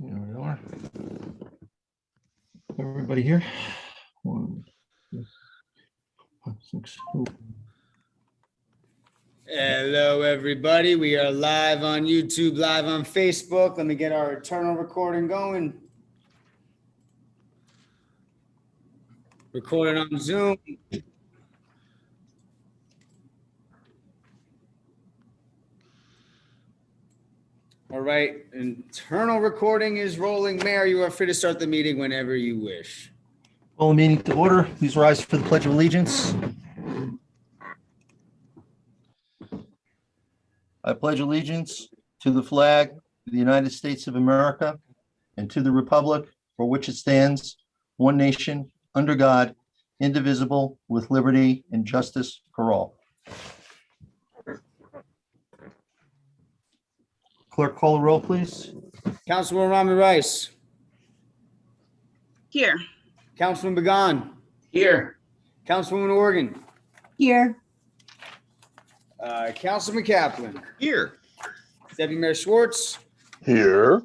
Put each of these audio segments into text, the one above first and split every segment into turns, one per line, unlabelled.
There we are. Everybody here? 1, 2, 5, 6.
Hello, everybody. We are live on YouTube, live on Facebook. Let me get our eternal recording going. Recording on Zoom. All right, internal recording is rolling. Mayor, you are free to start the meeting whenever you wish.
Call the meeting to order. Please rise for the Pledge of Allegiance. I pledge allegiance to the flag of the United States of America and to the republic for which it stands, one nation, under God, indivisible, with liberty and justice for all. Clerk, call the roll, please.
Councilwoman Rami Rice.
Here.
Councilman Began.
Here.
Councilwoman Organ.
Here.
Councilman Kaplan.
Here.
Deputy Mayor Schwartz.
Here.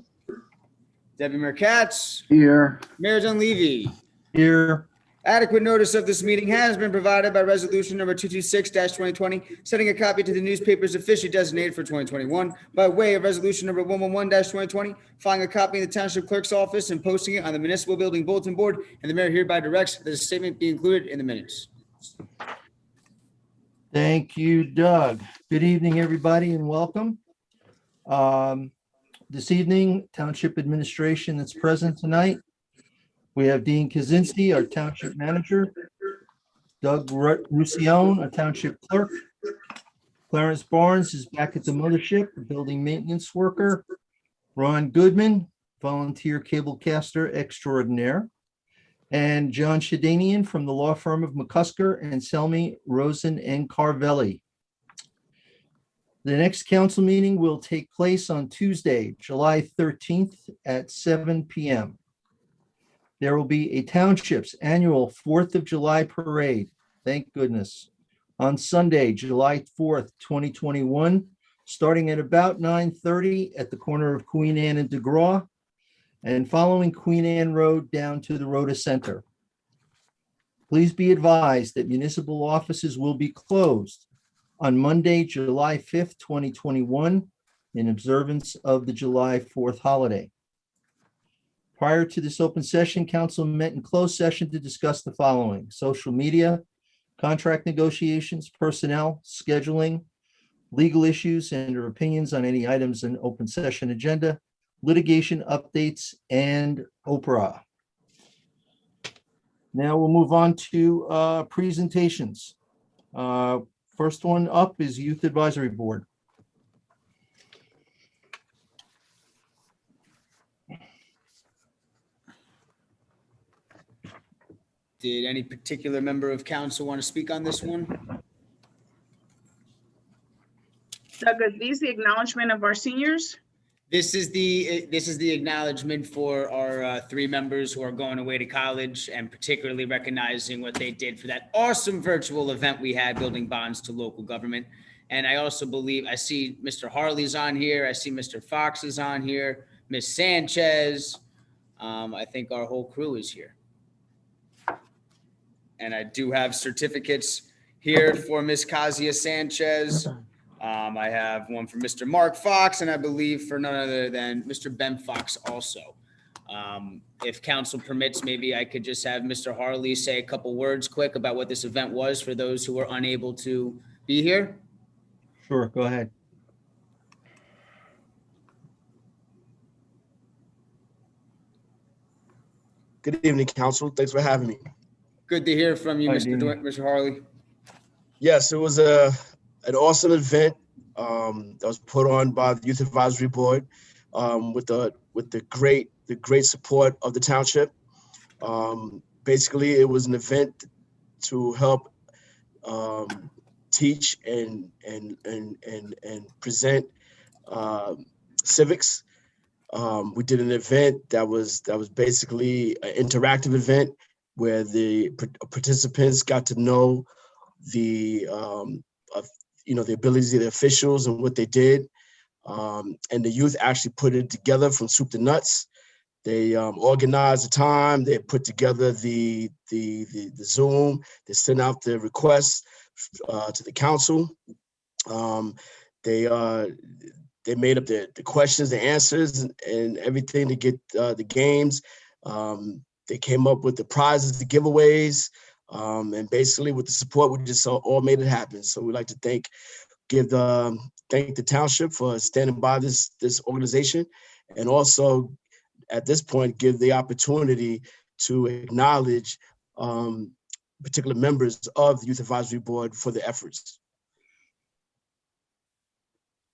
Deputy Mayor Katz.
Here.
Mayor Dunleavy.
Here.
Adequate notice of this meeting has been provided by resolution number 226-2020, sending a copy to the newspapers officially designated for 2021 by way of resolution number 111-2020, filing a copy in the township clerk's office and posting it on the municipal building bulletin board, and the mayor hereby directs that a statement be included in the minutes.
Thank you, Doug. Good evening, everybody, and welcome. This evening, Township Administration that's present tonight. We have Dean Kaczynski, our Township Manager, Doug Roussillon, our Township Clerk. Clarence Barnes is back at the mothership, a building maintenance worker. Ron Goodman, volunteer cablecaster extraordinaire. And John Shadanian from the law firm of McCusker and Selmy, Rosen, and Carvelli. The next council meeting will take place on Tuesday, July 13th at 7 p.m. There will be a township's annual 4th of July parade, thank goodness, on Sunday, July 4th, 2021, starting at about 9:30 at the corner of Queen Anne and DeGraw, and following Queen Anne Road down to the Rhoda Center. Please be advised that municipal offices will be closed on Monday, July 5th, 2021, in observance of the July 4th holiday. Prior to this open session, council met in closed session to discuss the following: social media, contract negotiations, personnel, scheduling, legal issues, and their opinions on any items in open session agenda, litigation updates, and Oprah. Now we'll move on to presentations. First one up is Youth Advisory Board.
Did any particular member of council want to speak on this one?
Doug, are these the acknowledgement of our seniors?
This is the acknowledgement for our 3 members who are going away to college, and particularly recognizing what they did for that awesome virtual event we had, building bonds to local government. And I also believe I see Mr. Harley's on here. I see Mr. Fox is on here, Miss Sanchez. I think our whole crew is here. And I do have certificates here for Miss Kazia Sanchez. I have one for Mr. Mark Fox, and I believe for none other than Mr. Ben Fox also. If council permits, maybe I could just have Mr. Harley say a couple words quick about what this event was for those who were unable to be here.
Sure, go ahead.
Good evening, council. Thanks for having me.
Good to hear from you,
Hi,
Mr. Harley.
Yes, it was an awesome event that was put on by the Youth Advisory Board with the great support of the township. Basically, it was an event to help teach and present civics. We did an event that was basically an interactive event where the participants got to know the abilities of the officials and what they did. And the youth actually put it together from soup to nuts. They organized the time. They put together the Zoom. They sent out the requests to the council. They made up the questions, the answers, and everything to get the games. They came up with the prizes, the giveaways, and basically with the support, we just all made it happen. So we'd like to thank the township for standing by this organization, and also at this point give the opportunity to acknowledge particular members of the Youth Advisory Board for the efforts.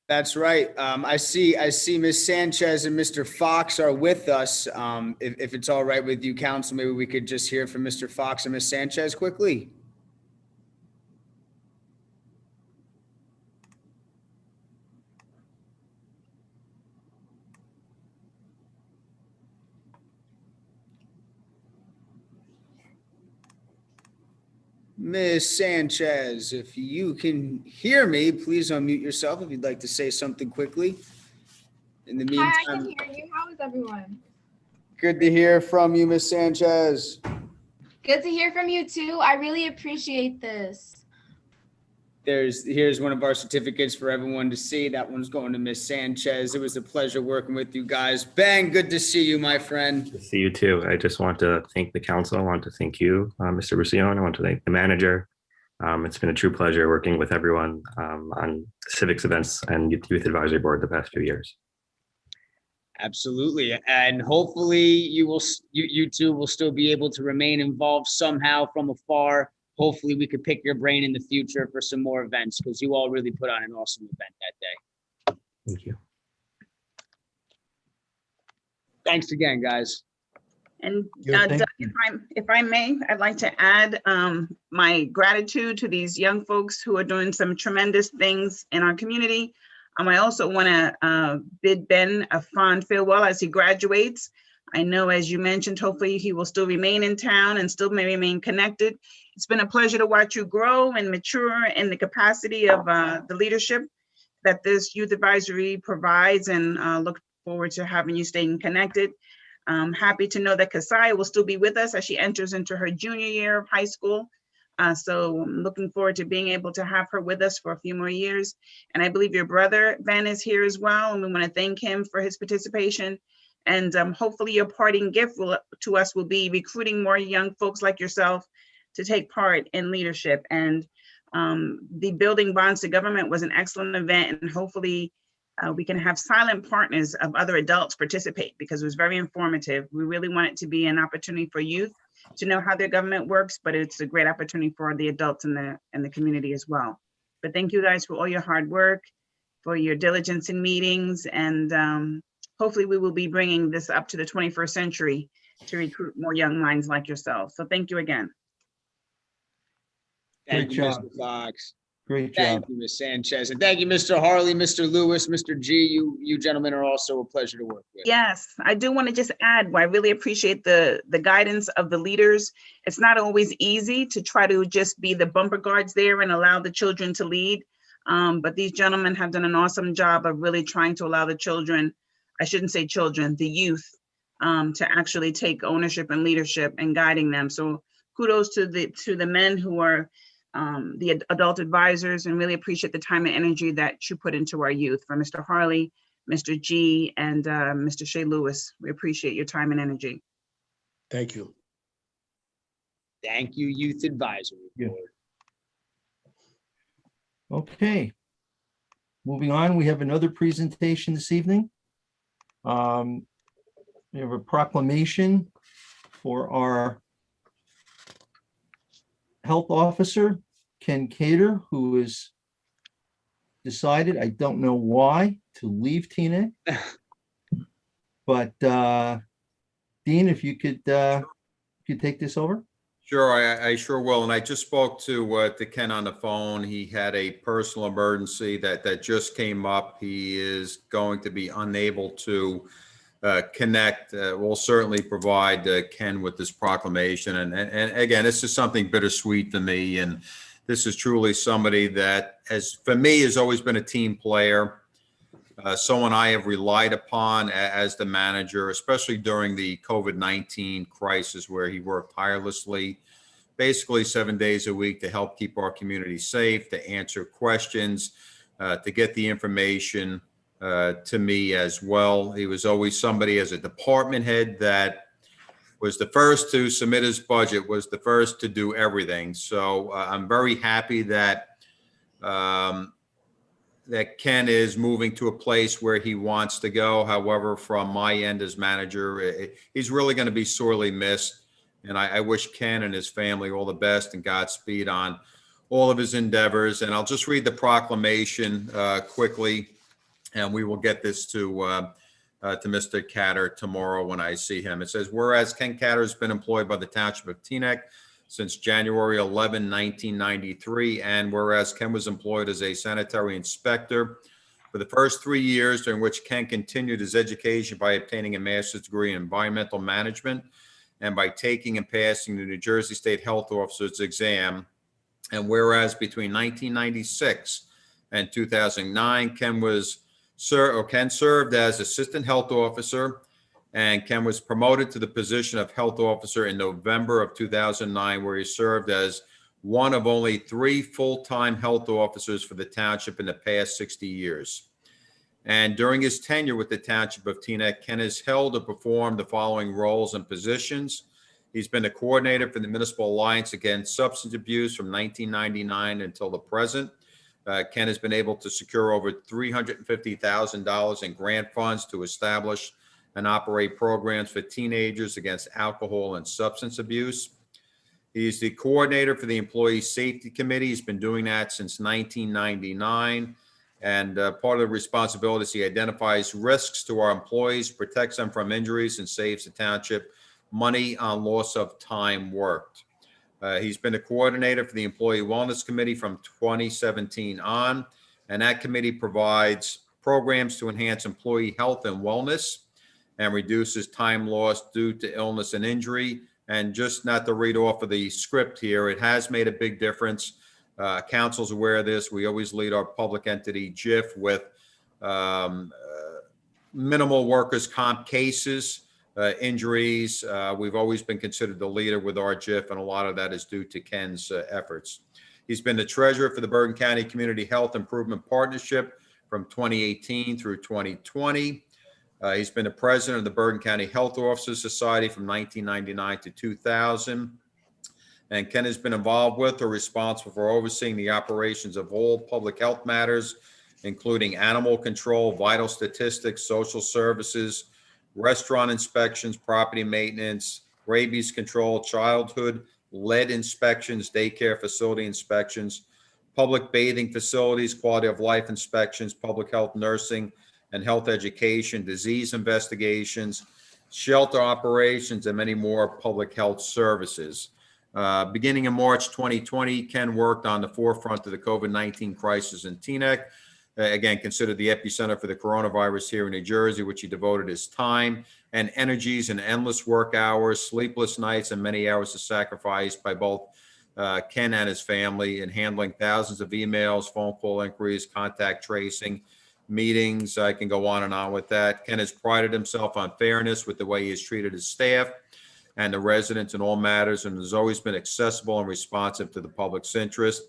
That's right. I see Ms. Sanchez and Mr. Fox are with us. If it's all right with you, council, maybe we could just hear from Mr. Fox and Ms. Sanchez quickly. Ms. Sanchez, if you can hear me, please unmute yourself if you'd like to say something quickly. In the
Hi, I can
meantime,
hear you. How is everyone?
good to hear from you, Ms. Sanchez.
Good to hear from you too. I really appreciate this.
Here's one of our certificates for everyone to see. That one's going to Ms. Sanchez. It was a pleasure working with you guys. Ben, good to see you, my friend.
Good to see you too. I just want to thank the council. I want to thank you, Mr. Roussillon. I want to thank the manager. It's been a true pleasure working with everyone on civics events and youth advisory board the past few years.
Absolutely. And hopefully you two will still be able to remain involved somehow from afar. Hopefully we could pick your brain in the future for some more events, because you all really put on an awesome event that day.
Thank you.
Thanks again, guys.
And
Yeah, thank
Doug,
you.
if I may, I'd like to add my gratitude to these young folks who are doing some tremendous things in our community. I also want to bid Ben a fond farewell as he graduates. I know, as you mentioned, hopefully he will still remain in town and still may remain connected. It's been a pleasure to watch you grow and mature in the capacity of the leadership that this youth advisory provides, and look forward to having you staying connected. I'm happy to know that Kasai will still be with us as she enters into her junior year of high school. So I'm looking forward to being able to have her with us for a few more years. And I believe your brother, Ben, is here as well, and we want to thank him for his participation. And hopefully your parting gift to us will be recruiting more young folks like yourself to take part in leadership. And the Building Bonds to Government was an excellent event, and hopefully we can have silent partners of other adults participate, because it was very informative. We really want it to be an opportunity for youth to know how their government works, but it's a great opportunity for the adults in the community as well. But thank you guys for all your hard work, for your diligence in meetings, and hopefully we will be bringing this up to the 21st century to recruit more young minds like yourselves. So thank you again.
Thank
Great
you,
job.
Mr. Fox.
Great job.
Thank you, Ms. Sanchez. And thank you, Mr. Harley, Mr. Lewis, Mr. G. You gentlemen are also a pleasure to work with.
Yes, I do want to just add, I really appreciate the guidance of the leaders. It's not always easy to try to just be the bumper guards there and allow the children to lead. But these gentlemen have done an awesome job of really trying to allow the children, I shouldn't say children, the youth, to actually take ownership and leadership and guiding them. So kudos to the men who are the adult advisors, and really appreciate the time and energy that you put into our youth. For Mr. Harley, Mr. G, and Mr. Shea Lewis, we appreciate your time and energy.
Thank you.
Thank you, Youth Advisory
Yeah.
Board.
Okay. Moving on, we have another presentation this evening. We have a proclamation for our health officer, Ken Cater, who has decided, I don't know why, to leave TNA. But Dean, if you could take this over.
Sure, I sure will. And I just spoke to Ken on the phone. He had a personal emergency that just came up. He is going to be unable to connect. We'll certainly provide Ken with this proclamation. And again, this is something bittersweet to me. And this is truly somebody that, for me, has always been a team player. someone I have relied upon as the manager, especially during the COVID-19 crisis, where he worked tirelessly, basically 7 days a week, to help keep our community safe, to answer questions, to get the information to me as well. He was always somebody as a department head that was the first to submit his budget, was the first to do everything. So I'm very happy that that Ken is moving to a place where he wants to go. However, from my end as manager, he's really going to be sorely missed. And I wish Ken and his family all the best and Godspeed on all of his endeavors. And I'll just read the proclamation quickly, and we will get this to Mr. Catter tomorrow when I see him. It says, whereas Ken Catter has been employed by the Township of Teaneck since January 11, 1993, and whereas Ken was employed as a sanitary inspector for the first 3 years, during which Ken continued his education by obtaining a master's degree in environmental management and by taking and passing the New Jersey State Health Officer's exam. And whereas between 1996 and 2009, Ken served as assistant health officer, and Ken was promoted to the position of health officer in November of 2009, where he served as one of only 3 full-time health officers for the township in the past 60 years. And during his tenure with the Township of Teaneck, Ken has held or performed the following roles and positions. He's been the coordinator for the Municipal Alliance Against Substance Abuse from 1999 until the present. Ken has been able to secure over $350,000 in grant funds to establish and operate programs for teenagers against alcohol and substance abuse. He's the coordinator for the Employee Safety Committee. He's been doing that since 1999. And part of the responsibilities, he identifies risks to our employees, protects them from injuries, and saves the township money on loss of time worked. He's been a coordinator for the Employee Wellness Committee from 2017 on, and that committee provides programs to enhance employee health and wellness and reduces time lost due to illness and injury. And just not to read off of the script here, it has made a big difference. Council's aware of this. We always lead our public entity, JIF, with minimal workers' comp cases, injuries. We've always been considered the leader with our JIF, and a lot of that is due to Ken's efforts. He's been the treasurer for the Bergen County Community Health Improvement Partnership from 2018 through 2020. He's been the president of the Bergen County Health Officers Society from 1999 to 2000. And Ken has been involved with or responsible for overseeing the operations of all public health matters, including animal control, vital statistics, social services, restaurant inspections, property maintenance, rabies control, childhood lead inspections, daycare facility inspections, public bathing facilities, quality of life inspections, public health nursing and health education, disease investigations, shelter operations, and many more public health services. Beginning in March 2020, Ken worked on the forefront of the COVID-19 crisis in Teaneck, again, considered the epicenter for the coronavirus here in New Jersey, which he devoted his time and energies and endless work hours, sleepless nights, and many hours of sacrifice by both Ken and his family in handling thousands of emails, phone call inquiries, contact tracing, meetings. I can go on and on with that. Ken has prided himself on fairness with the way he has treated his staff and the residents in all matters, and has always been accessible and responsive to the public's interest.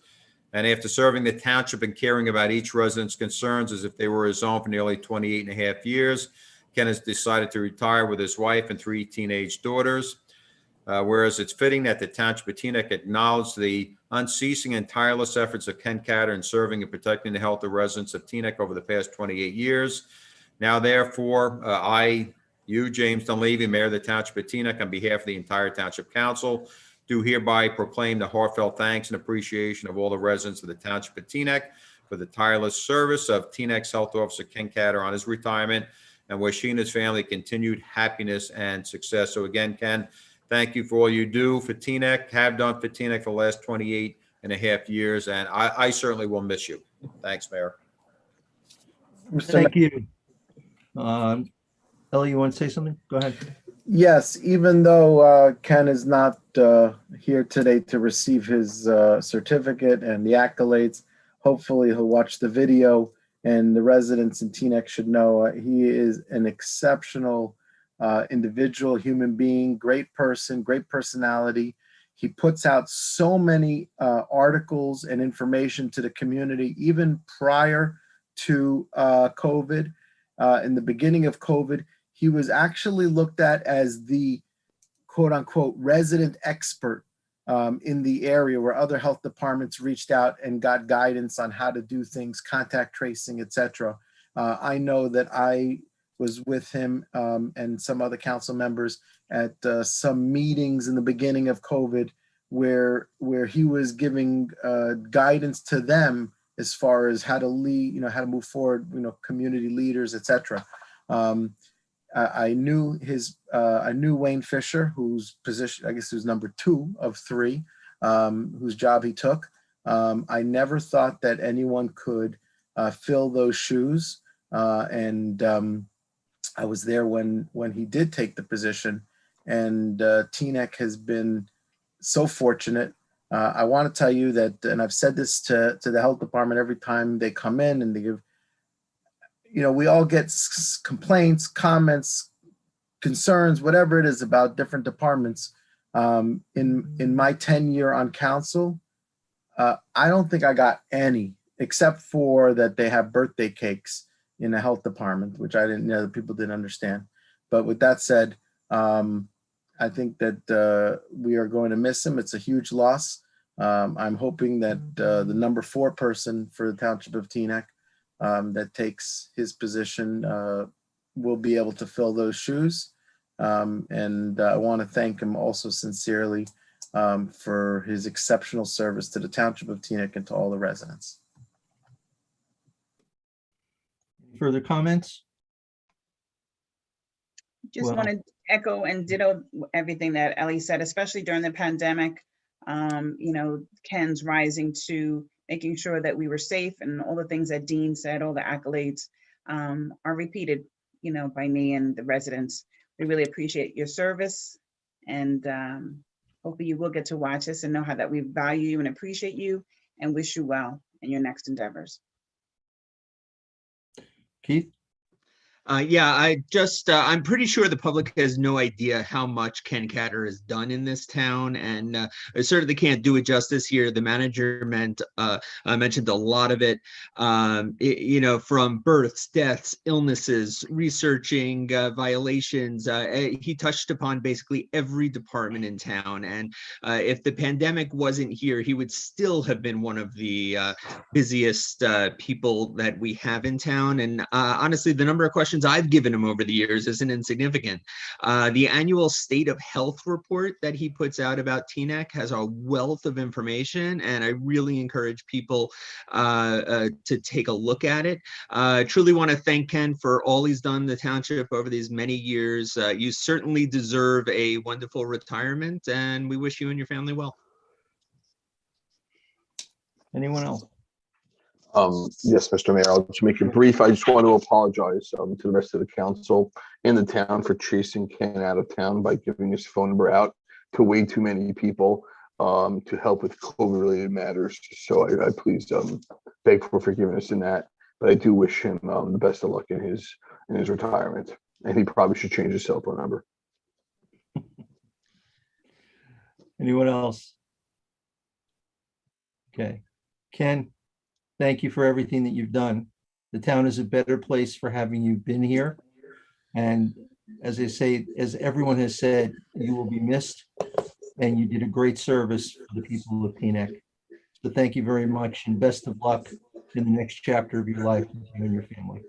And after serving the township and caring about each resident's concerns as if they were his own for nearly 28 and a half years, Ken has decided to retire with his wife and 3 teenage daughters. Whereas it's fitting that the Township of Teaneck acknowledge the unceasing and tireless efforts of Ken Catter in serving and protecting the health of residents of Teaneck over the past 28 years. Now, therefore, you, James Dunleavy, Mayor of the Township of Teaneck, on behalf of the entire Township Council, do hereby proclaim the heartfelt thanks and appreciation of all the residents of the Township of Teaneck for the tireless service of Teaneck's Health Officer Ken Catter on his retirement, and wish he and his family continued happiness and success. So again, Ken, thank you for all you do for Teaneck, have done for Teaneck for the last 28 and a half years, and I certainly will miss you. Thanks, Mayor.
Thank you. Ellie, you want to say something? Go ahead.
Yes, even though Ken is not here today to receive his certificate and the accolades, hopefully he'll watch the video and the residents in Teaneck should know he is an exceptional individual, human being, great person, great personality. He puts out so many articles and information to the community, even prior to COVID. In the beginning of COVID, he was actually looked at as the quote unquote resident expert in the area, where other health departments reached out and got guidance on how to do things, contact tracing, etc. I know that I was with him and some other council members at some meetings in the beginning of COVID where he was giving guidance to them as far as how to lead, how to move forward, community leaders, etc. I knew Wayne Fisher, whose position, I guess, who's number 2 of 3, whose job he took. I never thought that anyone could fill those shoes. And I was there when he did take the position, and Teaneck has been so fortunate. I want to tell you that, and I've said this to the health department every time they come in and they give, we all get complaints, comments, concerns, whatever it is about different departments. In my 10-year on council, I don't think I got any, except for that they have birthday cakes in the health department, which I didn't know, that people didn't understand. But with that said, I think that we are going to miss him. It's a huge loss. I'm hoping that the number 4 person for the Township of Teaneck that takes his position will be able to fill those shoes. And I want to thank him also sincerely for his exceptional service to the Township of Teaneck and to all the residents.
Further comments?
Just
Well-
want to echo and ditto everything that Ellie said, especially during the pandemic. Ken's rising to making sure that we were safe, and all the things that Dean said, all the accolades are repeated, by me and the residents. We really appreciate your service, and hopefully you will get to watch us and know how that we value you and appreciate you and wish you well in your next endeavors.
Keith?
I'm pretty sure the public has no idea how much Ken Catter has done in this town, and I certainly can't do it justice here. The manager mentioned a lot of it, from births, deaths, illnesses, researching violations. He touched upon basically every department in town, and if the pandemic wasn't here, he would still have been one of the busiest people that we have in town. And honestly, the number of questions I've given him over the years isn't insignificant. The annual state of health report that he puts out about Teaneck has a wealth of information, and I really encourage people to take a look at it. Truly want to thank Ken for all he's done in the township over these many years. You certainly deserve a wonderful retirement, and we wish you and your family well.
Anyone else?
Yes, Mr. Mayor, I'll just make it brief. I just want to apologize to the rest of the council in the town for chasing Ken out of town by giving his phone number out to way too many people to help with COVID-related matters. So I please beg for forgiveness in that. But I do wish him the best of luck in his retirement, and he probably should change his cell phone number.
Anyone else? Okay, Ken, thank you for everything that you've done. The town is a better place for having you been here. And as I say, as everyone has said, you will be missed, and you did a great service for the people of Teaneck. So thank you very much, and best of luck in the next chapter of your life with you and your family.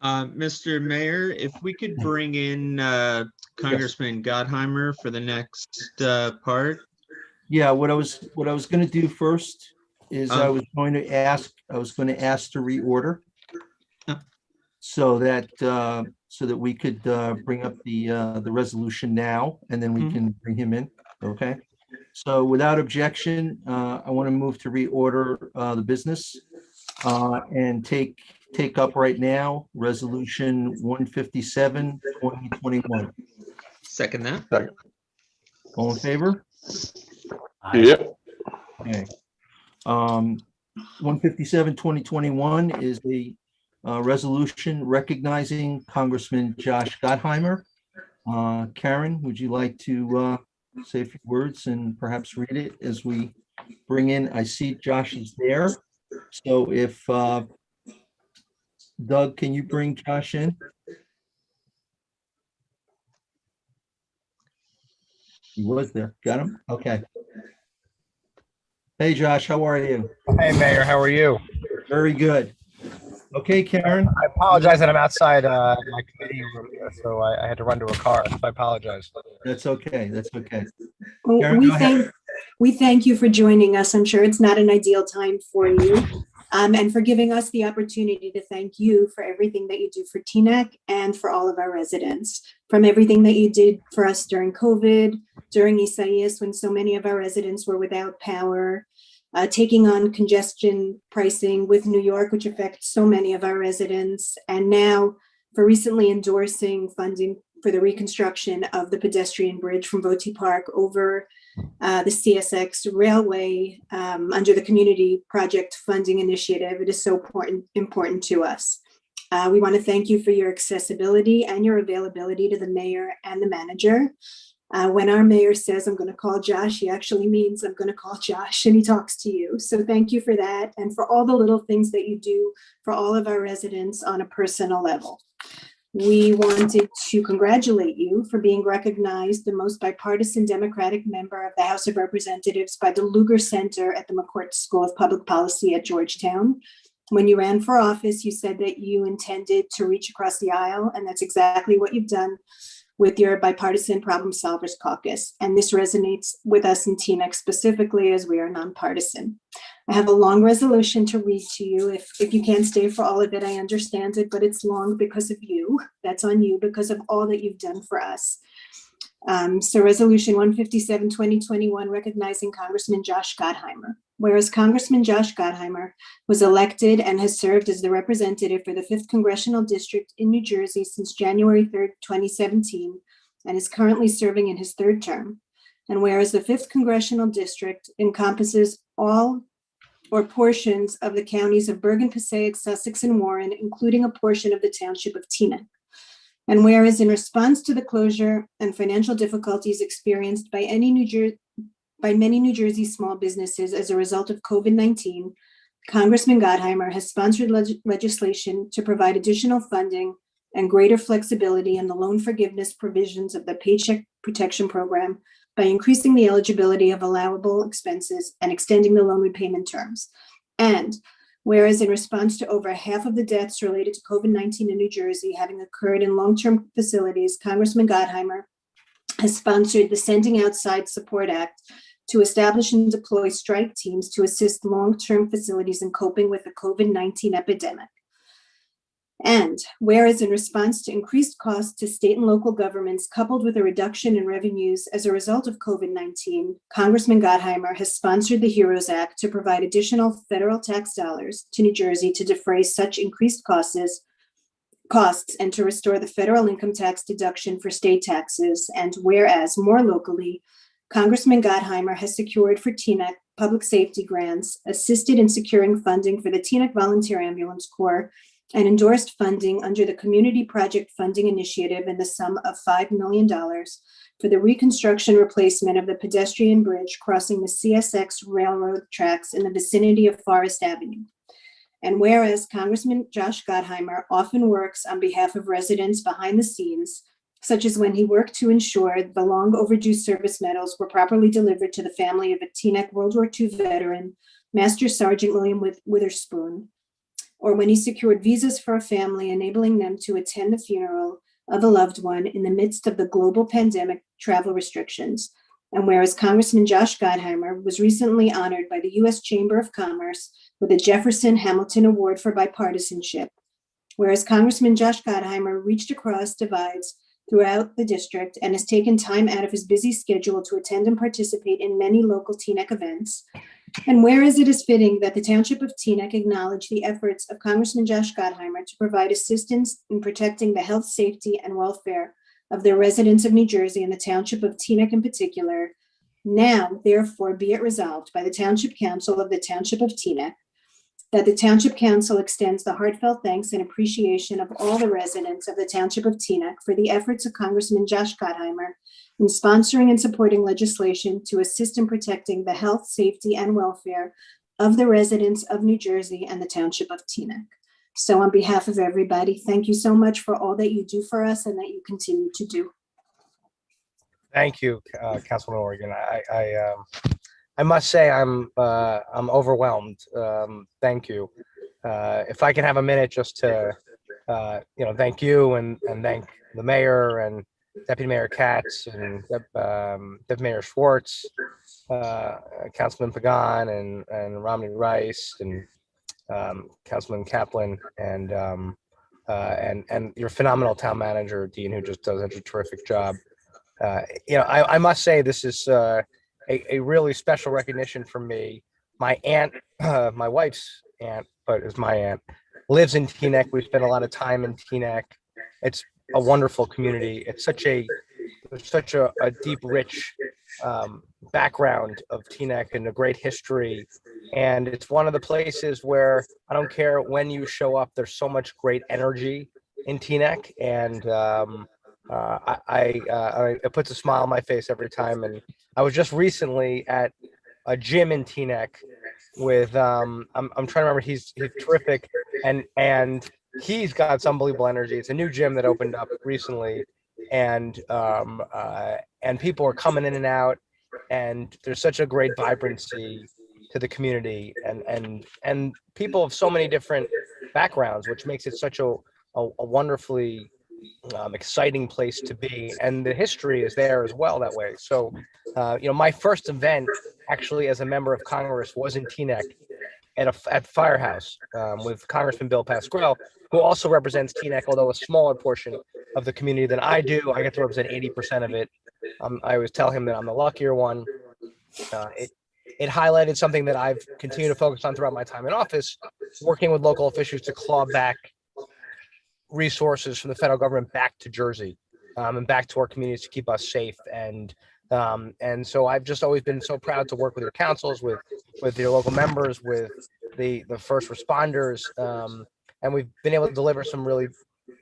Mr. Mayor, if we could bring in Congressman Gottheimer for the next part.
Yeah, what I was going to do first is I was going to ask to reorder so that we could bring up the resolution now, and then we can bring him in. Okay. So without objection, I want to move to reorder the business and take up right now Resolution 157, 2021.
Second that.
Second.
All in favor?
Yep.
Okay. 157, 2021 is a resolution recognizing Congressman Josh Gottheimer. Karen, would you like to say a few words and perhaps read it as we bring in, I see Josh is there. So if Doug, can you bring Josh in? He was there. Got him? Okay. Hey, Josh, how are you?
Hey, Mayor, how are you?
Very good. Okay, Karen.
I apologize that I'm outside my committee room here, so I had to run to a car. So I apologize.
That's okay. That's okay.
Well,
Karen, go ahead.
we thank you for joining us. I'm sure it's not an ideal time for you, and for giving us the opportunity to thank you for everything that you do for TNEC and for all of our residents, from everything that you did for us during COVID, during Isaias, when so many of our residents were without power, taking on congestion pricing with New York, which affects so many of our residents, and now for recently endorsing funding for the reconstruction of the pedestrian bridge from Voti Park over the CSX Railway under the Community Project Funding Initiative. It is so important to us. We want to thank you for your accessibility and your availability to the mayor and the manager. When our mayor says, I'm going to call Josh, he actually means I'm going to call Josh, and he talks to you. So thank you for that, and for all the little things that you do for all of our residents on a personal level. We wanted to congratulate you for being recognized the most bipartisan Democratic member of the House of Representatives by the Lugar Center at the McCourt School of Public Policy at Georgetown. When you ran for office, you said that you intended to reach across the aisle, and that's exactly what you've done with your Bipartisan Problem Solvers Caucus. And this resonates with us in TNEC specifically, as we are nonpartisan. I have a long resolution to read to you. If you can't stay for all of it, I understand it, but it's long because of you. That's on you, because of all that you've done for us. So Resolution 157, 2021, recognizing Congressman Josh Gottheimer. Whereas Congressman Josh Gottheimer was elected and has served as the representative for the 5th Congressional District in New Jersey since January 3rd, 2017, and is currently serving in his 3rd term. And whereas the 5th Congressional District encompasses all or portions of the counties of Bergen, Passaic, Sussex, and Warren, including a portion of the township of Teaneck. And whereas in response to the closure and financial difficulties experienced by many New Jersey small businesses as a result of COVID-19, Congressman Gottheimer has sponsored legislation to provide additional funding and greater flexibility in the loan forgiveness provisions of the Paycheck Protection Program by increasing the eligibility of allowable expenses and extending the loan repayment terms. And whereas in response to over half of the deaths related to COVID-19 in New Jersey having occurred in long-term facilities, Congressman Gottheimer has sponsored the Sending Outside Support Act to establish and deploy strike teams to assist long-term facilities in coping with the COVID-19 epidemic. And whereas in response to increased costs to state and local governments, coupled with a reduction in revenues as a result of COVID-19, Congressman Gottheimer has sponsored the HEROES Act to provide additional federal tax dollars to New Jersey to defray such increased costs and to restore the federal income tax deduction for state taxes. And whereas more locally, Congressman Gottheimer has secured for TNEC public safety grants, assisted in securing funding for the TNEC Volunteer Ambulance Corps, and endorsed funding under the Community Project Funding Initiative in the sum of $5 million for the reconstruction replacement of the pedestrian bridge crossing the CSX railroad tracks in the vicinity of Forest Avenue. And whereas Congressman Josh Gottheimer often works on behalf of residents behind the scenes, such as when he worked to ensure the long overdue service medals were properly delivered to the family of a TNEC World War II veteran, Master Sergeant William Witherspoon, or when he secured visas for a family, enabling them to attend the funeral of a loved one in the midst of the global pandemic travel restrictions. And whereas Congressman Josh Gottheimer was recently honored by the U.S. Chamber of Commerce with the Jefferson Hamilton Award for Bipartisanship, whereas Congressman Josh Gottheimer reached across divides throughout the district and has taken time out of his busy schedule to attend and participate in many local TNEC events. And whereas it is fitting that the Township of Teaneck acknowledge the efforts of Congressman Josh Gottheimer to provide assistance in protecting the health, safety, and welfare of the residents of New Jersey and the Township of Teaneck in particular, now, therefore, be it resolved by the Township Council of the Township of Teaneck that the Township Council extends the heartfelt thanks and appreciation of all the residents of the Township of Teaneck for the efforts of Congressman Josh Gottheimer in sponsoring and supporting legislation to assist in protecting the health, safety, and welfare of the residents of New Jersey and the Township of Teaneck. So on behalf of everybody, thank you so much for all that you do for us and that you continue to do.
Thank you, Councilman Morgan. I must say I'm overwhelmed. Thank you. If I can have a minute just to thank you and thank the mayor and Deputy Mayor Katz and Deputy Mayor Schwartz, Councilman Pagan and Romney Rice and Councilman Kaplan and your phenomenal town manager Dean, who just does such a terrific job. I must say this is a really special recognition for me. My aunt, my wife's aunt, but is my aunt, lives in Teaneck. We spent a lot of time in Teaneck. It's a wonderful community. It's such a deep, rich background of Teaneck and a great history. And it's one of the places where I don't care when you show up, there's so much great energy in Teaneck. And it puts a smile on my face every time. And I was just recently at a gym in Teaneck with I'm trying to remember. He's terrific, and he's got some unbelievable energy. It's a new gym that opened up recently, and people are coming in and out, and there's such a great vibrancy to the community, and people of so many different backgrounds, which makes it such a wonderfully exciting place to be, and the history is there as well that way. So my first event actually as a member of Congress was in Teaneck at Firehouse with Congressman Bill Pasquale, who also represents Teaneck, although a smaller portion of the community than I do. I get to represent 80% of it. I always tell him that I'm the luckier one. It highlighted something that I've continued to focus on throughout my time in office, working with local officials to claw back resources from the federal government back to Jersey and back to our communities to keep us safe. And so I've just always been so proud to work with your councils, with your local members, with the first responders, and we've been able to deliver some really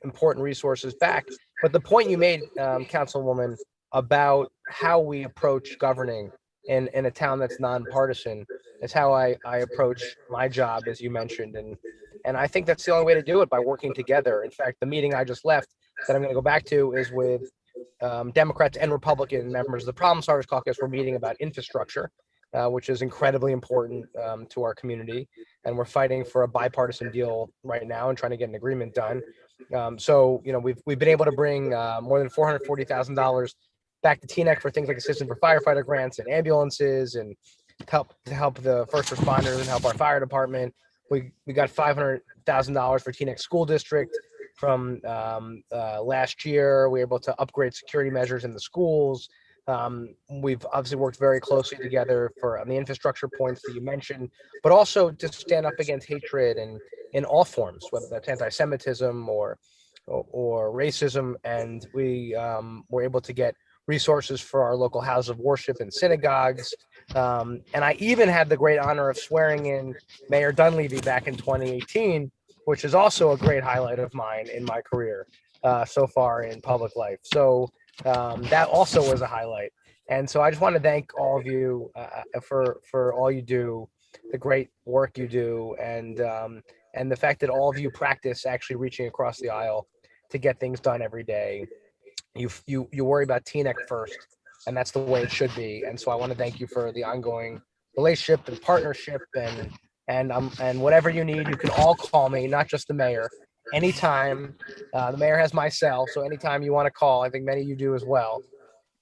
important resources back. But the point you made, Councilwoman, about how we approach governing in a town that's nonpartisan is how I approach my job, as you mentioned, and I think that's the only way to do it, by working together. In fact, the meeting I just left that I'm going to go back to is with Democrats and Republican members of the Problem Solvers Caucus. We're meeting about infrastructure, which is incredibly important to our community, and we're fighting for a bipartisan deal right now and trying to get an agreement done. So we've been able to bring more than $440,000 back to Teaneck for things like assistance for firefighter grants and ambulances, and to help the first responders and help our fire department. We got $500,000 for Teaneck School District from last year. We were able to upgrade security measures in the schools. We've obviously worked very closely together on the infrastructure points that you mentioned, but also to stand up against hatred and in all forms, whether that's anti-Semitism or racism. And we were able to get resources for our local houses of worship and synagogues. And I even had the great honor of swearing in Mayor Dunleavy back in 2018, which is also a great highlight of mine in my career so far in public life. So that also was a highlight. And so I just want to thank all of you for all you do, the great work you do, and the fact that all of you practice actually reaching across the aisle to get things done every day. You worry about Teaneck first, and that's the way it should be. And so I want to thank you for the ongoing relationship and partnership, and whatever you need, you can all call me, not just the mayor. Anytime, the mayor has my cell, so anytime you want to call, I think many of you do as well,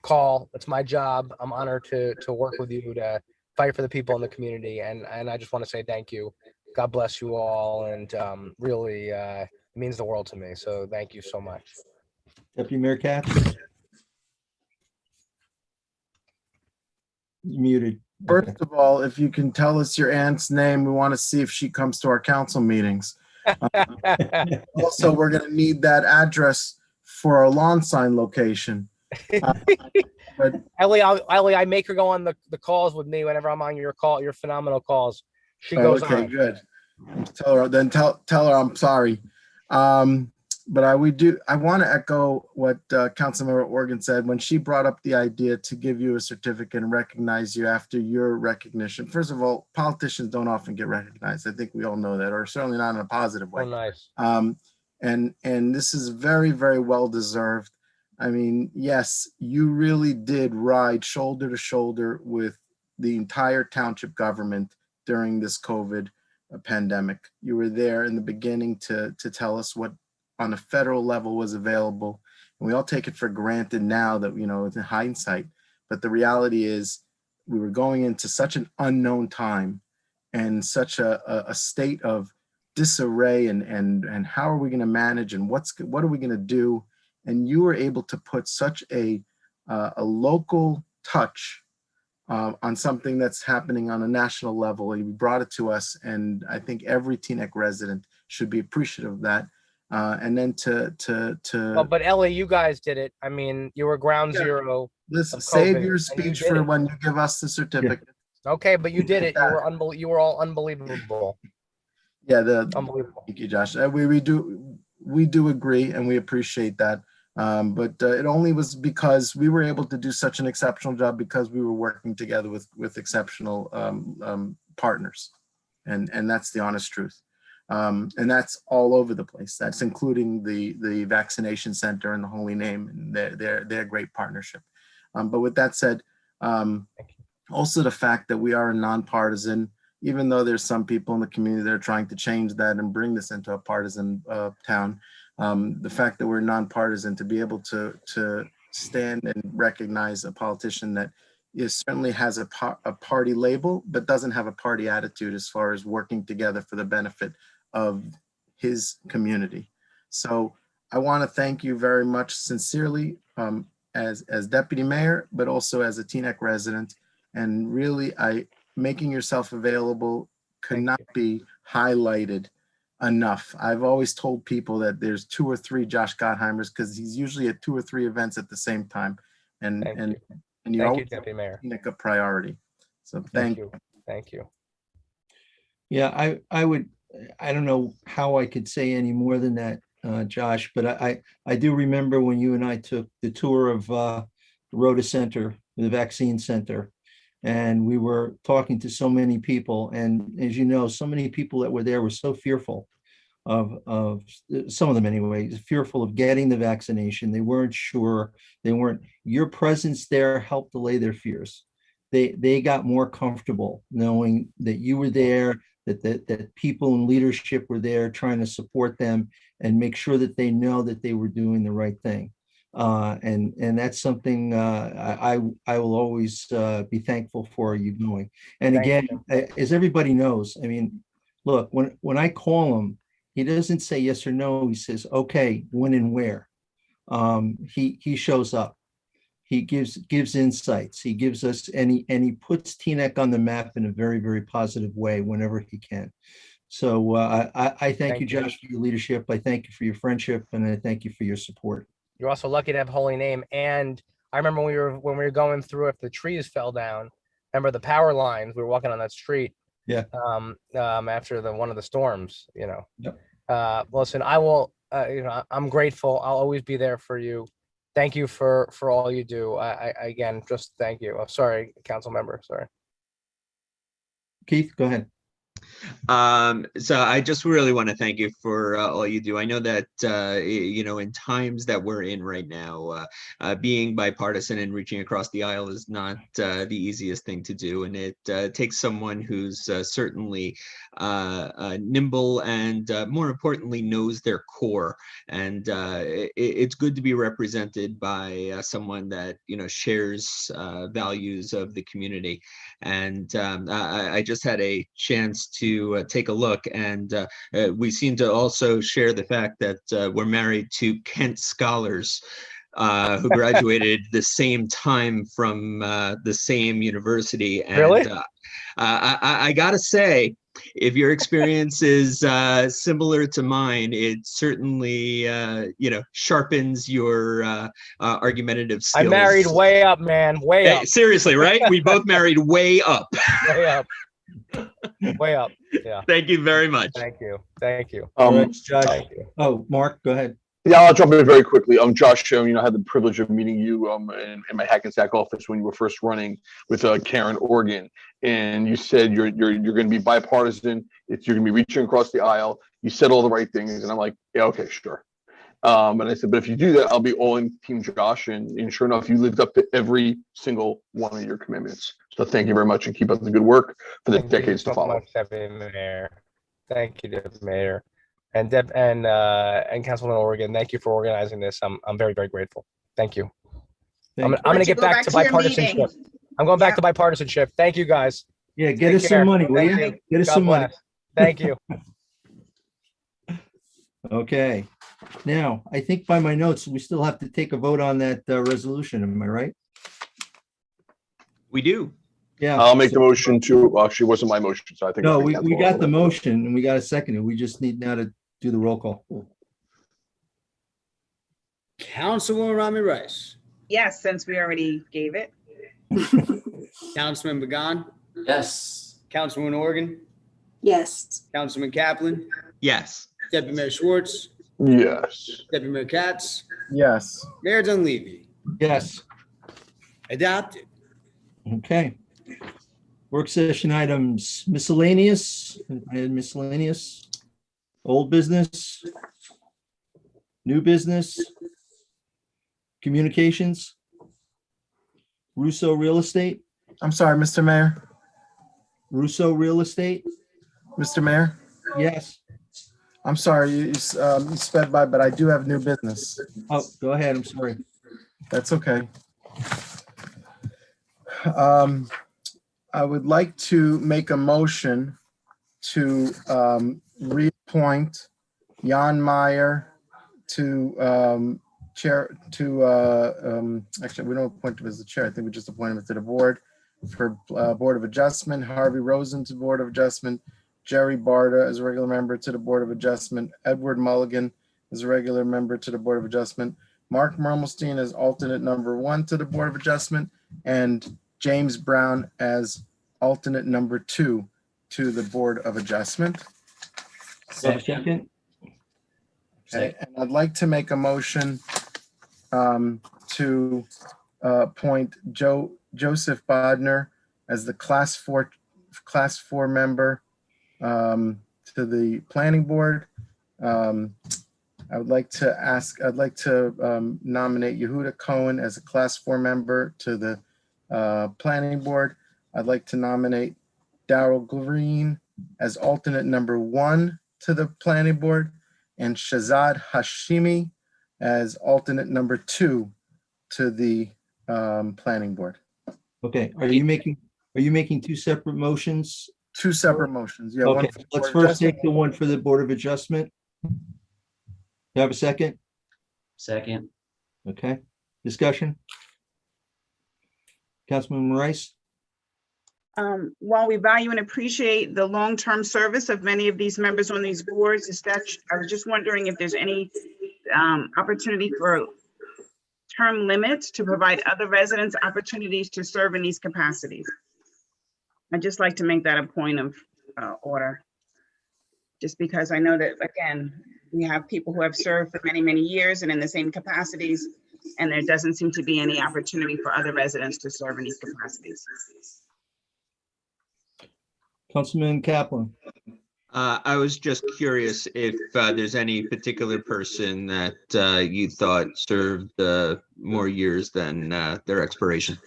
call. It's my job. I'm honored to work with you to fight for the people in the community, and I just want to say thank you. God bless you all, and really it means the world to me. So thank you so much.
Deputy Mayor Katz? You muted.
First of all, if you can tell us your aunt's name, we want to see if she comes to our council meetings. Also, we're going to need that address for our lawn sign location. But
Ellie, I make her go on the calls with me whenever I'm on your phenomenal calls. She goes
okay,
on.
good. Tell her I'm sorry. But I want to echo what Councilmember Organ said when she brought up the idea to give you a certificate and recognize you after your recognition. First of all, politicians don't often get recognized. I think we all know that, or certainly not in a positive way.
Oh, nice.
And this is very, very well deserved. I mean, yes, you really did ride shoulder to shoulder with the entire township government during this COVID pandemic. You were there in the beginning to tell us what on a federal level was available. And we all take it for granted now that, it's in hindsight, but the reality is we were going into such an unknown time and such a state of disarray and how are we going to manage and what are we going to do? And you were able to put such a local touch on something that's happening on a national level. You brought it to us, and I think every Teaneck resident should be appreciative of that. And then
But Ellie, you guys did it. I mean, you were ground zero.
Listen,
of
save
COVID,
your
and
speech
you did
for
it.
when you give us the certificate.
Okay, but you did it. You were all unbelievable.
Yeah,
Unbelievable.
Thank you, Josh. We do agree, and we appreciate that. But it only was because we were able to do such an exceptional job because we were working together with exceptional partners, and that's the honest truth. And that's all over the place. That's including the vaccination center and the Holy Name and their great partnership. But with that said, also the fact that we are a nonpartisan, even though there's some people in the community that are trying to change that and bring this into a partisan town, the fact that we're nonpartisan, to be able to stand and recognize a politician that certainly has a party label, but doesn't have a party attitude as far as working together for the benefit of his community. So I want to thank you very much sincerely as deputy mayor, but also as a Teaneck resident. And really, making yourself available could not be highlighted enough. I've always told people that there's 2 or 3 Josh Gottheimers because he's usually at 2 or 3 events at the same time. And you always
Deputy Mayor.
make a priority. So thank you.
Thank you.
Yeah, I don't know how I could say any more than that, Josh, but I do remember when you and I took the tour of the Rhoda Center, the vaccine center, and we were talking to so many people. And as you know, so many people that were there were so fearful of some of them anyway, fearful of getting the vaccination. They weren't sure. Your presence there helped allay their fears. They got more comfortable knowing that you were there, that people in leadership were there trying to support them and make sure that they know that they were doing the right thing. And that's something I will always be thankful for you doing. And again, as everybody knows, I mean, look, when I call him, he doesn't say yes or no. He says, okay, when and where. He shows up. He gives insights. He gives us, and he puts Teaneck on the map in a very, very positive way whenever he can. So I thank you, Josh, for your leadership. I thank you for your friendship, and I thank you for your support.
You're also lucky to have Holy Name. And I remember when we were going through, if the trees fell down, remember the power lines, we were walking on that street.
Yeah.
After one of the storms,
Yep.
Listen, I will, I'm grateful. I'll always be there for you. Thank you for all you do. I again, just thank you. I'm sorry, council member, sorry.
Keith, go ahead.
So I just really want to thank you for all you do. I know that, in times that we're in right now, being bipartisan and reaching across the aisle is not the easiest thing to do. And it takes someone who's certainly nimble and more importantly, knows their core. And it's good to be represented by someone that, shares values of the community. And I just had a chance to take a look, and we seem to also share the fact that we're married to Kent scholars who graduated the same time from the same university. And
really?
I gotta say, if your experience is similar to mine, it certainly sharpens your argumentative skills.
I married way up, man, way up.
Seriously, right? We both married way up.
Way up. Way up. Yeah.
Thank you very much.
Thank you. Thank you.
All right, Josh.
Thank you.
Oh, Mark, go ahead.
Yeah, I'll jump in very quickly. Josh, I had the privilege of meeting you in my Hackensack office when you were first running with Karen Organ, and you said you're going to be bipartisan. You're going to be reaching across the aisle. You said all the right things, and I'm like, yeah, okay, sure. And I said, but if you do that, I'll be all in Team Josh. And sure enough, you lived up to every single one of your commitments. So thank you very much, and keep up the good work for the decades to follow.
Much, Deputy Mayor. Thank you, Deputy Mayor. And Councilman Oregon, thank you for organizing this. I'm very, very grateful. Thank you. I'm going to get back to bipartisanship. I'm going back to bipartisanship. Thank you, guys.
Yeah, get us some money, will you? Get us some money.
Thank you.
Okay. Now, I think by my notes, we still have to take a vote on that resolution. Am I right?
We do.
Yeah.
I'll make the motion to, actually, it wasn't my motion, so I think.
No, we got the motion and we got a second. We just need now to do the roll call.
Councilwoman Rami Rice.
Yes, since we already gave it.
Councilman Bagan.
Yes.
Councilwoman Oregon.
Yes.
Councilman Kaplan.
Yes.
Deputy Mayor Schwartz.
Yes.
Deputy Mayor Katz.
Yes.
Mayor Dunleavy.
Yes.
Adopted.
Okay. Work session items, miscellaneous, miscellaneous, old business, new business, communications, Russo Real Estate,
I'm sorry, Mr. Mayor.
Russo Real Estate.
Mr. Mayor,
Yes.
I'm sorry, you sped by, but I do have new business.
Oh, go ahead. I'm sorry.
That's okay. I would like to make a motion to reappoint Jan Meyer to chair to actually, we don't appoint him as the chair. I think we just appoint him to the board for Board of Adjustment. Harvey Rosen to Board of Adjustment. Jerry Barta as a regular member to the Board of Adjustment. Edward Mulligan as a regular member to the Board of Adjustment. Mark Mermelstein as alternate number 1 to the Board of Adjustment, and James Brown as alternate number 2 to the Board of Adjustment.
Second.
Okay, and I'd like to make a motion to appoint Joseph Bodner as the class 4 member to the Planning Board. I'd like to nominate Yehuda Cohen as a class 4 member to the Planning Board. I'd like to nominate Darrell Green as alternate number 1 to the Planning Board, and Shazad Hashimi as alternate number 2 to the Planning Board.
Okay. Are you making two separate motions?
2 separate motions. Yeah. one
Okay,
for the
let's
Board of
first take the one for the Board of Adjustment. You have a second?
Second.
Okay, discussion? Councilman Rice?
While we value and appreciate the long-term service of many of these members on these boards, I was just wondering if there's any opportunity for term limits to provide other residents opportunities to serve in these capacities. I'd just like to make that a point of order. Just because I know that, again, we have people who have served for many, many years and in the same capacities, and there doesn't seem to be any opportunity for other residents to serve in these capacities.
Councilman Kaplan?
I was just curious if there's any particular person that you thought served more years than their expiration.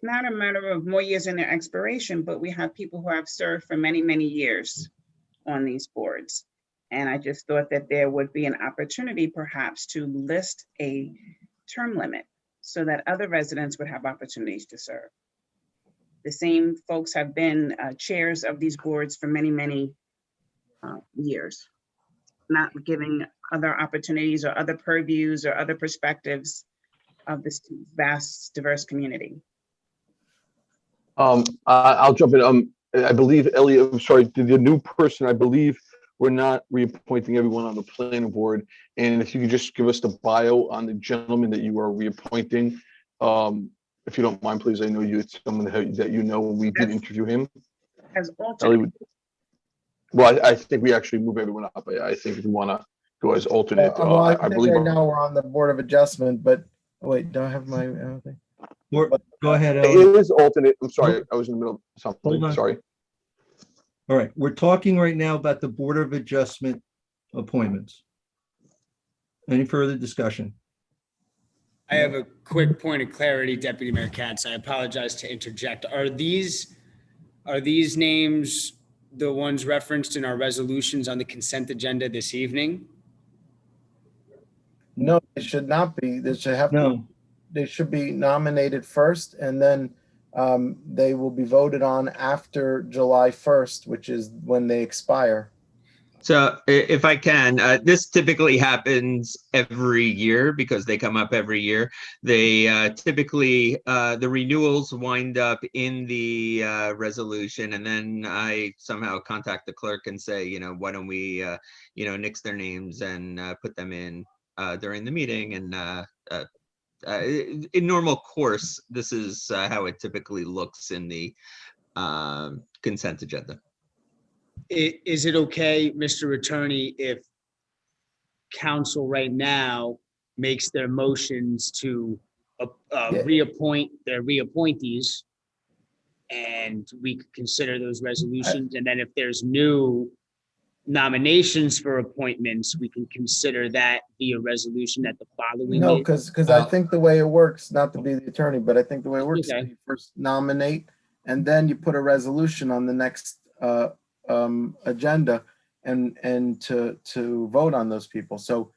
Not a matter of more years in their expiration, but we have people who have served for many, many years on these boards. And I just thought that there would be an opportunity perhaps to list a term limit so that other residents would have opportunities to serve. The same folks have been chairs of these boards for many, many years, not giving other opportunities or other purviews or other perspectives of this vast, diverse community.
I'll jump in. I believe Elliot, I'm sorry, the new person, I believe we're not reappointing everyone on the planning board. And if you could just give us the bio on the gentleman that you are reappointing, if you don't mind, please, I know you, it's someone that you know, we did interview him.
As
Ellie
alternate.
would- Well, I think we actually move everyone up. I think if we want to go as alternate,
Well, I
I
think
believe.
right now we're on the Board of Adjustment, but wait, do I have my thing?
Go ahead,
It
Ellen.
is alternate. I'm sorry, I was in the middle of
Hold
something.
on.
Sorry.
All right, we're talking right now about the Board of Adjustment appointments. Any further discussion?
I have a quick point of clarity, Deputy Mayor Katz. I apologize to interject. Are these names the ones referenced in our resolutions on the consent agenda this evening?
No, it should not be. They should have,
No,
they should be nominated first, and then they will be voted on after July 1st, which is when they expire.
So if I can, this typically happens every year because they come up every year. They typically, the renewals wind up in the resolution, and then I somehow contact the clerk and say, why don't we, nix their names and put them in during the meeting. And in normal course, this is how it typically looks in the consent agenda.
Is it okay, Mr. Attorney, if council right now makes their motions to reappoint their reappointees, and we could consider those resolutions, and then if there's new nominations for appointments, we can consider that via resolution at the following
No,
meeting?
because I think the way it works, not to be the attorney, but I think the way it works, is
Okay.
you first nominate, and then you put a resolution on the next agenda and to vote on those people. So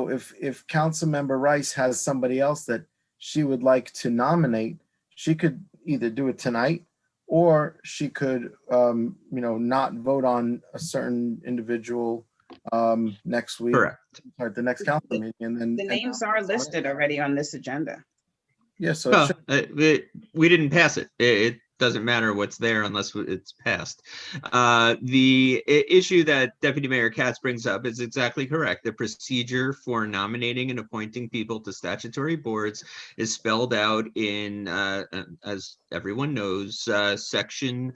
if Councilmember Rice has somebody else that she would like to nominate, she could either do it tonight, or she could not vote on a certain individual next week.
Correct.
Or at the next council meeting, and then
The names are listed already on this agenda.
yeah. So
Well, we didn't pass it. It doesn't matter what's there unless it's passed. The issue that Deputy Mayor Katz brings up is exactly correct. The procedure for nominating and appointing people to statutory boards is spelled out in, as everyone knows, section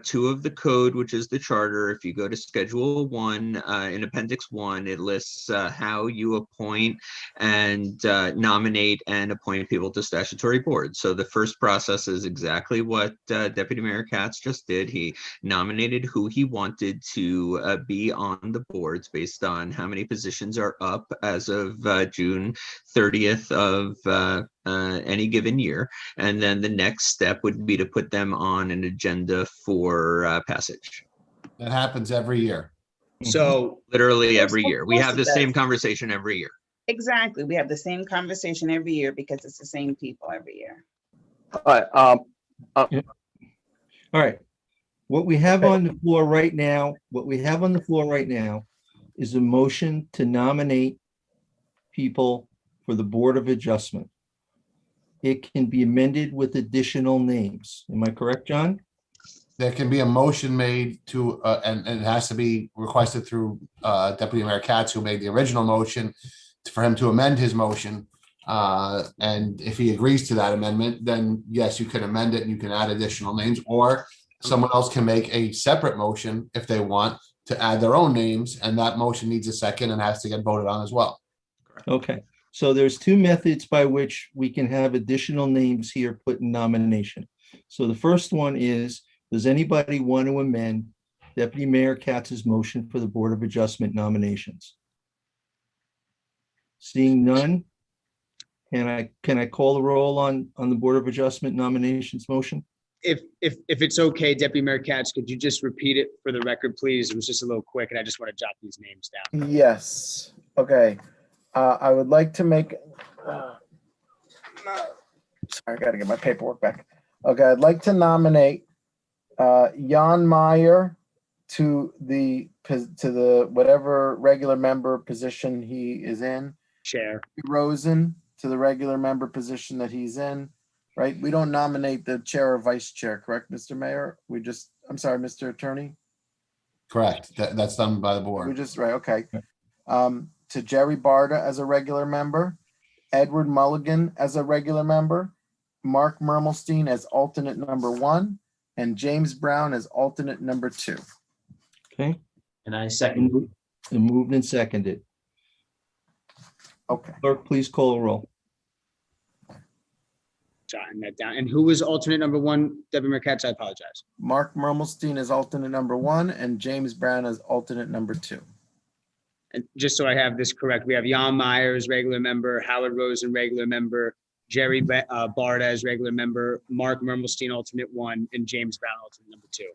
2 of the code, which is the charter. If you go to Schedule 1 in Appendix 1, it lists how you appoint and nominate and appoint people to statutory boards. So the first process is exactly what Deputy Mayor Katz just did. He nominated who he wanted to be on the boards based on how many positions are up as of June 30th of any given year. And then the next step would be to put them on an agenda for passage.
That happens every year.
So
literally every
Of
year. We
course
have
it
the same
does.
conversation every year.
Exactly. We have the same conversation every year because it's the same people every year.
all right. What we have on the floor right now, is a motion to nominate people for the Board of Adjustment. It can be amended with additional names. Am I correct, John?
There can be a motion made to, and it has to be requested through Deputy Mayor Katz, who made the original motion, for him to amend his motion. And if he agrees to that amendment, then yes, you can amend it and you can add additional names, or someone else can make a separate motion if they want to add their own names, and that motion needs a second and has to get voted on as well.
Okay, so there's two methods by which we can have additional names here put in nomination. So the first one is, does anybody want to amend Deputy Mayor Katz's motion for the Board of Adjustment nominations? Seeing none, can I call the roll on the Board of Adjustment nominations motion?
if it's okay, Deputy Mayor Katz, could you just repeat it for the record, please? It was just a little quick, and I just want to jot these names down.
Yes. Okay. I would like to make. Sorry, I got to get my paperwork back. Okay, I'd like to nominate Jan Meyer to the whatever regular member position he is in.
Chair.
Rosen to the regular member position that he's in. Right? We don't nominate the chair or vice chair, correct, Mr. Mayor? We just, I'm sorry, Mr. Attorney?
Correct. That's done by the
We
board.
just, right, okay. To Jerry Barta as a regular member, Edward Mulligan as a regular member, Mark Mermelstein as alternate number 1, and James Brown as alternate number 2.
Okay,
And I second.
and moved and seconded.
Okay.
Clerk, please call a roll.
Jotting that down. And who was alternate number 1? Deputy Mayor Katz, I apologize.
Mark Mermelstein as alternate number 1, and James Brown as alternate number 2.
And just so I have this correct, we have Jan Myers, regular member, Howard Rosen, regular member, Jerry Barda as regular member, Mark Mermelstein, alternate 1, and James Brown, alternate number 2.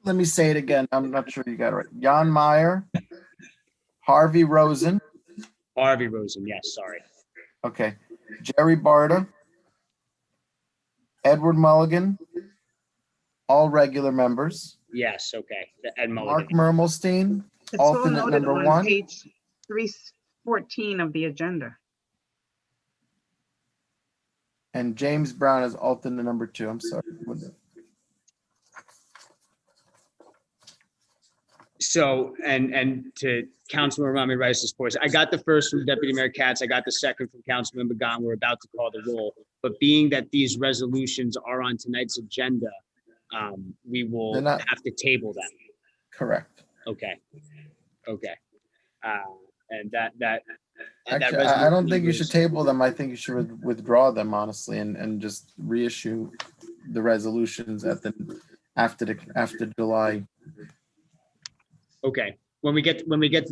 Let me say it again. I'm not sure you got it right. Jan Meyer, Harvey Rosen.
Harvey Rosen, yes, sorry.
Okay. Jerry Barda, Edward Mulligan, all regular members.
Yes, okay. Ed
Mark
Mulligan.
Mermelstein,
It's all
alternate
noted
number
on
1.
page 314 of the agenda.
And James Brown is alternate number 2. I'm sorry.
So, and to Councilman Rami Rice's point, I got the first from Deputy Mayor Katz, I got the second from Councilman Bagan. We're about to call the roll. But being that these resolutions are on tonight's agenda, we will
They're not-
have to table them.
Correct.
Okay. Okay. And that
Actually, I don't think you should table them. I think you should withdraw them, honestly, and just reissue the resolutions after July.
Okay, when we get to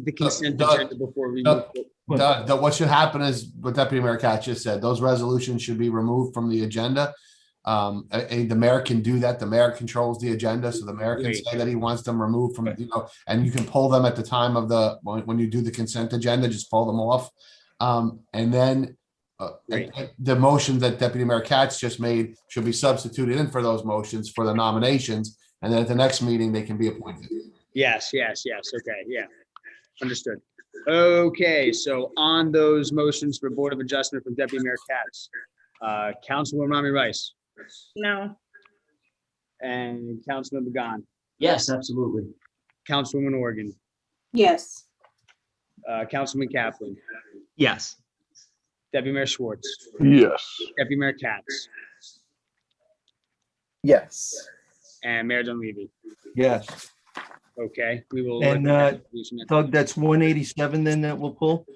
the consent
Doug,
agenda before we move.
What should happen is what Deputy Mayor Katz just said, those resolutions should be removed from the agenda. The mayor can do that. The mayor controls the agenda, so the mayor can
Great.
say that he wants them removed from, and you can pull them at the time of when you do the consent agenda, just pull them off. And then the motion that Deputy Mayor Katz just made should be substituted in for those motions for the nominations. And then at the next meeting, they can be appointed.
Yes. Okay, yeah. Understood. Okay, so on those motions for Board of Adjustment from Deputy Mayor Katz, Councilwoman Rami Rice
No.
and Councilman Bagan,
Yes, absolutely.
Councilwoman Organ,
Yes.
Councilman Kaplan,
Yes.
Deputy Mayor Schwartz,
Yes.
Deputy Mayor Katz,
Yes.
and Mayor Dunleavy.
Yes.
Okay, we will.
And Doug, that's 187 then that we'll pull?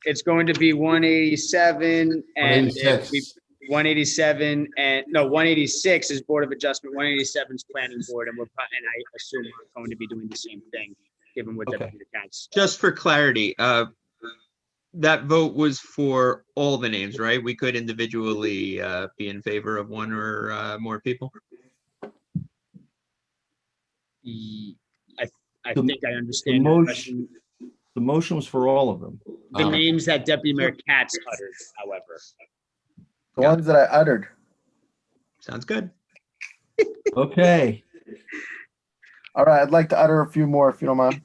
It's going to be 187 and if
186.
187 and no, 186 is Board of Adjustment, 187 is Planning Board, and I assume we're going to be doing the same thing, given what
Okay.
Deputy Katz.
Just for clarity, that vote was for all the names, right? We could individually be in favor of one or more people.
I
The-
think I understand
the
your
motion-
question.
The motion was for all of them.
The names that Deputy Mayor Katz uttered, however.
The ones that I uttered.
Sounds good.
Okay,
All right, I'd like to utter a few more, if you don't mind.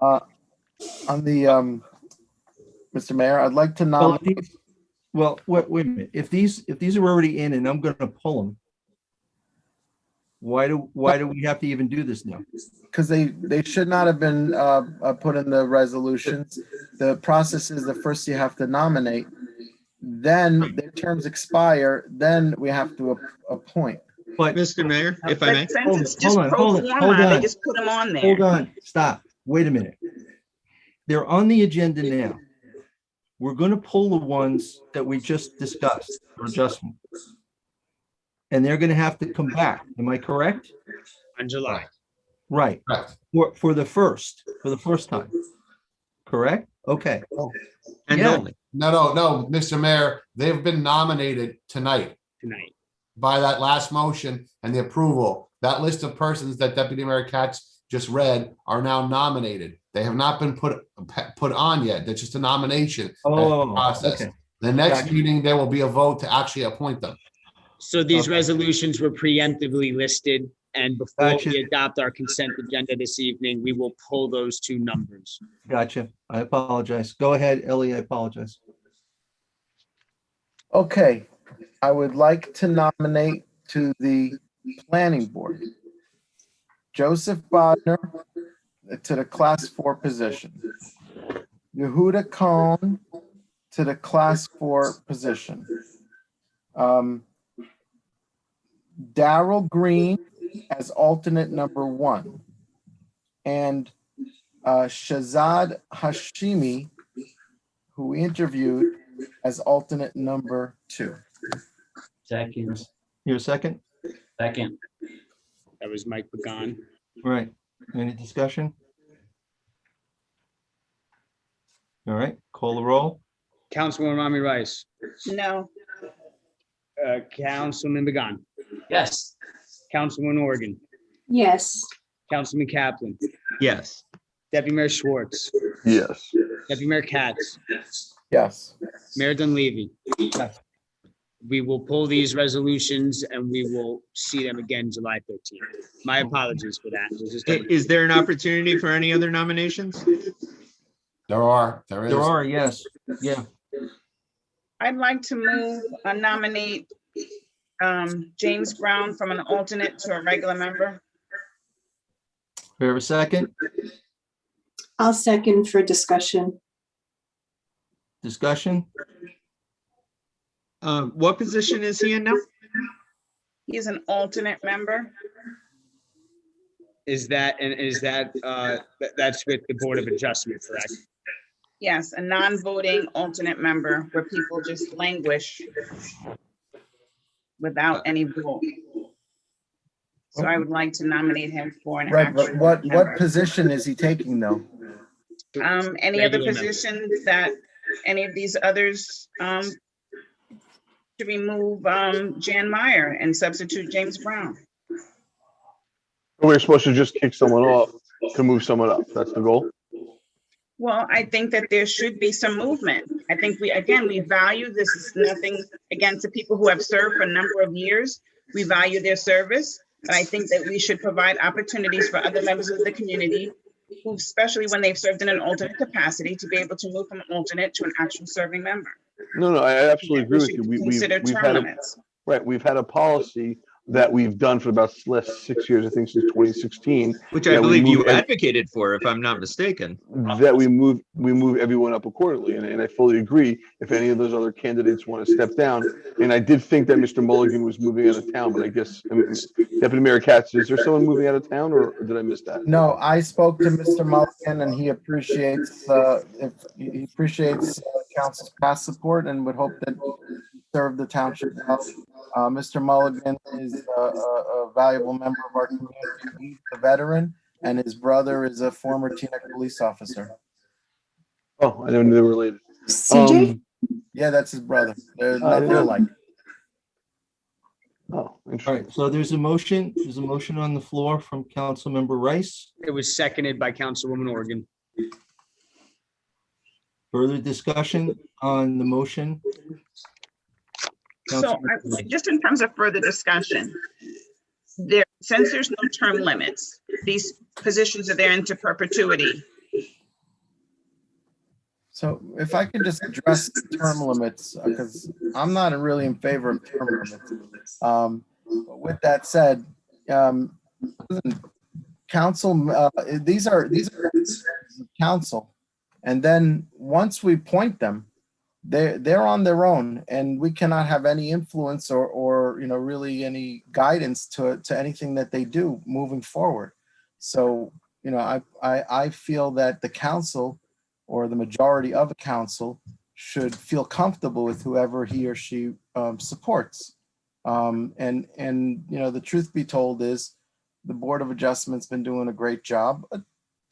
On the, Mr. Mayor, I'd like to
well,
nominate.
wait a minute. If these are already in and I'm gonna pull them, why do we have to even do this now?
Because they should not have been put in the resolutions. The process is the first you have to nominate, then their terms expire, then we have to appoint.
But
Mr. Mayor, if I may.
But since it's just
Hold on,
pro
hold on, hold
forma, they
on.
just put them on there.
hold on, stop, wait a minute. They're on the agenda now. We're gonna pull the ones that we just discussed for adjustment. And they're gonna have to come back. Am I correct?
On July.
Right.
Correct.
For the first time. Correct? Okay.
And
Yeah.
only.
No, Mr. Mayor, they've been nominated tonight
Tonight.
by that last motion and the approval. That list of persons that Deputy Mayor Katz just read are now nominated. They have not been put on yet. That's just a nomination. That's the
Oh,
process.
okay.
The next
Gotcha.
meeting, there will be a vote to actually appoint them.
So these
Okay.
resolutions were preemptively listed, and before
Gotcha.
we adopt our consent agenda this evening, we will pull those two numbers.
Gotcha. I apologize. Go ahead, Ellie. I apologize.
Okay, I would like to nominate to the planning board Joseph Bodnar to the class 4 position. Yehuda Cohn to the class 4 position. Daryl Green as alternate number 1, and Shazad Hashimi, who we interviewed, as alternate number 2.
Second.
Your second?
Second.
That was Mike Pagan.
Right. Any discussion? All right, call the roll.
Councilwoman Rami Rice,
No.
Councilman Pagan,
Yes.
Councilman Organ,
Yes.
Councilman Kaplan,
Yes.
Deputy Mayor Schwartz,
Yes.
Deputy Mayor Katz,
Yes.
Mayor Dunleavy.
Yes.
We will pull these resolutions and we will see them again July 13th. My apologies for that. It was just-
Is there an opportunity for any other nominations?
There
There
is.
are, yes, yeah.
I'd like to move, nominate James Brown from an alternate to a regular member.
We have a second?
I'll second for discussion.
Discussion?
What position is he in now?
He's an alternate member.
Is that that's with the Board of Adjustment, correct?
Yes, a non-voting alternate member where people just languish without any vote. So I would like to nominate him for an
Right, but
actual
what
member.
position is he taking though?
Any other
Regular member.
positions that any of these others to remove Jan Meyer and substitute James Brown?
We're supposed to just kick someone off to move someone up. That's the goal.
Well, I think that there should be some movement. I think we value, this is nothing against the people who have served for a number of years. We value their service, but I think that we should provide opportunities for other members of the community, who, especially when they've served in an alternate capacity, to be able to move from an alternate to an actual serving member.
No, I absolutely agree with you.
Consider
We've
term
had
limits.
we've had a policy that we've done for about the last 6 years, I think since 2016.
Which I
that we
believe you
move
advocated for, if I'm not mistaken.
that we move everyone up accordingly, and I fully agree. If any of those other candidates want to step down, and I did think that Mr. Mulligan was moving out of town, but I guess Deputy Mayor Katz, is there someone moving out of town, or did I miss that?
No, I spoke to Mr. Mulligan and he appreciates council's past support and would hope that he serve the township well. Mr. Mulligan is a valuable member of our community. He's a veteran, and his brother is a former Teaneck police officer.
Oh, I didn't know they were related.
CJ?
Yeah, that's his brother. They're
I
nothing
didn't-
alike.
Oh,
All
interesting.
right, so there's a motion on the floor from Councilmember Rice.
It was seconded by Councilwoman Organ.
Further discussion on the motion?
So just in terms of further discussion, since there's no term limits, these positions are there into perpetuity.
So if I could just address the term limits, because I'm not really in favor of term limits. But with that said, council, these are council. And then once we appoint them, they're on their own, and we cannot have any influence or really any guidance to anything that they do moving forward. So I feel that the council or the majority of the council should feel comfortable with whoever he or she supports. And the truth be told is the Board of Adjustment's been doing a great job. A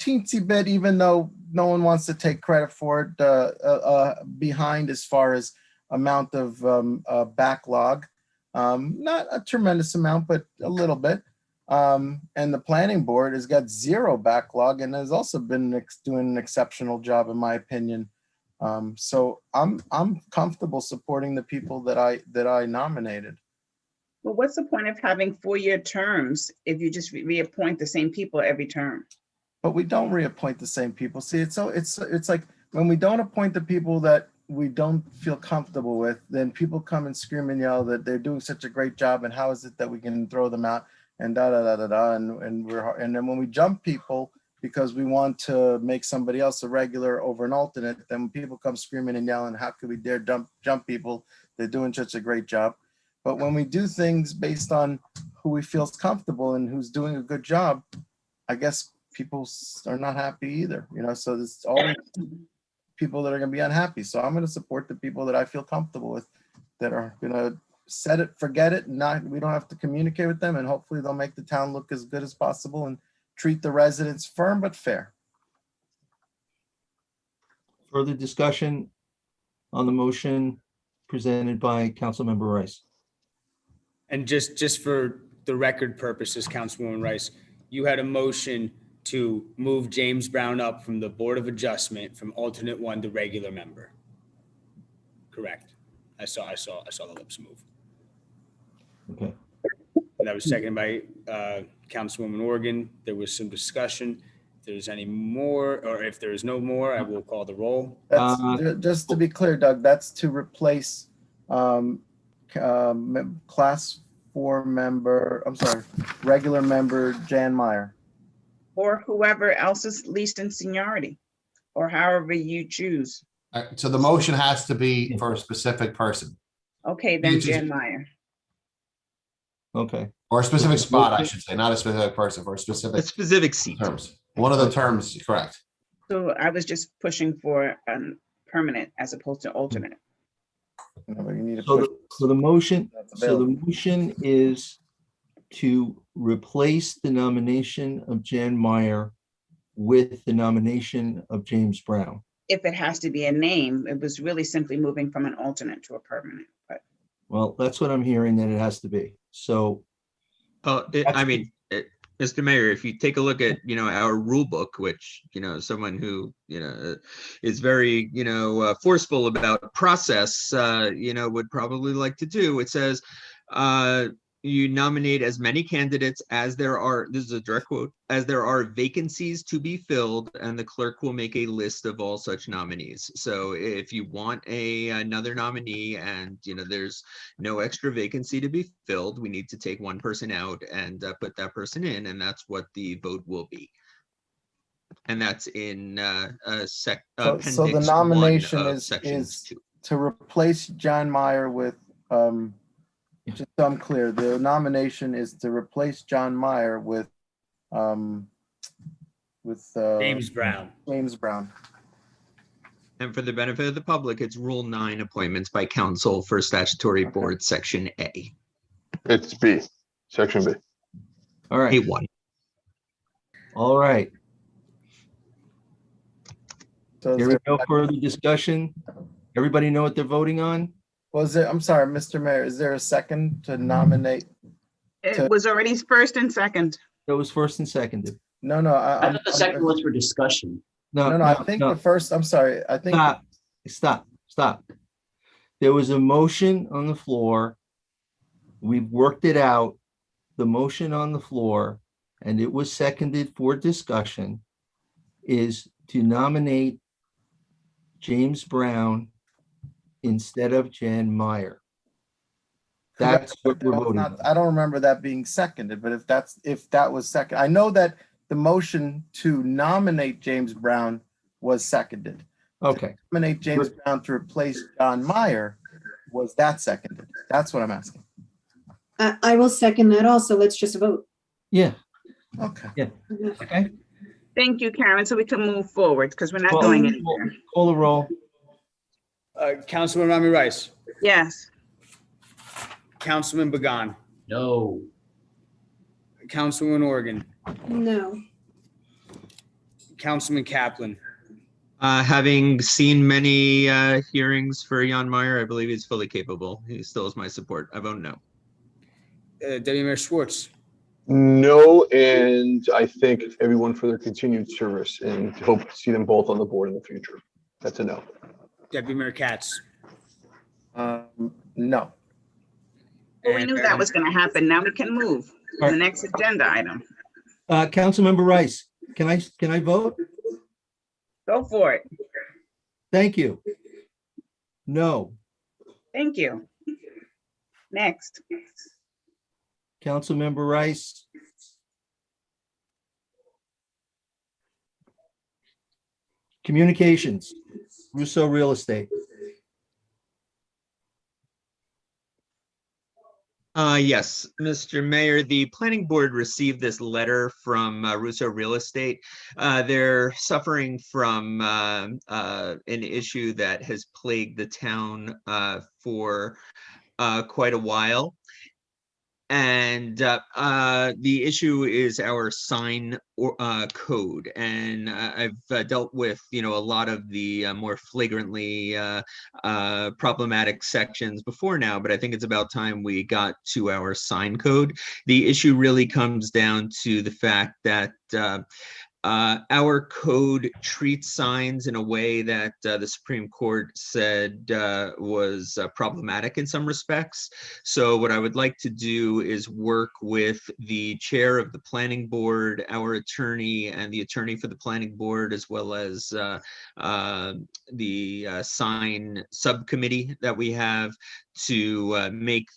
teensy bit, even though no one wants to take credit for it, behind as far as amount of backlog. Not a tremendous amount, but a little bit. And the planning board has got zero backlog and has also been doing an exceptional job, in my opinion. So I'm comfortable supporting the people that I nominated.
Well, what's the point of having 4-year terms if you just reappoint the same people every term?
But we don't reappoint the same people. See, it's like when we don't appoint the people that we don't feel comfortable with, then people come and scream and yell that they're doing such a great job, and how is it that we can throw them out and and then when we jump people because we want to make somebody else a regular over an alternate, then when people come screaming and yelling, how could we dare jump people? They're doing such a great job. But when we do things based on who we feels comfortable and who's doing a good job, I guess people are not happy either, so there's always people that are going to be unhappy. So I'm going to support the people that I feel comfortable with, that are going to set it, forget it, we don't have to communicate with them, and hopefully they'll make the town look as good as possible and treat the residents firm but fair.
Further discussion on the motion presented by Councilmember Rice.
And just for the record purposes, Councilwoman Rice, you had a motion to move James Brown up from the Board of Adjustment from alternate one to regular member. Correct. I saw the lips move.
Okay.
And that was seconded by Councilwoman Organ. There was some discussion. If there's any more, or if there is no more, I will call the roll.
That's, just to be clear, Doug, that's to replace class 4 member, regular member Jan Meyer.
Or whoever else is least in seniority, or however you choose.
So the motion has to be for a specific person.
Okay, then Jan Meyer.
Okay.
Or a specific spot, I should say, not a specific person, for a specific
seat.
Terms. One of the terms, correct.
So I was just pushing for permanent as opposed to alternate.
So the motion is to replace the nomination of Jan Meyer with the nomination of James Brown.
If it has to be a name, it was really simply moving from an alternate to a permanent, but.
Well, that's what I'm hearing that it has to be. So.
Mr. Mayor, if you take a look at, our rule book, which, someone who, is very, forceful about process, would probably like to do, it says, you nominate as many candidates as there are, this is a direct quote, as there are vacancies to be filled, and the clerk will make a list of all such nominees. So if you want another nominee and, there's no extra vacancy to be filled, we need to take one person out and put that person in, and that's what the vote will be. And that's in
so the nomination is to replace John Meyer with, just so I'm clear, the nomination is to replace John Meyer with
James Brown.
James Brown.
And for the benefit of the public, it's Rule 9, appointments by council for statutory board, Section A.
It's B, Section B.
All right.
A1.
All right.
So
There is no further discussion. Everybody know what they're voting on?
I'm sorry, Mr. Mayor, is there a second to nominate?
It was already first and second.
It was first and seconded.
No,
I thought the second was for discussion.
No, I think the first, I'm sorry, I think.
Stop. There was a motion on the floor. We've worked it out. The motion on the floor, and it was seconded for discussion, is to nominate James Brown instead of Jan Meyer. That's what we're voting on.
I don't remember that being seconded, but if that was second, I know that the motion to nominate James Brown was seconded.
Okay.
To nominate James Brown to replace John Meyer, was that seconded? That's what I'm asking.
I will second that also. Let's just vote.
Yeah.
Okay.
Yeah. Okay.
Thank you, Karen. So we can move forward because we're not going anywhere.
Call the roll.
Councilman Rami Rice.
Yes.
Councilman Bagan.
No.
Councilwoman Organ.
No.
Councilman Kaplan.
Having seen many hearings for Jan Meyer, I believe he's fully capable. He still has my support. I vote no.
Deputy Mayor Schwartz.
No, and I thank everyone for their continued service and hope to see them both on the board in the future. That's a no.
Deputy Mayor Katz.
No.
Well, we knew that was going to happen. Now we can move to the next agenda item.
Councilmember Rice, can I vote?
Go for it.
Thank you. No.
Thank you. Next.
Councilmember Rice. Communications, Russo Real Estate.
Yes, Mr. Mayor, the planning board received this letter from Russo Real Estate. They're suffering from an issue that has plagued the town for quite a while. And the issue is our sign code. And I've dealt with, a lot of the more flagrantly problematic sections before now, but I think it's about time we got to our sign code. The issue really comes down to the fact that our code treats signs in a way that the Supreme Court said was problematic in some respects. So what I would like to do is work with the chair of the planning board, our attorney, and the attorney for the planning board, as well as the sign subcommittee that we have, to make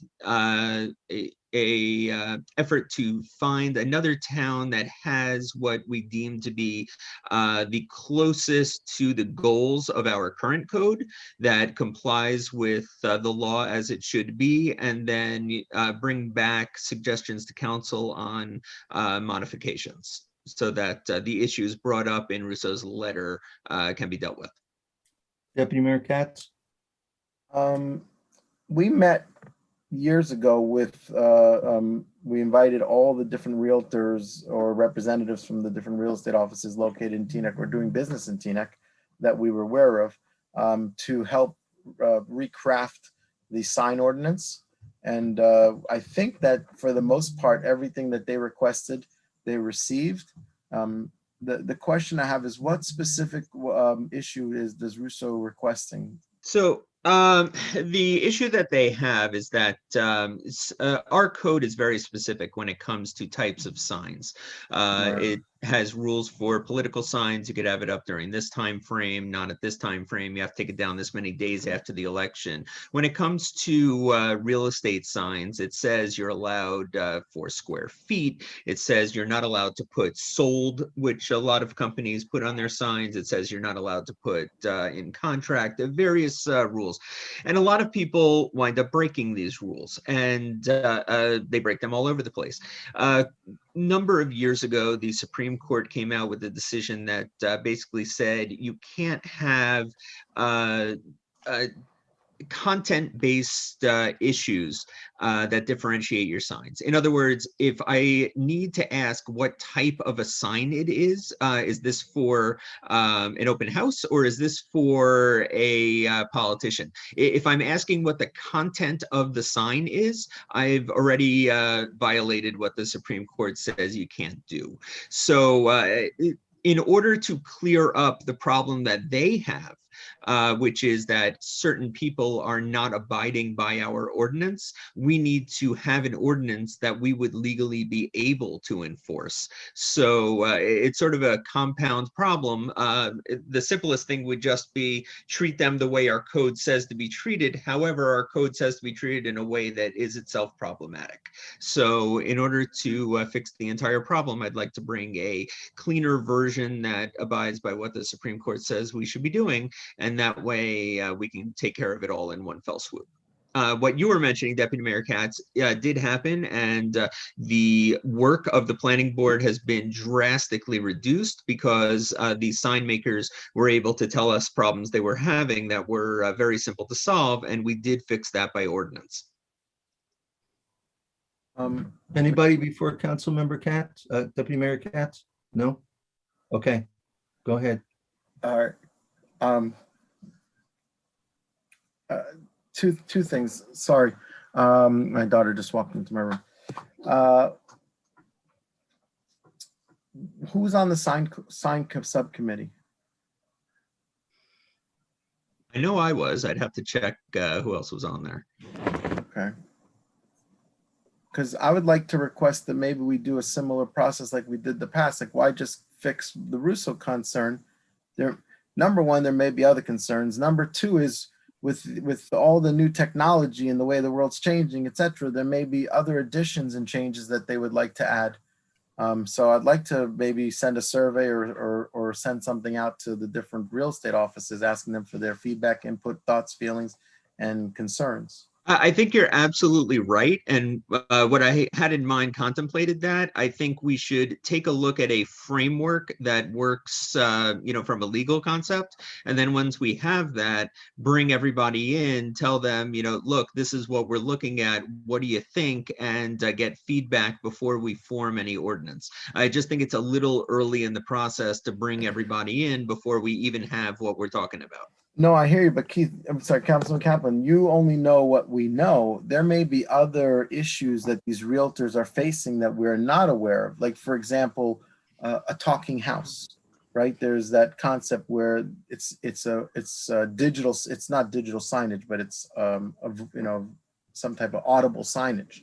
a effort to find another town that has what we deem to be the closest to the goals of our current code, that complies with the law as it should be, and then bring back suggestions to council on modifications, so that the issues brought up in Russo's letter can be dealt with.
Deputy Mayor Katz?
We met years ago with, we invited all the different realtors or representatives from the different real estate offices located in Teaneck or doing business in Teaneck that we were aware of, to help recraft the sign ordinance. And I think that for the most part, everything that they requested, they received. The question I have is, what specific issue does Russo requesting?
So the issue that they have is that our code is very specific when it comes to types of signs. It has rules for political signs. You could have it up during this time frame, not at this time frame. You have to take it down this many days after the election. When it comes to real estate signs, it says you're allowed 4 square feet. It says you're not allowed to put sold, which a lot of companies put on their signs. It says you're not allowed to put in contract, various rules. And a lot of people wind up breaking these rules, and they break them all over the place. Number of years ago, the Supreme Court came out with a decision that basically said you can't have content-based issues that differentiate your signs. In other words, if I need to ask what type of a sign it is this for an open house, or is this for a politician? If I'm asking what the content of the sign is, I've already violated what the Supreme Court says you can't do. So in order to clear up the problem that they have, which is that certain people are not abiding by our ordinance, we need to have an ordinance that we would legally be able to enforce. So it's sort of a compound problem. The simplest thing would just be treat them the way our code says to be treated. However, our code says to be treated in a way that is itself problematic. So in order to fix the entire problem, I'd like to bring a cleaner version that abides by what the Supreme Court says we should be doing, and that way we can take care of it all in one fell swoop. What you were mentioning, Deputy Mayor Katz, did happen, and the work of the planning board has been drastically reduced because the sign makers were able to tell us problems they were having that were very simple to solve, and we did fix that by ordinance.
Anybody before Councilmember Katz, Deputy Mayor Katz? No? Okay, go ahead.
All right. Two things. Sorry, my daughter just walked into my room. Who's on the sign subcommittee?
I know I was. I'd have to check who else was on there.
Okay. Because I would like to request that maybe we do a similar process like we did the past. Like, why just fix the Russo concern? Number one, there may be other concerns. Number two is with all the new technology and the way the world's changing, etc., there may be other additions and changes that they would like to add. So I'd like to maybe send a survey or send something out to the different real estate offices, asking them for their feedback, input, thoughts, feelings, and concerns.
I think you're absolutely right. And what I had in mind contemplated that. I think we should take a look at a framework that works, from a legal concept. And then once we have that, bring everybody in, tell them, look, this is what we're looking at. What do you think? And get feedback before we form any ordinance. I just think it's a little early in the process to bring everybody in before we even have what we're talking about.
No, I hear you, but Keith, I'm sorry, Councilman Kaplan, you only know what we know. There may be other issues that these realtors are facing that we're not aware of. Like, for example, a talking house, right? There's that concept where it's a digital, it's not digital signage, but it's some type of audible signage.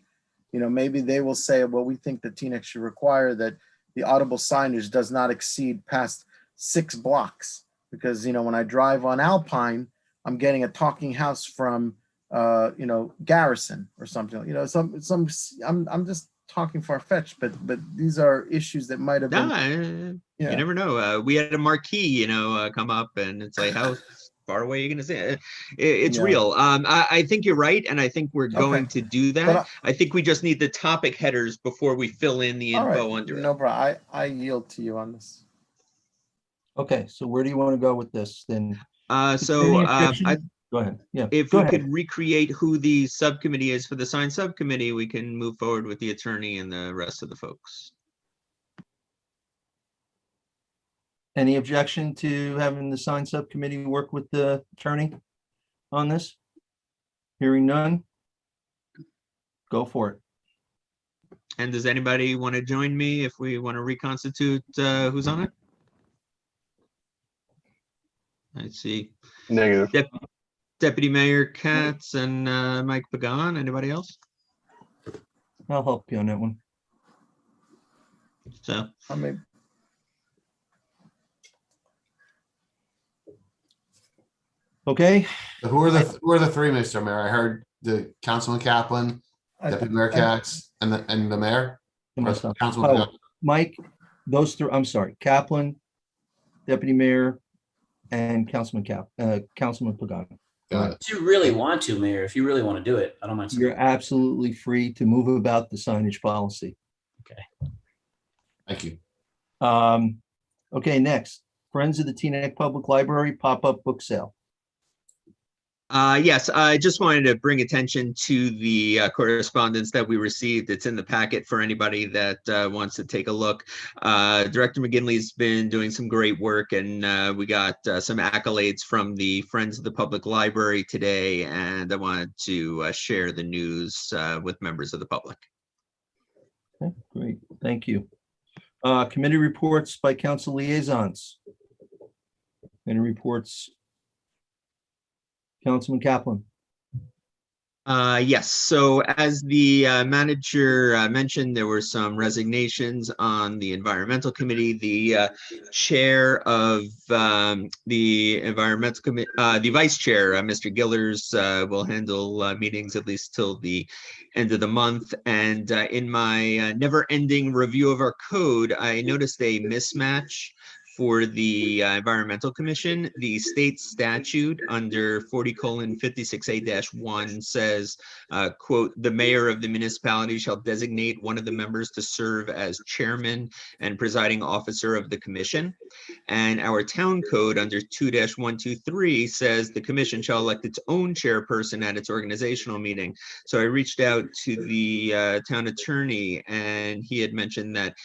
Maybe they will say, well, we think that TNX should require that the audible signage does not exceed past 6 blocks. Because when I drive on Alpine, I'm getting a talking house from Garrison or something. I'm just talking far-fetched, but these are issues that might have been.
You never know. We had a marquee, come up, and it's like, how far away are you going to say it? It's real. I think you're right, and I think we're going to do that. I think we just need the topic headers before we fill in the info under it.
No, bro, I yield to you on this.
Okay, so where do you want to go with this then?
Go
ahead. Yeah.
If we could recreate who the subcommittee is for the sign subcommittee, we can move forward with the attorney and the rest of the folks.
Any objection to having the sign subcommittee work with the attorney on this? Hearing none. Go for it.
And does anybody want to join me if we want to reconstitute who's on it? I see.
Negative.
Deputy Mayor Katz and Mike Pagan. Anybody else?
I'll help you on that one.
So
okay.
Who are the three, Mr. Mayor? I heard the Councilman Kaplan, Deputy Mayor Katz, and the mayor. Councilman
Mike, those three. I'm sorry, Kaplan, Deputy Mayor, and Councilman Pagan.
If you really want to, Mayor, if you really want to do it, I don't mind.
You're absolutely free to move about the signage policy.
Okay.
Thank you.
Okay, next. Friends of the Teaneck Public Library pop-up book sale.
Yes, I just wanted to bring attention to the correspondence that we received. It's in the packet for anybody that wants to take a look. Director McGinley's been doing some great work, and we got some accolades from the Friends of the Public Library today, and I wanted to share the news with members of the public.
Okay, great, thank you. Committee reports by council liaisons. Any reports? Councilman Kaplan.
Yes, so as the manager mentioned, there were some resignations on the environmental committee. The chair of the environmental committee, the vice chair, Mr. Gillers, will handle meetings at least till the end of the month. And in my never-ending review of our code, I noticed a mismatch for the Environmental Commission. The state statute under 40:56A-1 says, quote, "The mayor of the municipality shall designate one of the members to serve as chairman and presiding officer of the commission." And our town code under 2-123 says the commission shall elect its own chairperson at its organizational meeting. So I reached out to the town attorney, and he had mentioned that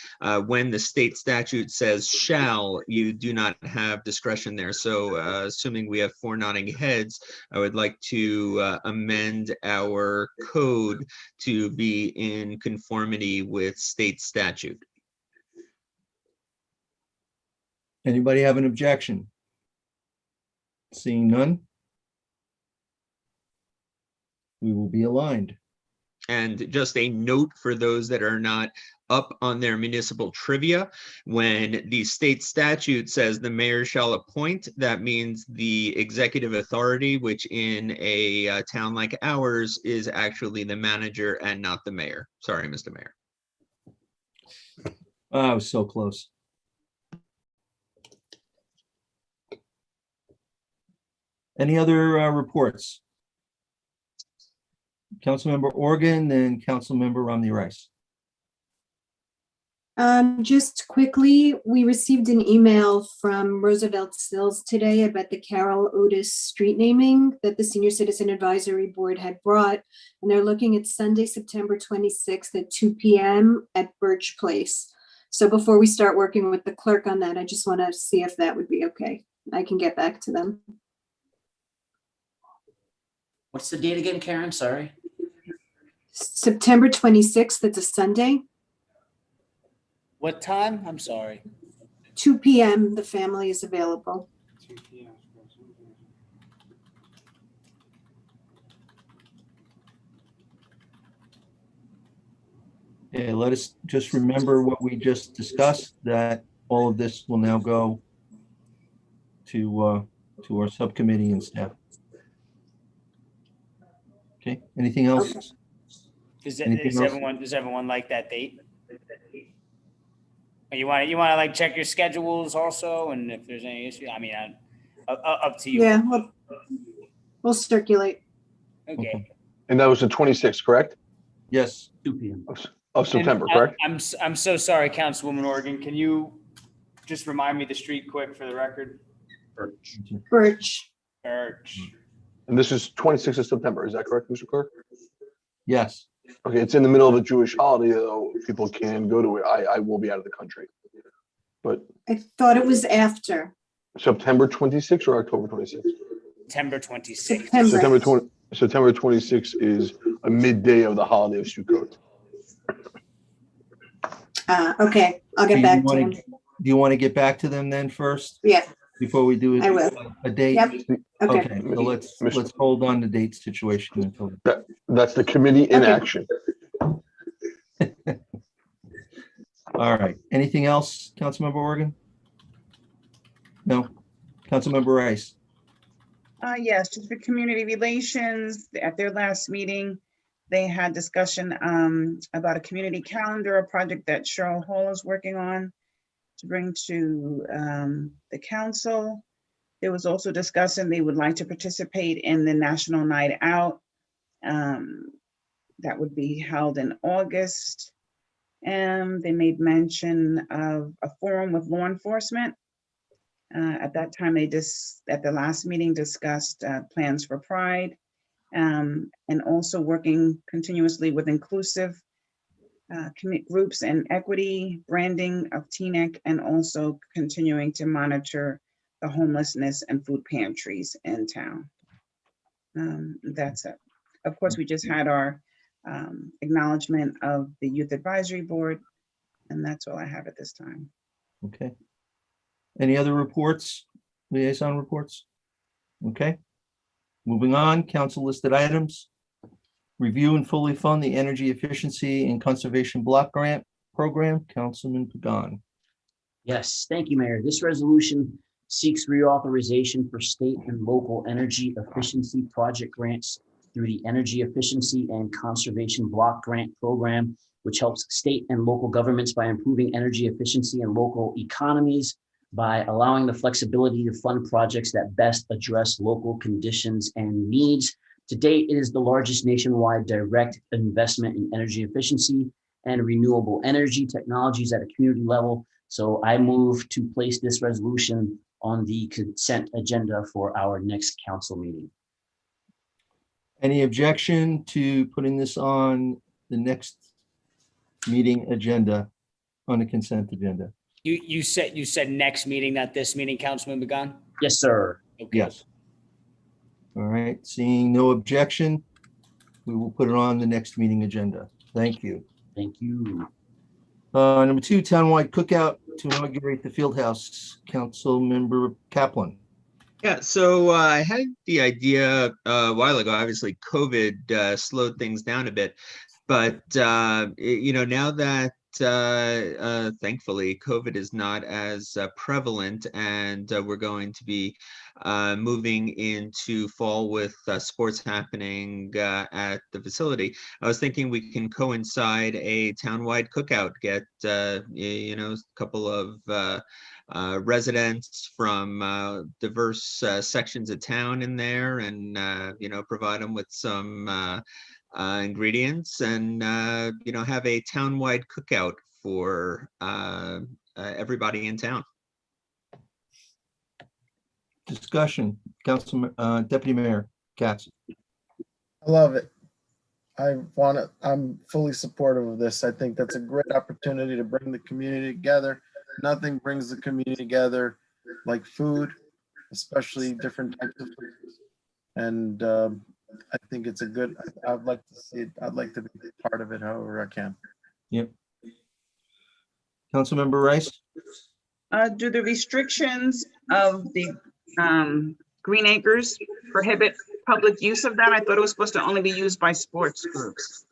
when the state statute says shall, you do not have discretion there. So assuming we have 4 nodding heads, I would like to amend our code to be in conformity with state statute.
Anybody have an objection? Seeing none, we will be aligned.
And just a note for those that are not up on their municipal trivia, when the state statute says the mayor shall appoint, that means the executive authority, which in a town like ours is actually the manager and not the mayor. Sorry, Mr. Mayor.
I was so close. Any other reports? Councilmember Organ, then Councilmember Romney Rice.
Just quickly, we received an email from Roosevelt Sills today about the Carol Otis street naming that the Senior Citizen Advisory Board had brought. And they're looking at Sunday, September 26th at 2 p.m. at Birch Place. So before we start working with the clerk on that, I just want to see if that would be okay. I can get back to them.
What's the date again, Karen? Sorry.
September 26th, it's a Sunday,
What time? I'm sorry.
2 p.m. The family is available.
Okay, let us just remember what we just discussed, that all of this will now go to our subcommittee and staff. Okay, anything else?
Okay.
Anything else?
Does everyone like that date? Or you want to like check your schedules also, and if there's any issue, I mean, up to you.
Yeah, we'll circulate.
Okay.
And that was the 26th, correct?
Yes.
2 p.m.
Of September,
And
correct?
I'm so sorry, Councilwoman Organ. Can you just remind me the street quick for the record?
Birch.
Birch.
Birch.
And this is 26th of September, is that correct, Mr. Clerk?
Yes.
Okay, it's in the middle of a Jewish holiday, though people can go to it. I will be out of the country. But
I thought it was after.
September 26th or October 26th?
September 26th.
September 26th is a midday of the holiday of Sukkot.
Okay, I'll get back to him.
Do you want to get back to them then first?
Yeah,
Before we do
I will.
a date?
Yep. Okay.
Okay, so let's hold on to date situation until.
That's the committee in action.
All right, anything else, Councilmember Organ? No? Councilmember Rice?
Yes, just for community relations, at their last meeting, they had discussion about a community calendar, a project that Cheryl Hall is working on to bring to the council. There was also discussing they would like to participate in the National Night Out that would be held in August. And they made mention of a forum with law enforcement. At that time, at the last meeting, discussed plans for Pride and also working continuously with inclusive groups and equity, branding of Teaneck, and also continuing to monitor the homelessness and food pantries in town. That's it. Of course, we just had our acknowledgement of the Youth Advisory Board, and that's all I have at this time.
Okay. Any other reports, liaison reports? Okay. Moving on, council listed items. Review and fully fund the Energy Efficiency and Conservation Block Grant Program. Councilman Pagan.
Yes, thank you, Mayor. This resolution seeks reauthorization for state and local energy efficiency project grants through the Energy Efficiency and Conservation Block Grant Program, which helps state and local governments by improving energy efficiency and local economies by allowing the flexibility to fund projects that best address local conditions and needs. To date, it is the largest nationwide direct investment in energy efficiency and renewable energy technologies at a community level. So I move to place this resolution on the consent agenda for our next council meeting.
Any objection to putting this on the next meeting agenda, on the consent agenda?
You said next meeting, not this meeting, Councilman Pagan?
Yes, sir.
Okay.
Yes. All right, seeing no objection, we will put it on the next meeting agenda. Thank you.
Thank you.
Number 2, townwide cookout to inaugurate the field house. Council Member Kaplan.
Yeah, so I had the idea a while ago. Obviously, COVID slowed things down a bit, but you know, now that thankfully COVID is not as prevalent, and we're going to be moving into fall with sports happening at the facility. I was thinking we can coincide a townwide cookout, get you know, a couple of residents from diverse sections of town in there, and you know, provide them with some ingredients and, have a townwide cookout for everybody in town.
Discussion, Deputy Mayor Katz.
I love it. I'm fully supportive of this. I think that's a great opportunity to bring the community together. Nothing brings the community together like food, especially different types of food. And I think it's I'd like to see it. I'd like to be part of it however I can.
Yep. Councilmember Rice?
Do the restrictions of the Green Acres prohibit public use of that? I thought it was supposed to only be used by sports groups.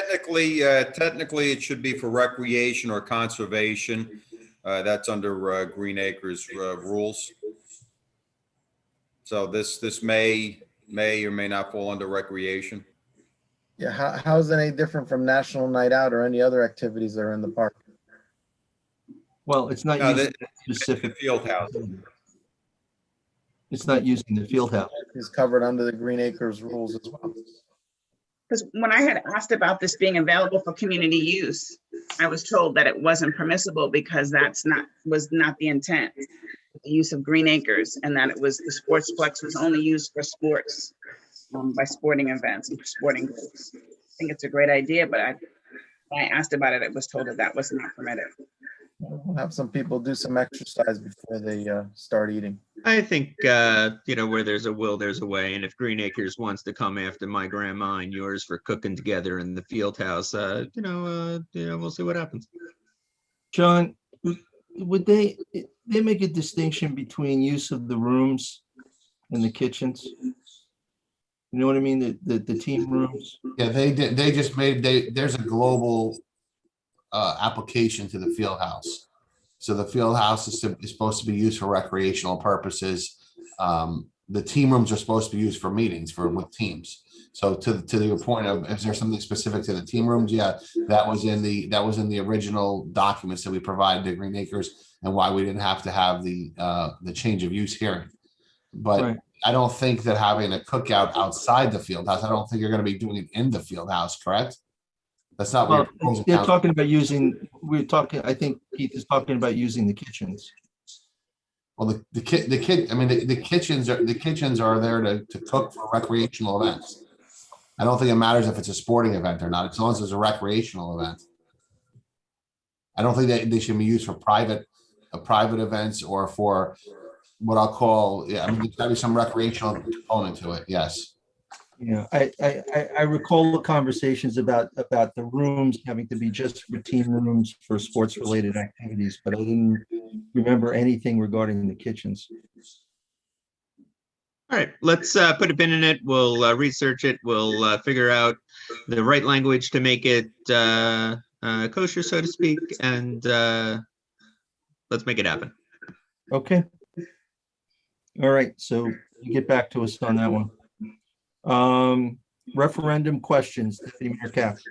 Technically, it should be for recreation or conservation. That's under Green Acres rules. So this may or may not fall under recreation.
Yeah, how is it any different from National Night Out or any other activities that are in the park?
Well, it's not using specific
field house.
It's not using the field house.
It's covered under the Green Acres rules as well.
Because when I had asked about this being available for community use, I was told that it wasn't permissible because was not the intent, the use of Green Acres, and that the sportsplex was only used for sports, by sporting events and sporting groups. I think it's a great idea, but when I asked about it, I was told that was not permitted.
We'll have some people do some exercise before they start eating.
I think, where there's a will, there's a way. And if Green Acres wants to come after my grandma and yours for cooking together in the field house, we'll see what happens.
John, would they make a distinction between use of the rooms and the kitchens? You know what I mean? The team rooms?
Yeah, they did. They just there's a global application to the field house. So the field house is supposed to be used for recreational purposes. The team rooms are supposed to be used for meetings with teams. So to your point of, is there something specific to the team rooms? Yeah, that was in the original documents that we provided to Green Acres, and why we didn't have to have the change of use hearing. But
Right.
I don't think that having a cookout outside the field house, I don't think you're going to be doing it in the field house, correct? That's not what
Well, they're talking about I think Keith is talking about using the kitchens.
Well, the kitchens are there to cook for recreational events. I don't think it matters if it's a sporting event or not, as long as it's a recreational event. I don't think they should be used for private events or for what I'll call, there's gotta be some recreational component to it, yes.
Yeah, I recall the conversations about the rooms having to be just for team rooms for sports related activities, but I didn't remember anything regarding the kitchens.
All right, let's put a pin in it. We'll research it. We'll figure out the right language to make it kosher, so to speak, and let's make it happen.
Okay. All right, so you get back to us on that one. Referendum questions, Deputy Mayor Katz.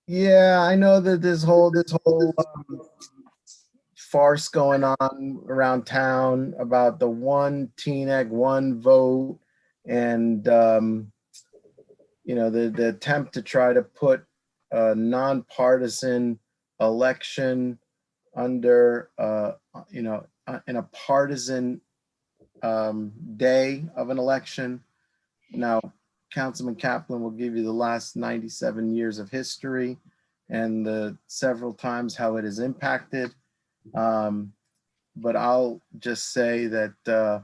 Yeah, I know that this whole farce going on around town about the one Teaneck, one vote, and the attempt to try to put a nonpartisan election under in a partisan day of an election. Now, Councilman Kaplan will give you the last 97 years of history and the several times how it has impacted. But I'll just say that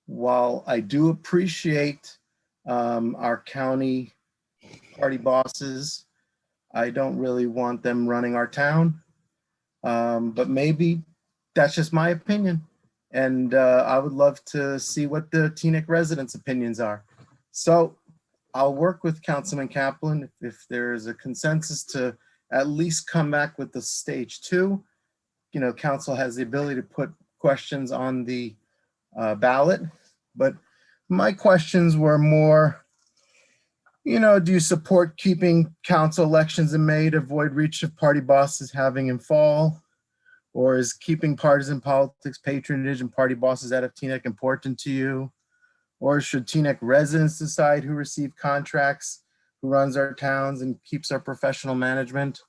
while I do appreciate our county party bosses, I don't really want them running our town. But maybe that's just my opinion. And I would love to see what the Teaneck residents' opinions are. So I'll work with Councilman Kaplan if there is a consensus to at least come back with the stage 2. Council has the ability to put questions on the ballot, but my questions were more, do you support keeping council elections in May to avoid reach of party bosses having in fall? Or is keeping partisan politics, patronage, and party bosses out of Teaneck important to you? Or should Teaneck residents decide who receive contracts, who runs our towns, and keeps our professional management?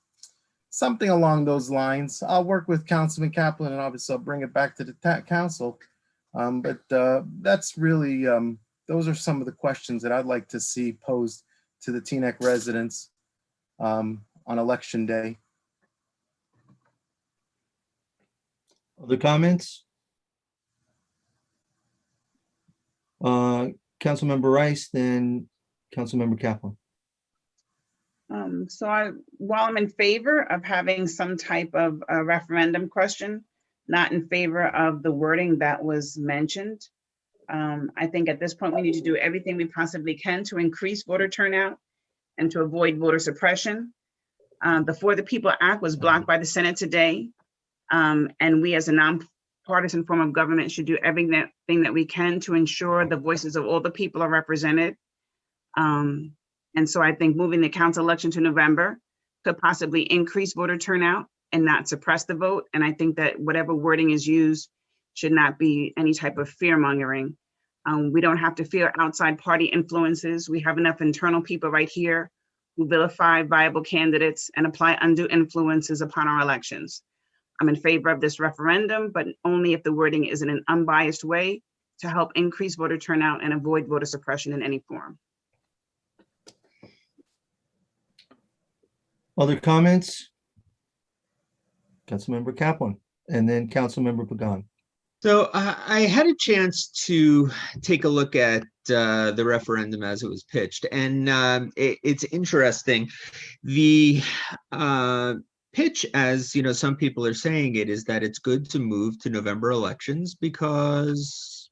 Something along those lines. I'll work with Councilman Kaplan, and obviously I'll bring it back to the council. But that's really, those are some of the questions that I'd like to see posed to the Teaneck residents on election day.
Other comments? Councilmember Rice, then Councilmember Kaplan.
While I'm in favor of having some type of a referendum question, not in favor of the wording that was mentioned. I think at this point, we need to do everything we possibly can to increase voter turnout and to avoid voter suppression. The For the People Act was blocked by the Senate today. And we as a nonpartisan form of government should do everything that we can to ensure the voices of all the people are represented. And so I think moving the council election to November could possibly increase voter turnout and not suppress the vote. And I think that whatever wording is used should not be any type of fear mongering. We don't have to fear outside party influences. We have enough internal people right here who vilify viable candidates and apply undue influences upon our elections. I'm in favor of this referendum, but only if the wording is in an unbiased way to help increase voter turnout and avoid voter suppression in any form.
Other comments? Councilmember Kaplan, and then Councilmember Pagan.
So I had a chance to take a look at the referendum as it was pitched, and it's interesting. The pitch, as you know, some people are saying it, is that it's good to move to November elections because,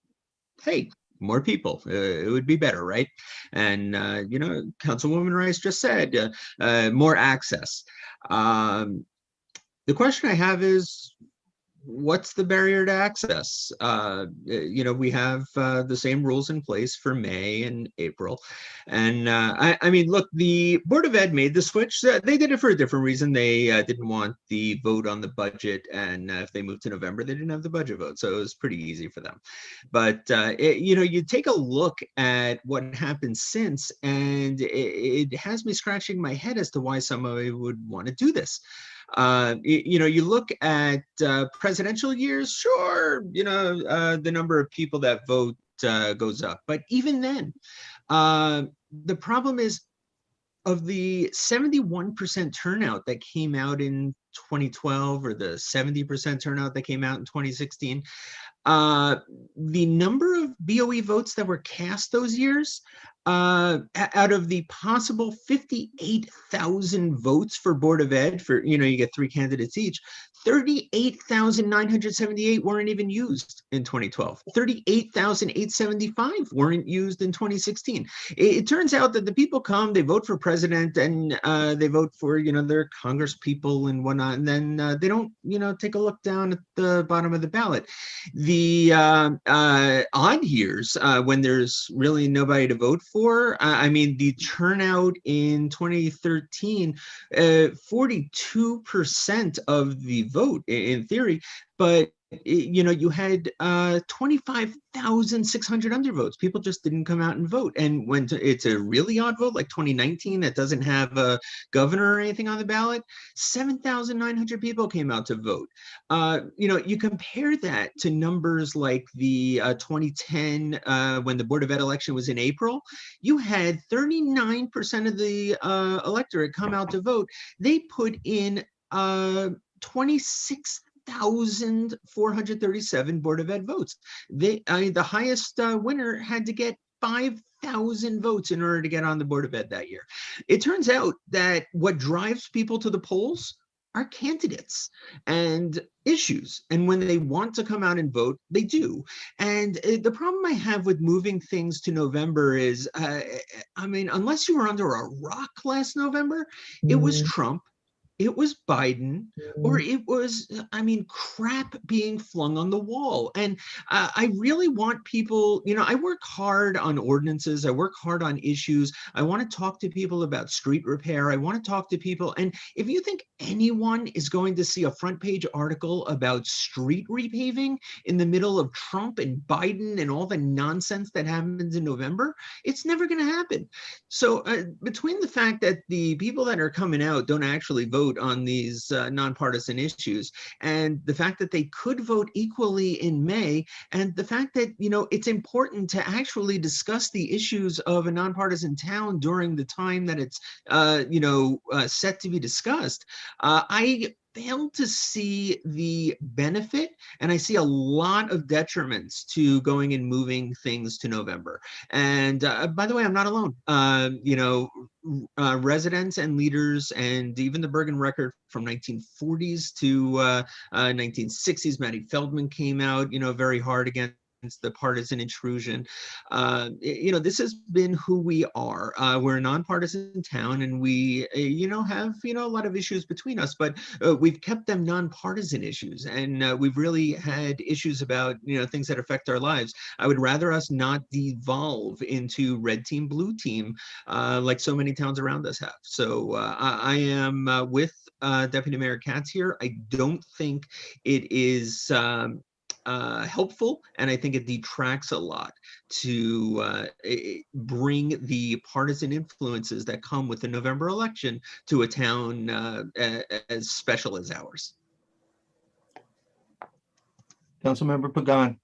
hey, more people, it would be better, right? And you know, Councilwoman Rice just said more access. The question I have is, what's the barrier to access? You know, we have the same rules in place for May and April. And I mean, look, the Board of Ed made the switch. They did it for a different reason. They didn't want the vote on the budget. And if they moved to November, they didn't have the budget vote. So it was pretty easy for them. But, you know, you take a look at what happened since, and it has me scratching my head as to why somebody would want to do this. You know, you look at presidential years, sure, you know, the number of people that vote goes up. But even then, the problem is, of the 71% turnout that came out in 2012, or the 70% turnout that came out in 2016, the number of BOE votes that were cast those years, out of the possible 58,000 votes for Board of Ed, for, you know, you get 3 candidates each, 38,978 weren't even used in 2012. 38,875 weren't used in 2016. It turns out that the people come, they vote for president, and they vote for, you know, their Congress people and whatnot, and then they don't, you know, take a look down at the bottom of the ballot. The odd years, when there's really nobody to vote for, I mean, the turnout in 2013, 42% of the vote in theory, but you know, you had 25,600 undervotes. People just didn't come out and vote. And when it's a really odd vote, like 2019, that doesn't have a governor or anything on the ballot, 7,900 people came out to vote. You know, you compare that to numbers like the 2010, when the Board of Ed election was in April, you had 39% of the electorate come out to vote. They put in 26,437 Board of Ed votes. The highest winner had to get 5,000 votes in order to get on the Board of Ed that year. It turns out that what drives people to the polls are candidates and issues. And when they want to come out and vote, they do. And the problem I have with moving things to November is, I mean, unless you were under a rock last November, it was Trump, it was Biden, or it was, I mean, crap being flung on the wall. And I really want people, you know, I work hard on ordinances. I work hard on issues. I want to talk to people about street repair. I want to talk to people. And if you think anyone is going to see a front page article about street repaving in the middle of Trump and Biden and all the nonsense that happens in November, it's never going to happen. So between the fact that the people that are coming out don't actually vote on these nonpartisan issues, and the fact that they could vote equally in May, and the fact that, you know, it's important to actually discuss the issues of a nonpartisan town during the time that it's, set to be discussed, I fail to see the benefit, and I see a lot of detriments to going and moving things to November. And by the way, I'm not alone. Residents and leaders, and even the Bergen Record from 1940s to 1960s, Matty Feldman came out, very hard against the partisan intrusion. This has been who we are. We're a nonpartisan town, and we, have, a lot of issues between us, but we've kept them nonpartisan issues, and we've really had issues about, things that affect our lives. I would rather us not devolve into red team, blue team, like so many towns around us have. So I am with Deputy Mayor Katz here. I don't think it is helpful, and I think it detracts a lot to bring the partisan influences that come with the November election to a town as special as ours.
Councilmember Pagan.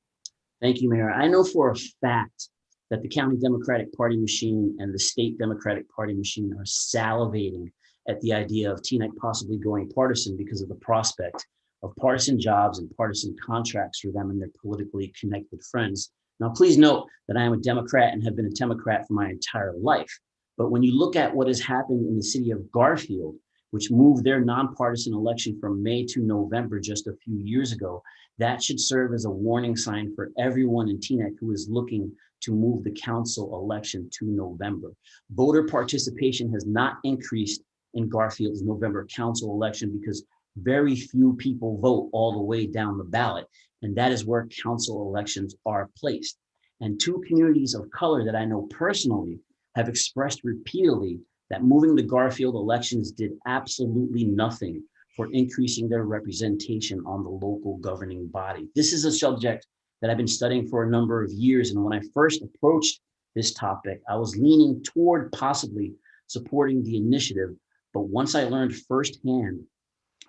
Thank you, Mayor. I know for a fact that the county Democratic Party machine and the state Democratic Party machine are salivating at the idea of Teaneck possibly going partisan because of the prospect of partisan jobs and partisan contracts for them and their politically connected friends. Now, please note that I am a Democrat and have been a Democrat for my entire life. But when you look at what has happened in the city of Garfield, which moved their nonpartisan election from May to November just a few years ago, that should serve as a warning sign for everyone in Teaneck who is looking to move the council election to November. Voter participation has not increased in Garfield's November council election because very few people vote all the way down the ballot, and that is where council elections are placed. And two communities of color that I know personally have expressed repeatedly that moving the Garfield elections did absolutely nothing for increasing their representation on the local governing body. This is a subject that I've been studying for a number of years, and when I first approached this topic, I was leaning toward possibly supporting the initiative, but once I learned firsthand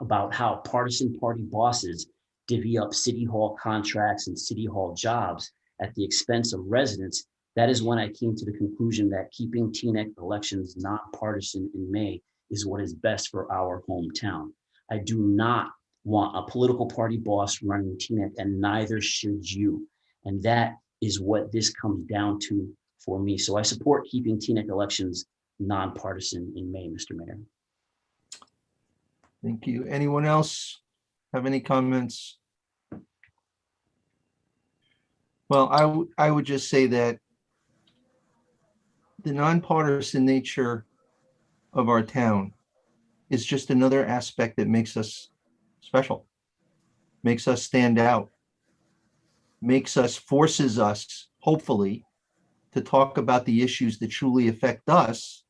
about how partisan party bosses divvy up city hall contracts and city hall jobs at the expense of residents, that is when I came to the conclusion that keeping Teaneck elections nonpartisan in May is what is best for our hometown. I do not want a political party boss running Teaneck, and neither should you. And that is what this comes down to for me. So I support keeping Teaneck elections nonpartisan in May, Mr. Mayor.
Thank you. Anyone else have any comments? Well, I would just say that the nonpartisan nature of our town is just another aspect that makes us special, makes us stand out, forces us, hopefully, to talk about the issues that truly affect us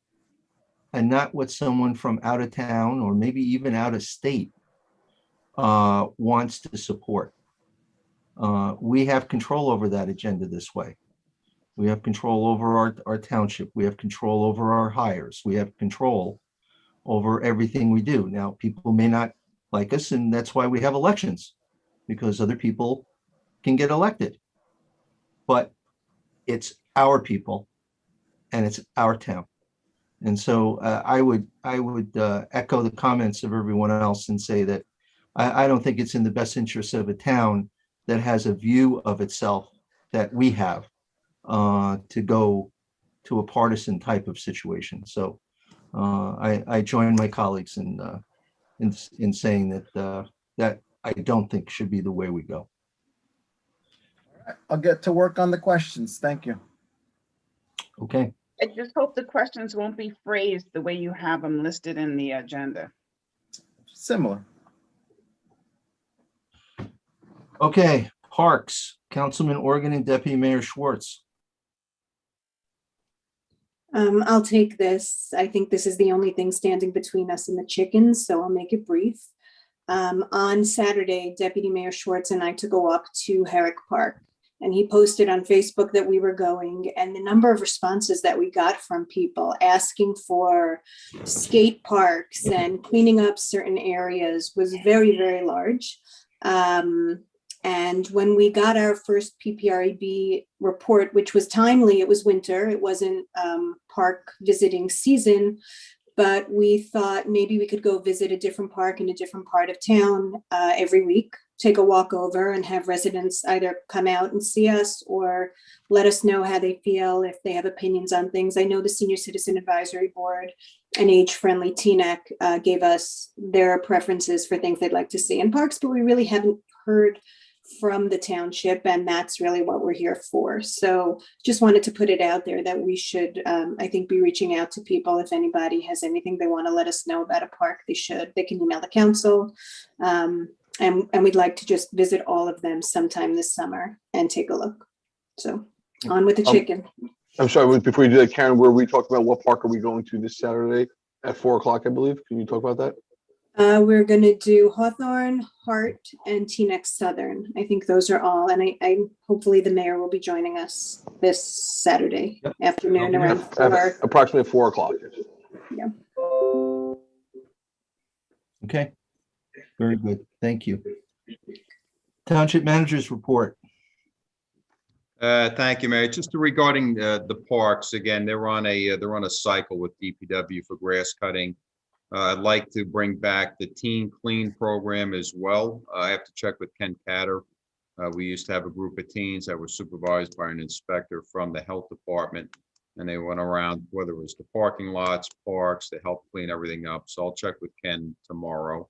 and not what someone from out of town or maybe even out of state wants to support. We have control over that agenda this way. We have control over our township. We have control over our hires. We have control over everything we do. Now, people may not like us, and that's why we have elections, because other people can get elected. But it's our people, and it's our town. And so I would echo the comments of everyone else and say that I don't think it's in the best interest of a town that has a view of itself that we have to go to a partisan type of situation. So I join my colleagues in saying that that I don't think should be the way we go.
I'll get to work on the questions. Thank you.
Okay.
I just hope the questions won't be phrased the way you have them listed in the agenda.
Similar.
Okay, Parks, Councilman Organ and Deputy Mayor Schwartz.
I'll take this. I think this is the only thing standing between us and the chickens, so I'll make it brief. On Saturday, Deputy Mayor Schwartz and I took a walk to Herrick Park, and he posted on Facebook that we were going, and the number of responses that we got from people asking for skate parks and cleaning up certain areas was very, very large. And when we got our first PPREB report, which was timely, it was winter, it wasn't park visiting season, but we thought maybe we could go visit a different park in a different part of town every week, take a walk over and have residents either come out and see us or let us know how they feel, if they have opinions on things. I know the Senior Citizen Advisory Board and Age Friendly TNEC gave us their preferences for things they'd like to see in parks, but we really haven't heard from the township, and that's really what we're here for. So just wanted to put it out there that we should, I think, be reaching out to people. If anybody has anything they want to let us know about a park, they can email the council. And we'd like to just visit all of them sometime this summer and take a look. So on with the chicken.
I'm sorry, before you do that, Karen, were we talking about what park are we going to this Saturday at 4 o'clock, I believe? Can you talk about that?
We're going to do Hawthorne, Hart, and Teaneck Southern. I think those are all. And I hopefully the mayor will be joining us this Saturday afternoon around 4.
Approximately 4 o'clock.
Yeah.
Okay, very good. Thank you. Township Manager's report.
Thank you, Mayor. Just regarding the parks, again, they're on a cycle with DPW for grass cutting. I'd like to bring back the Teen Clean program as well. I have to check with Ken Catter. We used to have a group of teens that were supervised by an inspector from the health department, and they went around, whether it was the parking lots, parks, to help clean everything up. So I'll check with Ken tomorrow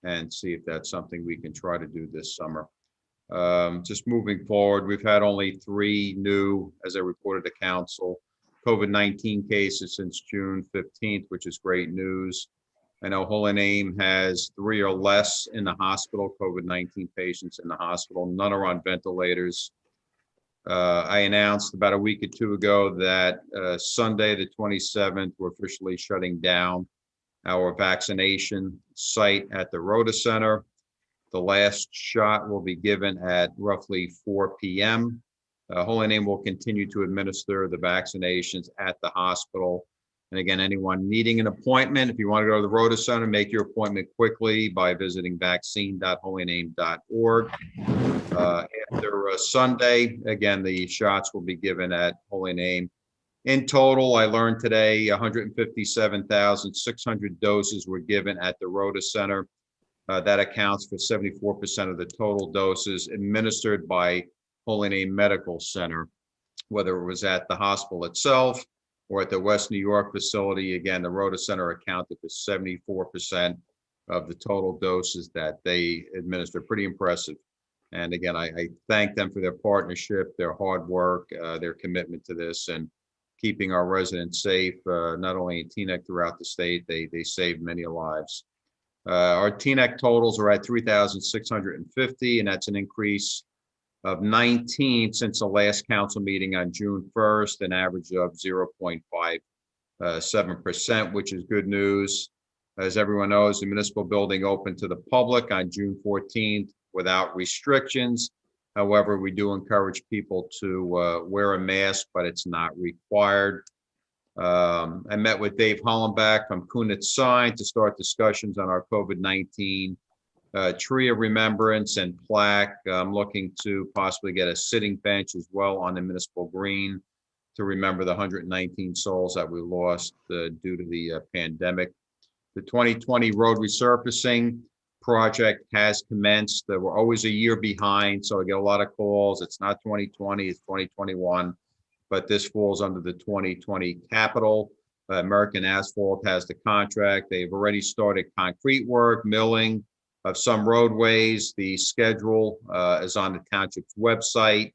and see if that's something we can try to do this summer. Just moving forward, we've had only 3 new, as I reported to council, COVID-19 cases since June 15th, which is great news. I know Holy Name has 3 or less in the hospital, COVID-19 patients in the hospital. None are on ventilators. I announced about a week or 2 ago that Sunday, the 27th, we're officially shutting down our vaccination site at the Rhoda Center. The last shot will be given at roughly 4 p.m. Holy Name will continue to administer the vaccinations at the hospital. And again, anyone needing an appointment, if you want to go to the Rhoda Center, make your appointment quickly by visiting vaccine.holyname.org. After Sunday, again, the shots will be given at Holy Name. In total, I learned today 157,600 doses were given at the Rhoda Center. That accounts for 74% of the total doses administered by Holy Name Medical Center, whether it was at the hospital itself or at the West New York facility. Again, the Rhoda Center accounted for 74% of the total doses that they administered. Pretty impressive. And again, I thank them for their partnership, their hard work, their commitment to this, and keeping our residents safe, not only in Teaneck, throughout the state. They saved many lives. Our Teaneck totals are at 3,650, and that's an increase of 19 since the last council meeting on June 1st, an average of 0.57%, which is good news. As everyone knows, the municipal building opened to the public on June 14th without restrictions. However, we do encourage people to wear a mask, but it's not required. I met with Dave Hollenbach from Kunitz Sign to start discussions on our COVID-19 tree of remembrance and plaque. I'm looking to possibly get a sitting bench as well on the municipal green to remember the 119 souls that we lost due to the pandemic. The 2020 road resurfacing project has commenced. We're always a year behind, so I get a lot of calls. It's not 2020, it's 2021, but this falls under the 2020 capital. American Asphalt has the contract. They've already started concrete work, milling of some roadways. The schedule is on the township's website,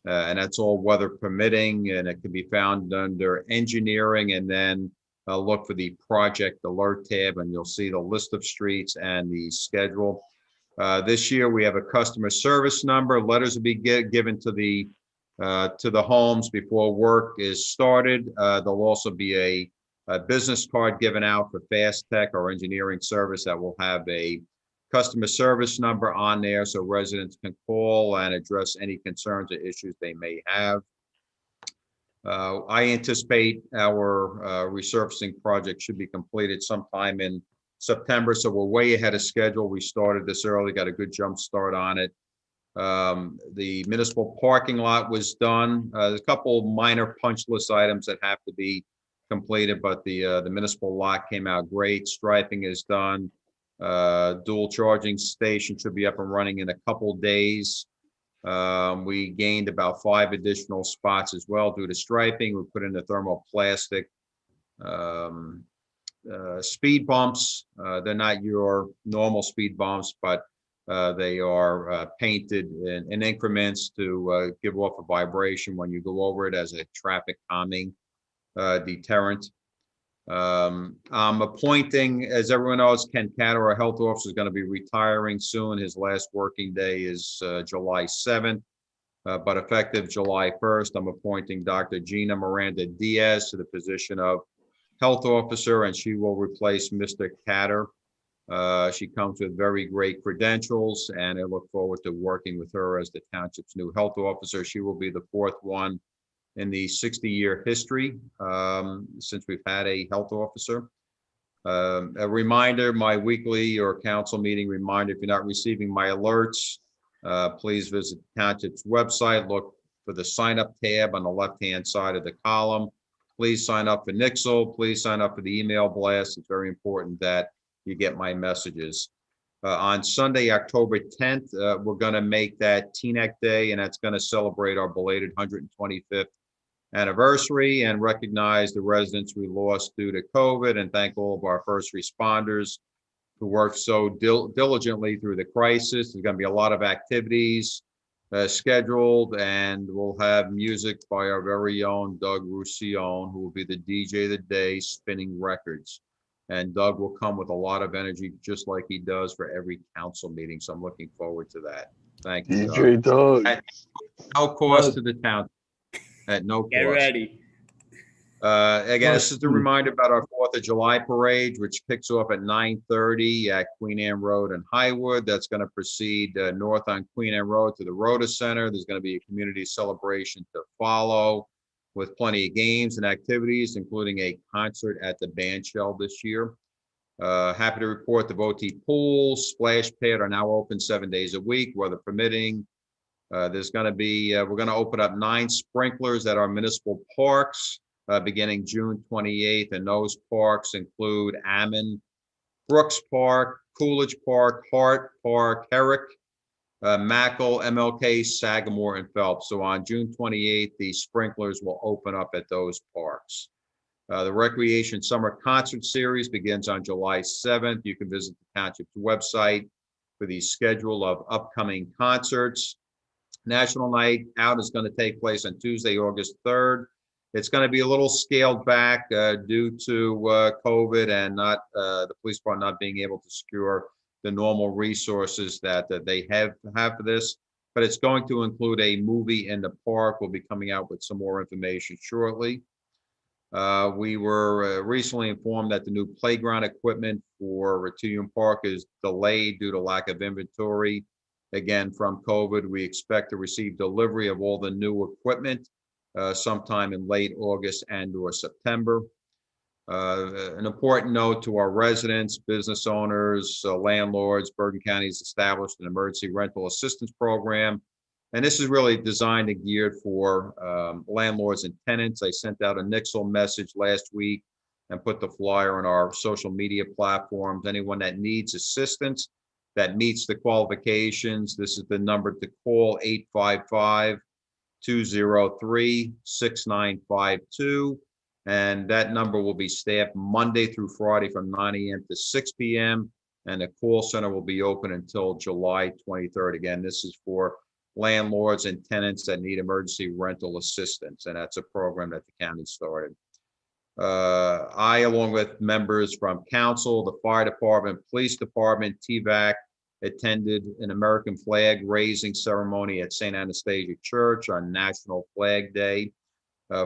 and that's all weather permitting, and it can be found under engineering, and then look for the project alert tab, and you'll see the list of streets and the schedule. This year, we have a customer service number. Letters will be given to the homes before work is started. There'll also be a business card given out for Fast Tech, our engineering service, that will have a customer service number on there so residents can call and address any concerns or issues they may have. I anticipate our resurfacing project should be completed sometime in September, so we're way ahead of schedule. We started this early, got a good jump start on it. The municipal parking lot was done. There's a couple minor punch list items that have to be completed, but the municipal lot came out great. Striping is done. Dual charging station should be up and running in a couple days. We gained about 5 additional spots as well due to striping. We put in the thermoplastic speed bumps. They're not your normal speed bumps, but they are painted in increments to give off a vibration when you go over it as a traffic calming deterrent. I'm appointing, as everyone knows, Ken Catter, our health officer, is going to be retiring soon. His last working day is July 7th, but effective July 1st, I'm appointing Dr. Gina Miranda Diaz to the position of health officer, and she will replace Mr. Catter. She comes with very great credentials, and I look forward to working with her as the township's new health officer. She will be the 4th one in the 60-year history since we've had a health officer. A reminder, my weekly or council meeting reminder, if you're not receiving my alerts, please visit the township's website, look for the sign up tab on the left-hand side of the column. Please sign up for Nixle. Please sign up for the email blast. It's very important that you get my messages. On Sunday, October 10th, we're going to make that TNEC Day, and that's going to celebrate our belated 125th anniversary and recognize the residents we lost due to COVID, and thank all of our first responders who worked so diligently through the crisis. There's going to be a lot of activities scheduled, and we'll have music by our very own Doug Roussillon, who will be the DJ of the day, spinning records. And Doug will come with a lot of energy, just like he does for every council meeting. So I'm looking forward to that. Thank you,
DJ Doug.
At no cost to the town. At no cost.
Get ready.
Again, this is a reminder about our 4th of July parade, which kicks off at 9:30 at Queen Anne Road in Highwood. That's going to proceed north on Queen Anne Road to the Rhoda Center. There's going to be a community celebration to follow with plenty of games and activities, including a concert at the band shell this year. Happy to report the Voti Pool, Splash Pad are now open 7 days a week, weather permitting. There's going to be, we're going to open up 9 sprinklers at our municipal parks beginning June 28th. And those parks include Ammon, Brooks Park, Coolidge Park, Hart Park, Herrick, Mackle, MLK, Sagamore, and Phelps. So on June 28th, the sprinklers will open up at those parks. The Recreation Summer Concert Series begins on July 7th. You can visit the township's website for the schedule of upcoming concerts. National Night Out is going to take place on Tuesday, August 3rd. It's going to be a little scaled back due to COVID and not the police department not being able to secure the normal resources that they have for this. But it's going to include a movie in the park. We'll be coming out with some more information shortly. We were recently informed that the new playground equipment for Rotunium Park is delayed due to lack of inventory. Again, from COVID, we expect to receive delivery of all the new equipment sometime in late August and/or September. An important note to our residents, business owners, landlords, Bergen County has established an emergency rental assistance program. And this is really designed and geared for landlords and tenants. I sent out a Nixle message last week and put the flyer on our social media platforms. Anyone that needs assistance that meets the qualifications, this is the number to call, 855-203-6952. And that number will be staffed Monday through Friday from 9 a.m. to 6 p.m. And the call center will be open until July 23rd. Again, this is for landlords and tenants that need emergency rental assistance. And that's a program that the county started. I, along with members from council, the fire department, police department, TVAC, attended an American flag raising ceremony at St. Anastasia Church on National Flag Day.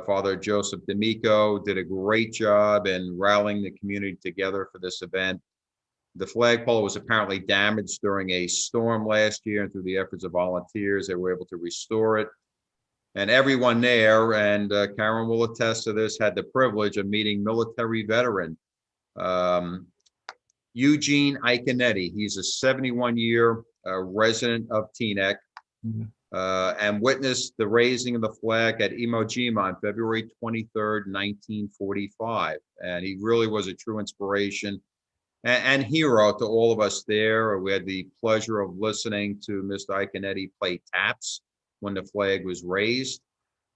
Father Joseph D'Amico did a great job in rallying the community together for this event. The flagpole was apparently damaged during a storm last year, and through the efforts of volunteers, they were able to restore it. And everyone there, and Karen will attest to this, had the privilege of meeting military veteran Eugene Iconetti. He's a 71-year resident of Teaneck, and witnessed the raising of the flag at Iwo Jima on February 23rd, 1945. And he really was a true inspiration and hero to all of us there. We had the pleasure of listening to Mr. Iconetti play taps when the flag was raised.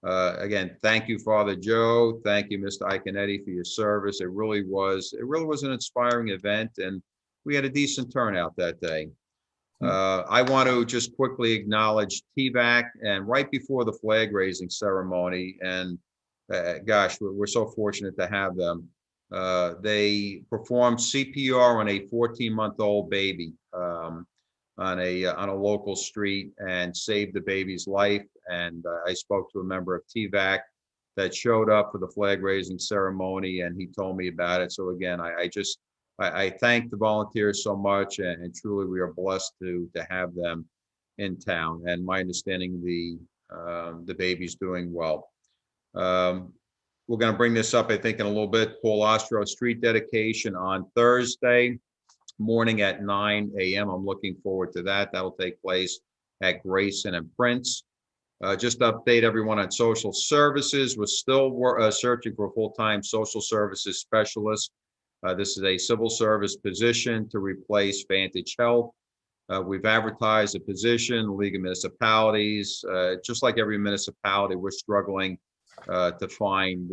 Again, thank you, Father Joe. Thank you, Mr. Iconetti, for your service. It really was an inspiring event, and we had a decent turnout that day. I want to just quickly acknowledge TVAC, and right before the flag raising ceremony, and gosh, we're so fortunate to have them. They performed CPR on a 14-month-old baby on a local street and saved the baby's life. And I spoke to a member of TVAC that showed up for the flag raising ceremony, and he told me about it. So again, I thank the volunteers so much, and truly we are blessed to have them in town. And my understanding, the baby's doing well. We're going to bring this up, I think, in a little bit. Paul Ostro street dedication on Thursday morning at 9 a.m. I'm looking forward to that. That'll take place at Grayson and Prince. Just to update everyone on social services, we're still searching for a full-time social services specialist. This is a civil service position to replace Vantage Health. We've advertised a position, League of Municipalities. Just like every municipality, we're struggling to find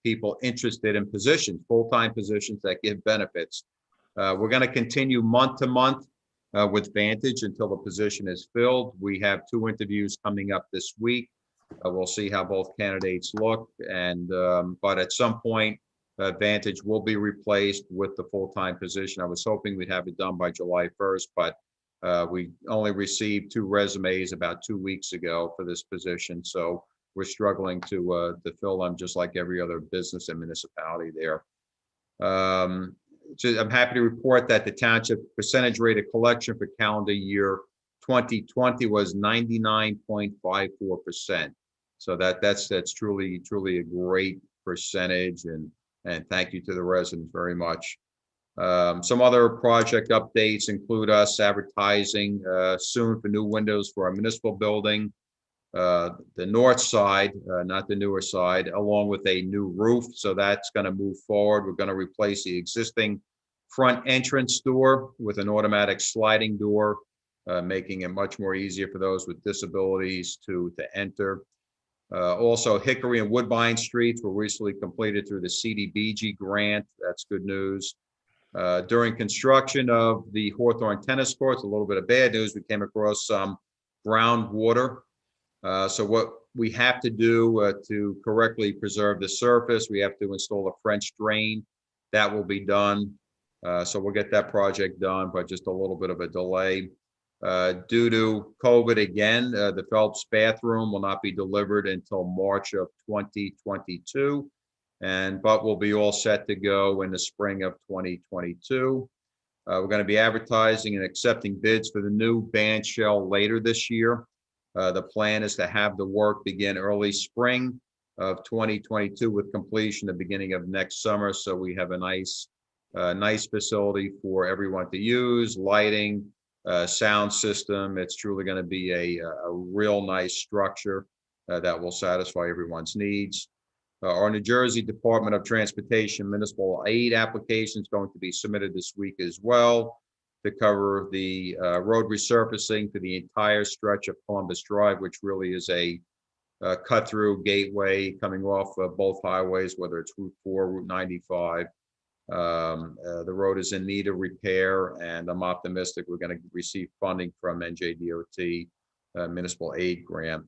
people interested in positions, full-time positions that give benefits. We're going to continue month to month with Vantage until the position is filled. We have 2 interviews coming up this week. We'll see how both candidates look, and but at some point, Vantage will be replaced with the full-time position. I was hoping we'd have it done by July 1st, but we only received 2 resumes about 2 weeks ago for this position, so we're struggling to fill them, just like every other business and municipality there. So I'm happy to report that the township percentage rate of collection for calendar year 2020 was 99.54%. So that's truly a great percentage, and thank you to the residents very much. Some other project updates include us advertising soon for new windows for our municipal building, the north side, not the newer side, along with a new roof. So that's going to move forward. We're going to replace the existing front entrance door with an automatic sliding door, making it much more easier for those with disabilities to enter. Also, Hickory and Woodbine Streets were recently completed through the CDBG grant. That's good news. During construction of the Hawthorne tennis courts, a little bit of bad news, we came across some groundwater. So what we have to do to correctly preserve the surface, we have to install a French drain. That will be done. So we'll get that project done, but just a little bit of a delay. Due to COVID again, the Phelps bathroom will not be delivered until March of 2022, but we'll be all set to go in the spring of 2022. We're going to be advertising and accepting bids for the new band shell later this year. The plan is to have the work begin early spring of 2022 with completion the beginning of next summer. So we have a nice facility for everyone to use, lighting, sound system. It's truly going to be a real nice structure that will satisfy everyone's needs. Our New Jersey Department of Transportation municipal aid application is going to be submitted this week as well to cover the road resurfacing for the entire stretch of Columbus Drive, which really is a cut-through gateway coming off of both highways, whether it's Route 4, Route 95. The road is in need of repair, and I'm optimistic we're going to receive funding from NJDOT municipal aid grant.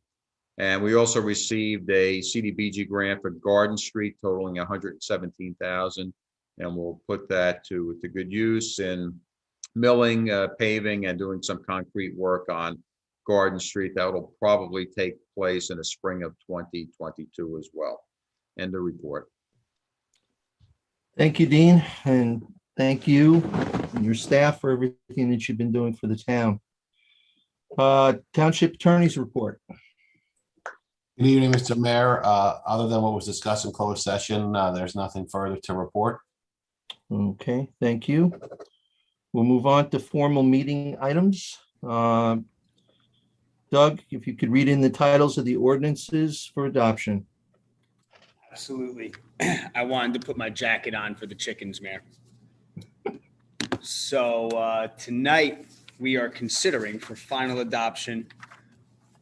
And we also received a CDBG grant for Garden Street totaling $117,000. And we'll put that to good use in milling, paving, and doing some concrete work on Garden Street. That will probably take place in the spring of 2022 as well. End of report.
Thank you, Dean, and thank you and your staff for everything that you've been doing for the town. Township Attorney's report.
Good evening, Mr. Mayor. Other than what was discussed in closed session, there's nothing further to report.
Okay, thank you. We'll move on to formal meeting items. Doug, if you could read in the titles of the ordinances for adoption.
Absolutely. I wanted to put my jacket on for the chickens, Mayor. So tonight we are considering for final adoption.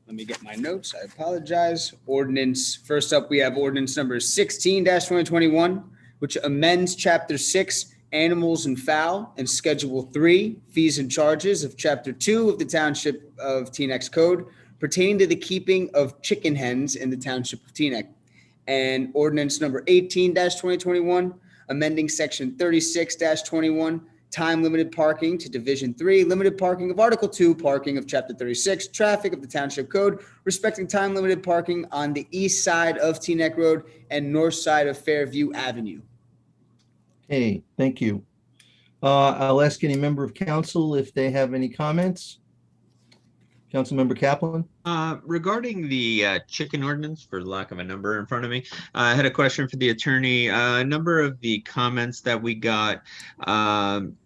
Let me get my notes. I apologize. Ordinance. First up, we have ordinance number 16-2021, which amends Chapter 6, Animals and Fowl, and Schedule 3, Fees and Charges of Chapter 2 of the Township of Teaneck's Code pertaining to the keeping of chicken hens in the Township of Teaneck. And ordinance number 18-2021, amending Section 36-21, time limited parking to Division 3, limited parking of Article 2, parking of Chapter 36, traffic of the Township Code, respecting time limited parking on the east side of Teaneck Road and north side of Fairview Avenue.
Hey, thank you. I'll ask any member of council if they have any comments. Councilmember Kaplan.
Regarding the chicken ordinance, for lack of a number in front of me, I had a question for the attorney. A number of the comments that we got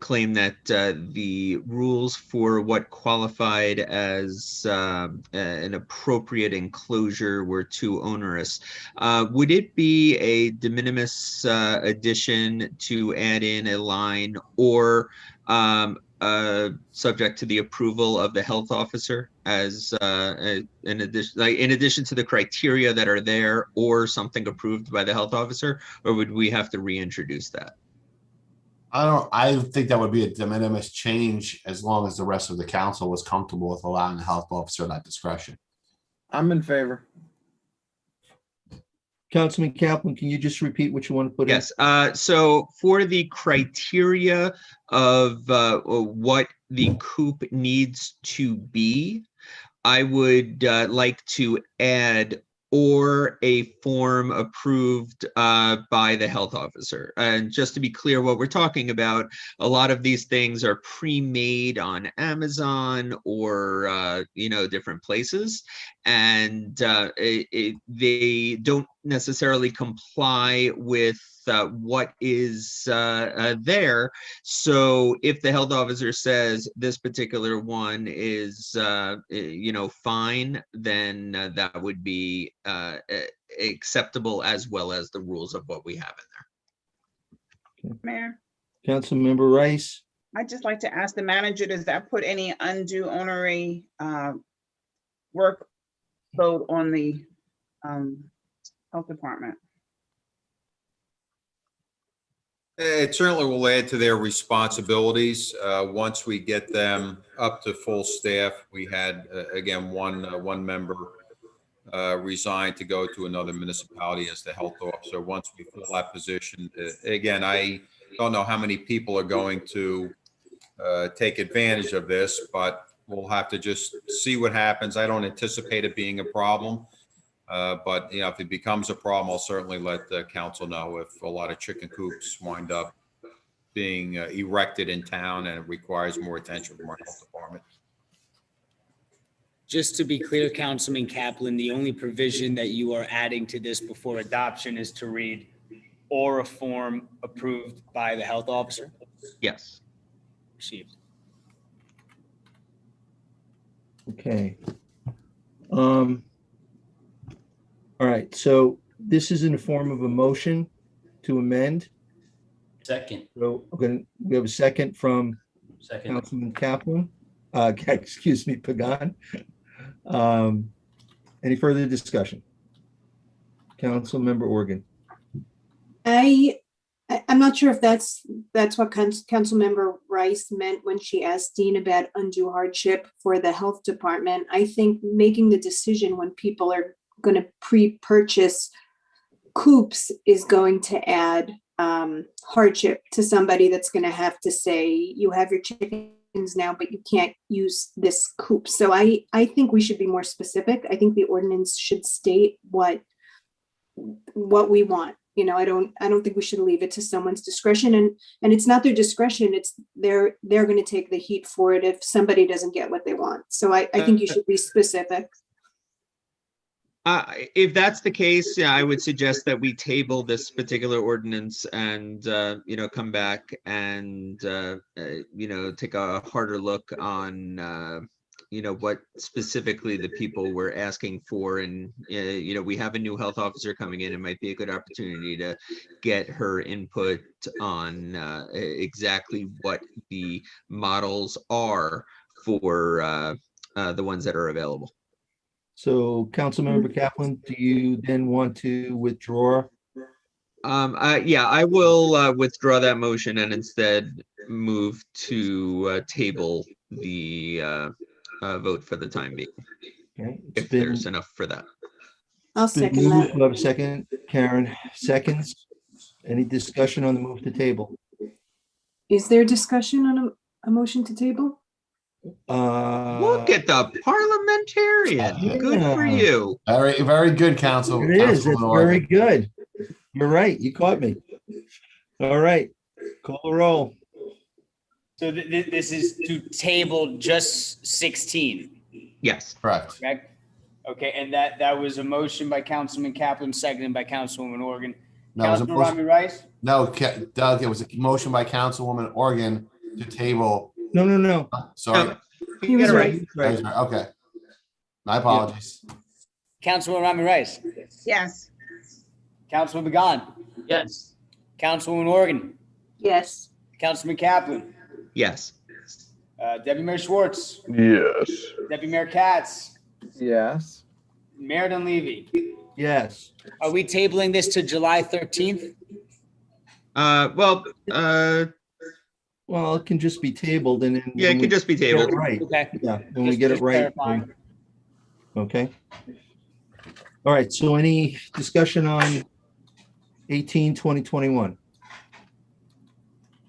claim that the rules for what qualified as an appropriate enclosure were too onerous. Would it be a de minimis addition to add in a line or subject to the approval of the health officer as in addition to the criteria that are there, or something approved by the health officer, or would we have to reintroduce that?
I think that would be a de minimis change as long as the rest of the council was comfortable with allowing the health officer that discretion.
I'm in favor.
Councilman Kaplan, can you just repeat what you want to put in?
Yes. So for the criteria of what the coop needs to be, I would like to add or a form approved by the health officer. And just to be clear, what we're talking about, a lot of these things are pre-made on Amazon or different places, and they don't necessarily comply with what is there. So if the health officer says this particular one is fine, then that would be acceptable, as well as the rules of what we have in there.
Mayor,
Councilmember Rice.
I'd just like to ask the manager, does that put any undue onerous workload on the health department?
It certainly will add to their responsibilities once we get them up to full staff. We had, again, one member resigned to go to another municipality as the health officer. Once we fill that position, again, I don't know how many people are going to take advantage of this, but we'll have to just see what happens. I don't anticipate it being a problem. But if it becomes a problem, I'll certainly let the council know if a lot of chicken coops wind up being erected in town and it requires more attention from our health department.
Just to be clear, Councilman Kaplan, the only provision that you are adding to this before adoption is to read or a form approved by the health officer?
Yes.
Received.
Okay. All right, so this is in the form of a motion to amend.
Second.
So we have a second from
Second.
Councilman Kaplan. Excuse me, Pagan. Any further discussion? Councilmember Organ.
I'm not sure if that's what Councilmember Rice meant when she asked Dean about undue hardship for the health department. I think making the decision when people are going to pre-purchase coops is going to add hardship to somebody that's going to have to say, you have your chickens now, but you can't use this coop. So I think we should be more specific. I think the ordinance should state what we want. You know, I don't think we should leave it to someone's discretion, and it's not their discretion. It's they're going to take the heat for it if somebody doesn't get what they want. So I think you should be specific.
If that's the case, yeah, I would suggest that we table this particular ordinance and, come back and, take a harder look on, what specifically the people were asking for. And, we have a new health officer coming in. It might be a good opportunity to get her input on exactly what the models are for the ones that are available.
So Councilmember Kaplan, do you then want to withdraw?
Yeah, I will withdraw that motion and instead move to table the vote for the time being,
Okay,
if there's enough for that.
I'll second that.
We have a second. Karen seconds. Any discussion on the move to table?
Is there discussion on a motion to table?
Look at the parliamentarian. Good for you.
Very, very good, Council.
It is. It's very good. You're right. You caught me. All right. Call the roll.
So this is to table just 16.
Yes.
Correct.
Correct? Okay, and that was a motion by Councilman Kaplan, seconded by Councilwoman Organ.
No, it was a
Councilman
motion-
Rami Rice?
No, Doug, it was a motion by Councilwoman Organ to table.
No.
Sorry.
He was right.
Okay. My apologies.
Councilwoman Rami Rice?
Yes.
Councilman Began?
Yes.
Councilwoman Organ?
Yes.
Councilman Kaplan?
Yes.
Deputy Mayor Schwartz?
Yes.
Deputy Mayor Katz?
Yes.
Mayor Dunleavy?
Yes.
Are we tabling this to July 13th?
Well, it can just be tabled and then.
Yeah, it could just be tabled.
Right.
Okay.
Yeah, when we get it
Just
right.
clarifying.
Okay. All right, so any discussion on 18/2021?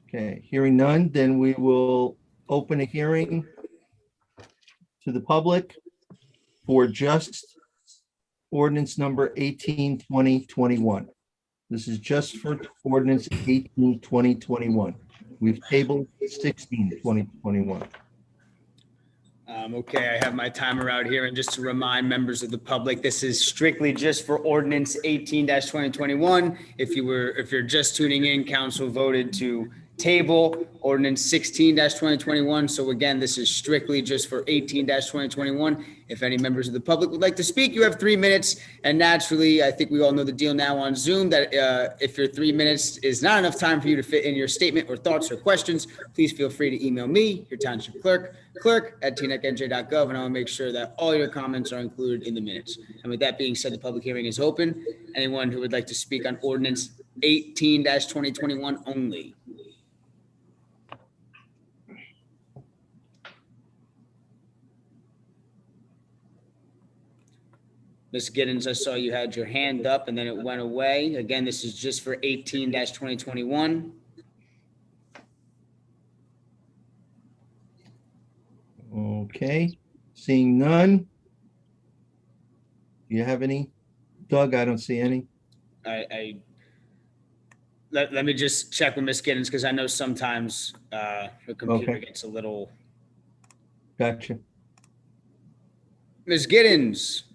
Okay, hearing none, then we will open a hearing to the public for just ordinance number 18/2021. This is just for ordinance 18/2021. We've tabled 16/2021.
Okay, I have my timer out here, and just to remind members of the public, this is strictly just for ordinance 18/2021. If you're just tuning in, council voted to table ordinance 16/2021. So again, this is strictly just for 18/2021. If any members of the public would like to speak, you have 3 minutes. And naturally, I think we all know the deal now on Zoom that if your 3 minutes is not enough time for you to fit in your statement or thoughts or questions, please feel free to email me, your township clerk@tnecnj.gov, and I'll make sure that all your comments are included in the minutes. And with that being said, the public hearing is open. Anyone who would like to speak on ordinance 18/2021 only? Ms. Giddens, I saw you had your hand up and then it went away. Again, this is just for 18/2021.
Okay, seeing none. Do you have any? Doug, I don't see any.
Let me just check with Ms. Giddens, because I know sometimes the computer
Okay.
gets a little.
Gotcha.
Ms. Giddens.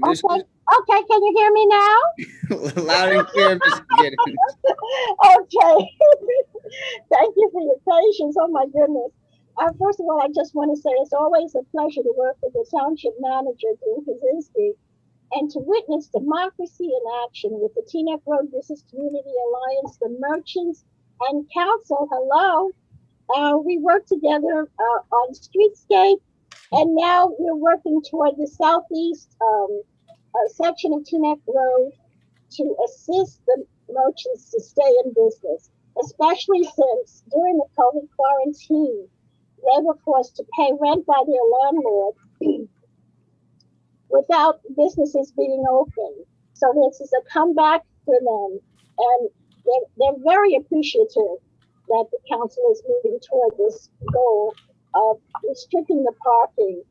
Okay, can you hear me now?
Loud and clear, Ms. Giddens.
Okay. Thank you for your patience. Oh my goodness. First of all, I just want to say it's always a pleasure to work with the township manager, Dean Kaczynski, and to witness democracy in action with the Teaneck Road Business Community Alliance, the merchants, and council. Hello. We work together on streetscape, and now we're working toward the southeast section of Teaneck Road to assist the merchants to stay in business, especially since during the COVID quarantine, they were forced to pay rent by their landlord without businesses being open. So this is a comeback for them, and they're very appreciative that the council is moving toward this goal of restricting the parking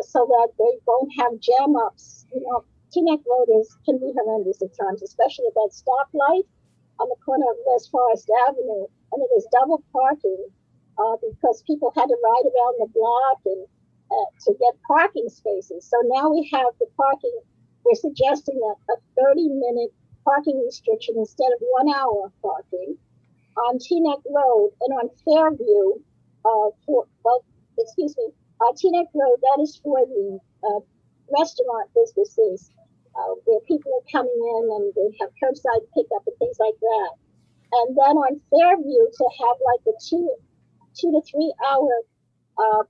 so that they won't have jam ups. You know, Teaneck Road can be horrendous at times, especially at that stoplight on the corner of West Forest Avenue, and it was double parking because people had to ride around the block and to get parking spaces. So now we have the parking. We're suggesting that a 30-minute parking restriction instead of 1 hour parking on Teaneck Road and on Fairview Teaneck Road, that is for the restaurant businesses where people are coming in and they have curbside pickup and things like that. And then on Fairview to have like a 2 to 3 hour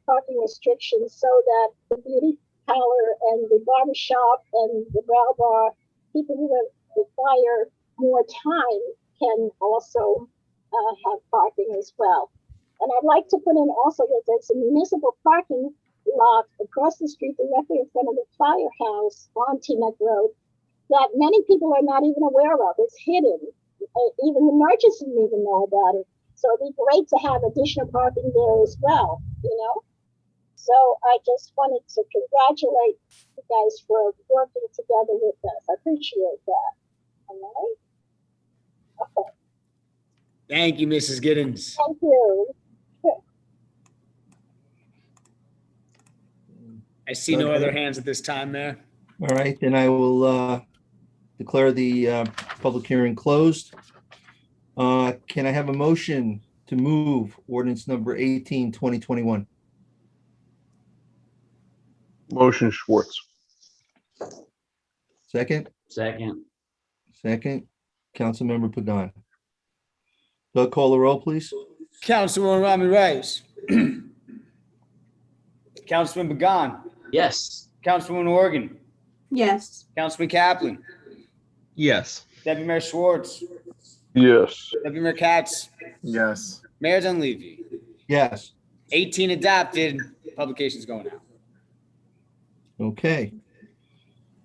parking restrictions so that the beauty parlor and the barber shop and the brow bar, people who require more time can also have parking as well. And I'd like to put in also that there's a municipal parking lot across the street directly in front of the firehouse on Teaneck Road that many people are not even aware of. It's hidden. Even the merchants didn't even know about it. So it'd be great to have additional parking there as well, you know? So I just wanted to congratulate you guys for working together with us. I appreciate that. All right? Okay.
Thank you, Mrs. Giddens.
Thank you.
I see no
Okay.
other hands at this time, Mayor.
All right, then I will declare the public hearing closed. Can I have a motion to move ordinance number 18, 2021?
Motion Schwartz.
Second?
Second.
Second. Councilmember Pagan. Doug, call the roll, please.
Councilwoman Rami Rice. Councilman Pagan.
Yes.
Councilwoman Organ.
Yes.
Councilman Kaplan.
Yes.
Deputy Mayor Schwartz.
Yes.
Deputy Mayor Katz.
Yes.
Mayor Dunleavy.
Yes.
18 adopted. Publication's going out.
Okay.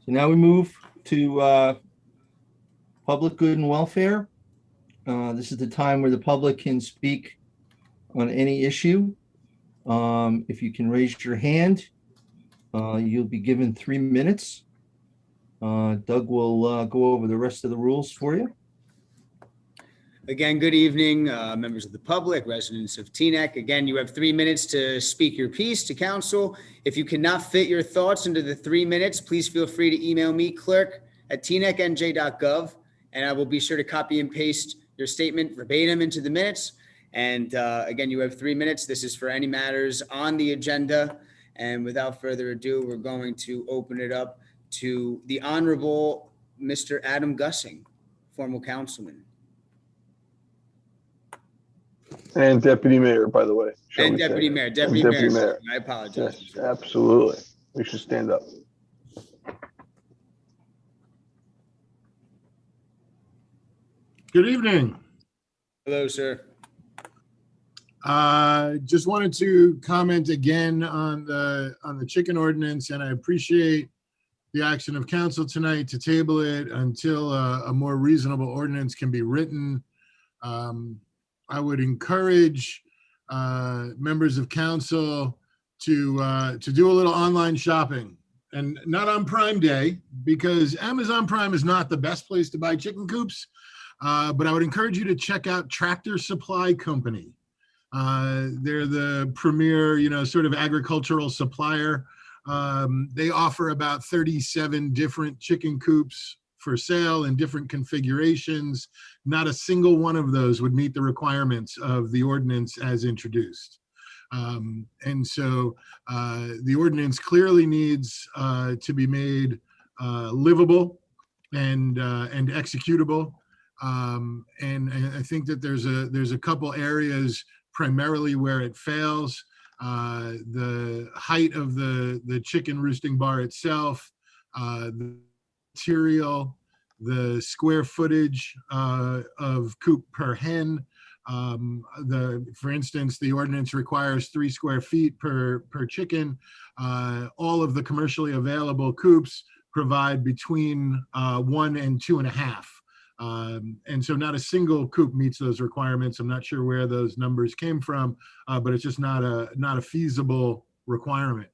So now we move to public good and welfare. This is the time where the public can speak on any issue. If you can raise your hand, you'll be given 3 minutes. Doug will go over the rest of the rules for you.
Again, good evening, members of the public, residents of Teaneck. Again, you have 3 minutes to speak your piece to council. If you cannot fit your thoughts into the 3 minutes, please feel free to email me, clerk@teanecknj.gov, and I will be sure to copy and paste your statement verbatim into the minutes. And again, you have 3 minutes. This is for any matters on the agenda. And without further ado, we're going to open it up to the Honorable Mr. Adam Gussing, formal councilman.
And Deputy Mayor, by the way.
And Deputy Mayor, Deputy Mayor. I apologize.
Yes, absolutely. We should stand up.
Good evening.
Hello, sir.
Just wanted to comment again on the chicken ordinance, and I appreciate the action of council tonight to table it until a more reasonable ordinance can be written. I would encourage members of council to do a little online shopping, and not on Prime Day, because Amazon Prime is not the best place to buy chicken coops. But I would encourage you to check out Tractor Supply Company. They're the premier, sort of agricultural supplier. They offer about 37 different chicken coops for sale in different configurations. Not a single one of those would meet the requirements of the ordinance as introduced. And so the ordinance clearly needs to be made livable and executable. And I think that there's a couple areas primarily where it fails. The height of the chicken roosting bar itself, the material, the square footage of coop per hen, For instance, the ordinance requires 3 square feet per chicken. All of the commercially available coops provide between 1 and 2.5. And so not a single coop meets those requirements. I'm not sure where those numbers came from, but it's just not a feasible requirement.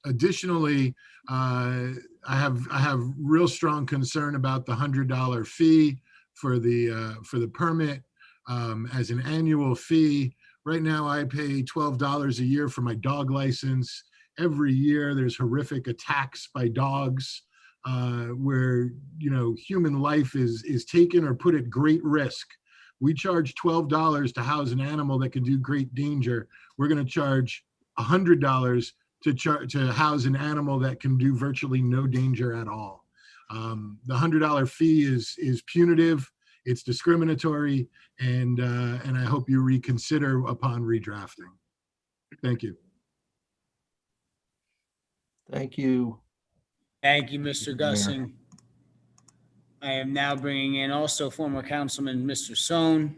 Additionally, I have real strong concern about the $100 fee for the permit as an annual fee. Right now, I pay $12 a year for my dog license. Every year, there's horrific attacks by dogs where human life is taken or put at great risk. We charge $12 to house an animal that can do great danger. We're going to charge $100 to house an animal that can do virtually no danger at all. The $100 fee is punitive, it's discriminatory, and I hope you reconsider upon redrafting. Thank you.
Thank you.
Thank you, Mr. Gussing. I am now bringing in also former Councilman Mr. Sohn.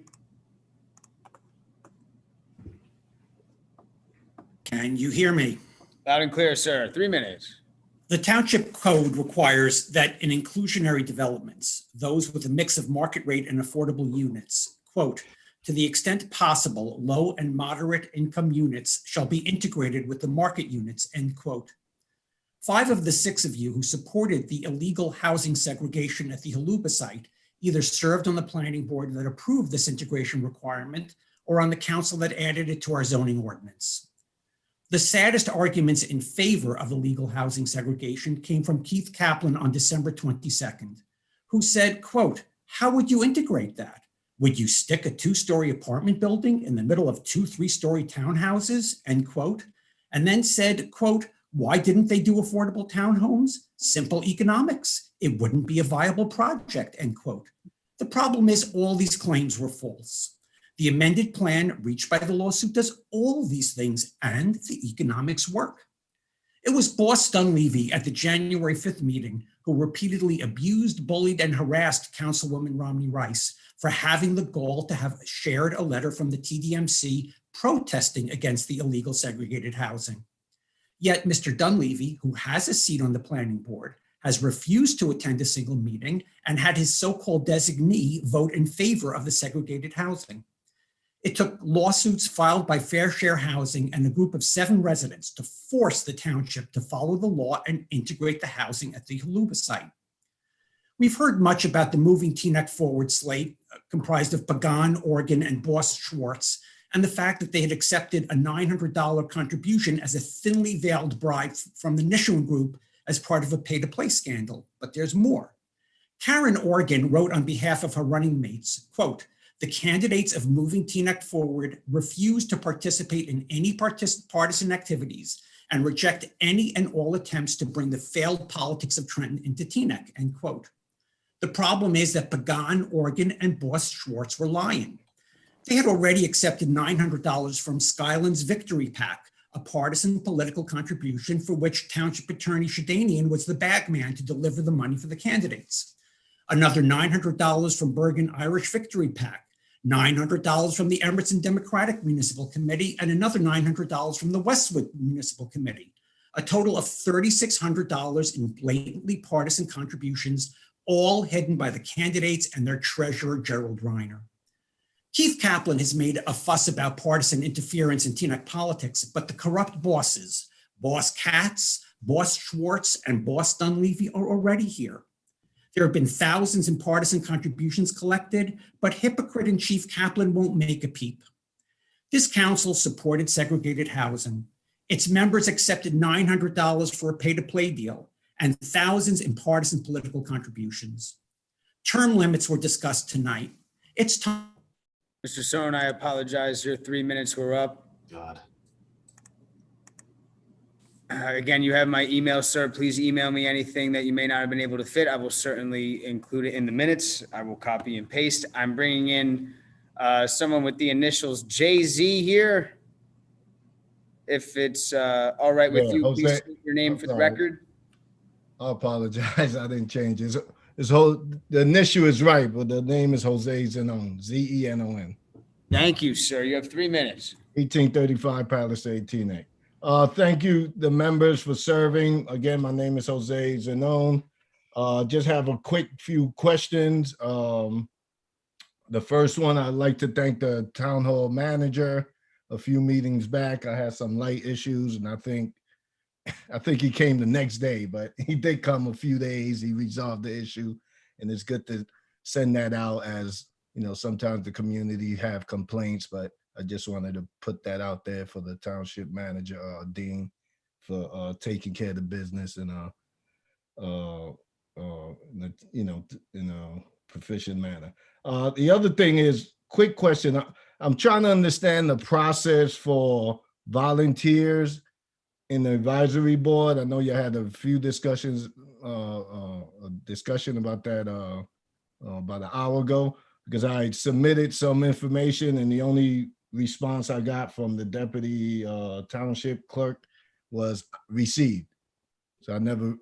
Can you hear me?
Loud and clear, sir. 3 minutes.
The Township Code requires that in inclusionary developments, those with a mix of market rate and affordable units, quote, to the extent possible, low and moderate income units shall be integrated with the market units, end quote. 5 of the 6 of you who supported the illegal housing segregation at the Haluba site either served on the planning board that approved this integration requirement or on the council that added it to our zoning ordinance. The saddest arguments in favor of illegal housing segregation came from Keith Kaplan on December 22nd, who said, quote, how would you integrate that? Would you stick a 2-story apartment building in the middle of 2 3-story townhouses, end quote? And then said, quote, why didn't they do affordable townhomes? Simple economics. It wouldn't be a viable project, end quote. The problem is all these claims were false. The amended plan reached by the lawsuit does all these things, and the economics work. It was Boss Dunleavy at the January 5th meeting who repeatedly abused, bullied, and harassed Councilwoman Romney Rice for having the gall to have shared a letter from the TDMC protesting against the illegal segregated housing. Yet Mr. Dunleavy, who has a seat on the planning board, has refused to attend a single meeting and had his so-called designee vote in favor of the segregated housing. It took lawsuits filed by Fair Share Housing and a group of 7 residents to force the township to follow the law and integrate the housing at the Haluba site. We've heard much about the Moving Teaneck Forward slate, comprised of Pagan, Organ, and Boss Schwartz, and the fact that they had accepted a $900 contribution as a thinly veiled bribe from the Nishun Group as part of a pay-to-play scandal. But there's more. Karen Organ wrote on behalf of her running mates, quote, the candidates of Moving Teaneck Forward refuse to participate in any partisan activities and reject any and all attempts to bring the failed politics of Trenton into Teaneck, end quote. The problem is that Pagan, Organ, and Boss Schwartz were lying. They had already accepted $900 from Skyland's Victory PAC, a partisan political contribution for which Township Attorney Shadanian was the bagman to deliver the money for the candidates. Another $900 from Bergen Irish Victory PAC, $900 from the Emerson Democratic Municipal Committee, and another $900 from the Westwood Municipal Committee. A total of $3,600 in blatantly partisan contributions, all hidden by the candidates and their treasurer, Gerald Reiner. Keith Kaplan has made a fuss about partisan interference in Teaneck politics, but the corrupt bosses, Boss Katz, Boss Schwartz, and Boss Dunleavy are already here. There have been thousands in partisan contributions collected, but hypocrite in Chief Kaplan won't make a peep. This council supported segregated housing. Its members accepted $900 for a pay-to-play deal and thousands in partisan political contributions. Term limits were discussed tonight. It's time.
Mr. Sohn, I apologize. Your 3 minutes were up.
God.
Again, you have my email, sir. Please email me anything that you may not have been able to fit. I will certainly include it in the minutes. I will copy and paste. I'm bringing in someone with the initials JZ here. If it's all right with you,
Jose,
please state your name for the record.
I apologize. I didn't change it. The initial is right, but the name is Jose Zenon, Zenon.
Thank you, sir. You have 3 minutes.
1835 Palisade, Teaneck. Thank you, the members, for serving. Again, my name is Jose Zanon. Just have a quick few questions. The first one, I'd like to thank the town hall manager. A few meetings back, I had some light issues, and I think he came the next day, but he did come a few days. He resolved the issue, and it's good to send that out. As you know, sometimes the community have complaints, but I just wanted to put that out there for the township manager, Dean, for taking care of the business in a proficient manner. The other thing is, quick question. I'm trying to understand the process for volunteers in the advisory board. I know you had a few discussions, a discussion about that about an hour ago, because I submitted some information and the only response I got from the deputy township clerk was received. So I never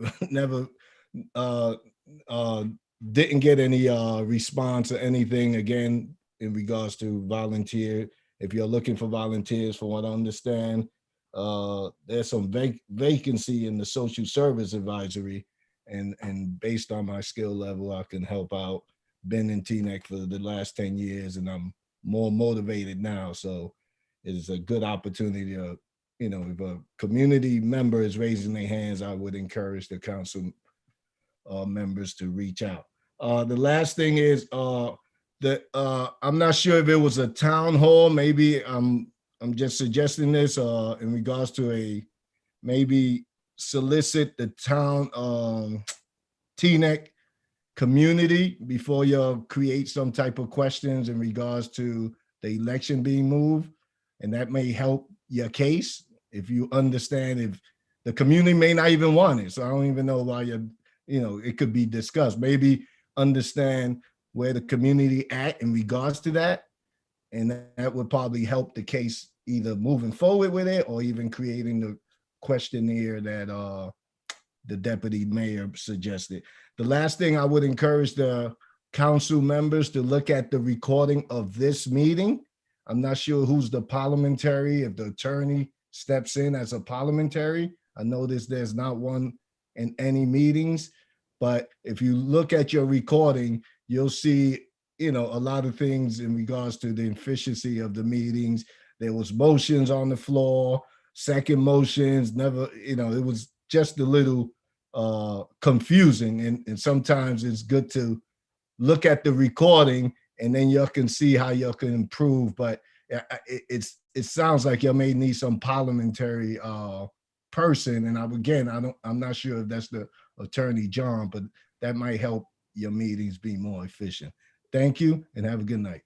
didn't get any response or anything again in regards to volunteer. If you're looking for volunteers, from what I understand, there's some vacancy in the social service advisory, and based on my skill level, I can help out. Been in Teaneck for the last 10 years, and I'm more motivated now. So it's a good opportunity to, if a community member is raising their hands, I would encourage the council members to reach out. The last thing is I'm not sure if it was a town hall. Maybe I'm just suggesting this in regards to maybe solicit the town Teaneck community before you create some type of questions in regards to the election being moved, and that may help your case. If you understand, if the community may not even want it, so I don't even know why it could be discussed. Maybe understand where the community at in regards to that, and that would probably help the case, either moving forward with it or even creating the questionnaire that the deputy mayor suggested. The last thing, I would encourage the council members to look at the recording of this meeting. I'm not sure who's the parliamentary, if the attorney steps in as a parliamentary. I noticed there's not one in any meetings, but if you look at your recording, you'll see, a lot of things in regards to the efficiency of the meetings. There was motions on the floor, second motions, never, it was just a little confusing. And sometimes it's good to look at the recording, and then you can see how you can improve. But it sounds like you may need some parliamentary person. And I'm not sure if that's the attorney John, but that might help your meetings be more efficient. Thank you, and have a good night.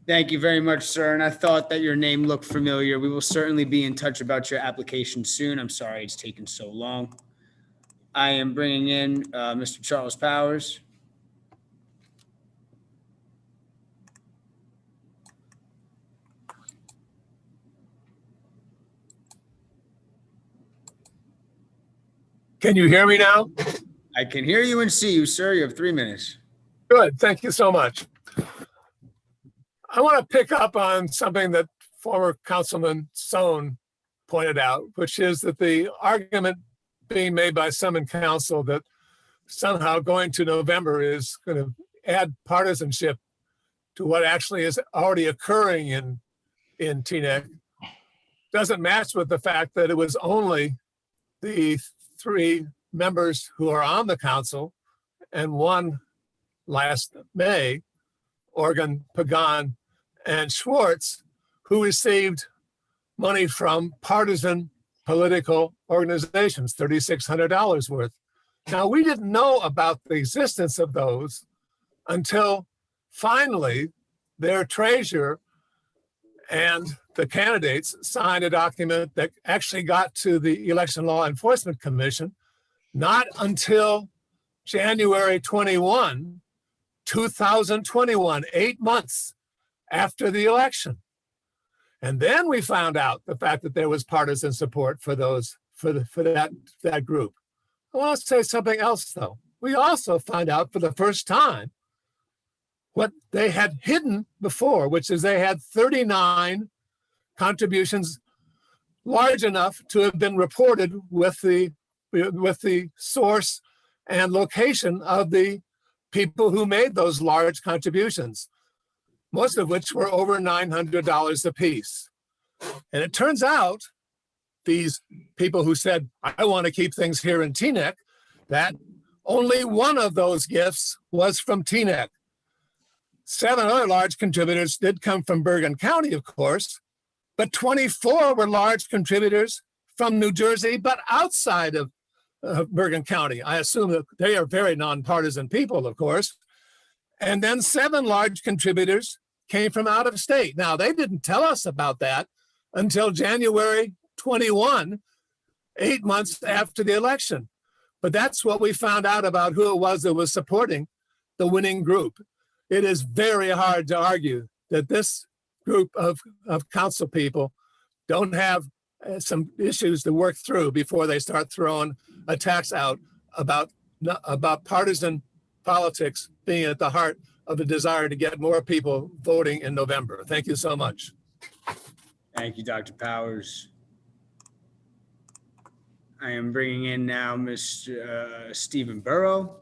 Thank you very much, sir. And I thought that your name looked familiar. We will certainly be in touch about your application soon. I'm sorry it's taken so long. I am bringing in Mr. Charles Powers.
Can you hear me now?
I can hear you and see you, sir. You have 3 minutes.
Good. Thank you so much. I want to pick up on something that former Councilman Sohn pointed out, which is that the argument being made by some in council that somehow going to November is going to add partisanship to what actually is already occurring in Teaneck doesn't match with the fact that it was only the 3 members who are on the council and one last May, Organ, Pagan, and Schwartz, who received money from partisan political organizations, $3,600 worth. Now, we didn't know about the existence of those until finally their treasurer and the candidates signed a document that actually got to the Election Law Enforcement Commission, not until January 21, 2021, 8 months after the election. And then we found out the fact that there was partisan support for that group. I want to say something else, though. We also found out for the first time what they had hidden before, which is they had 39 contributions large enough to have been reported with the source and location of the people who made those large contributions, most of which were over $900 apiece. And it turns out these people who said, I want to keep things here in Teaneck, that only one of those gifts was from Teaneck. 7 other large contributors did come from Bergen County, of course, but 24 were large contributors from New Jersey, but outside of Bergen County. I assume that they are very nonpartisan people, of course. And then 7 large contributors came from out of state. Now, they didn't tell us about that until January 21, 8 months after the election. But that's what we found out about who it was that was supporting the winning group. It is very hard to argue that this group of council people don't have some issues to work through before they start throwing attacks out about partisan politics being at the heart of the desire to get more people voting in November. Thank you so much.
Thank you, Dr. Powers. I am bringing in now Mr. Stephen Burrow.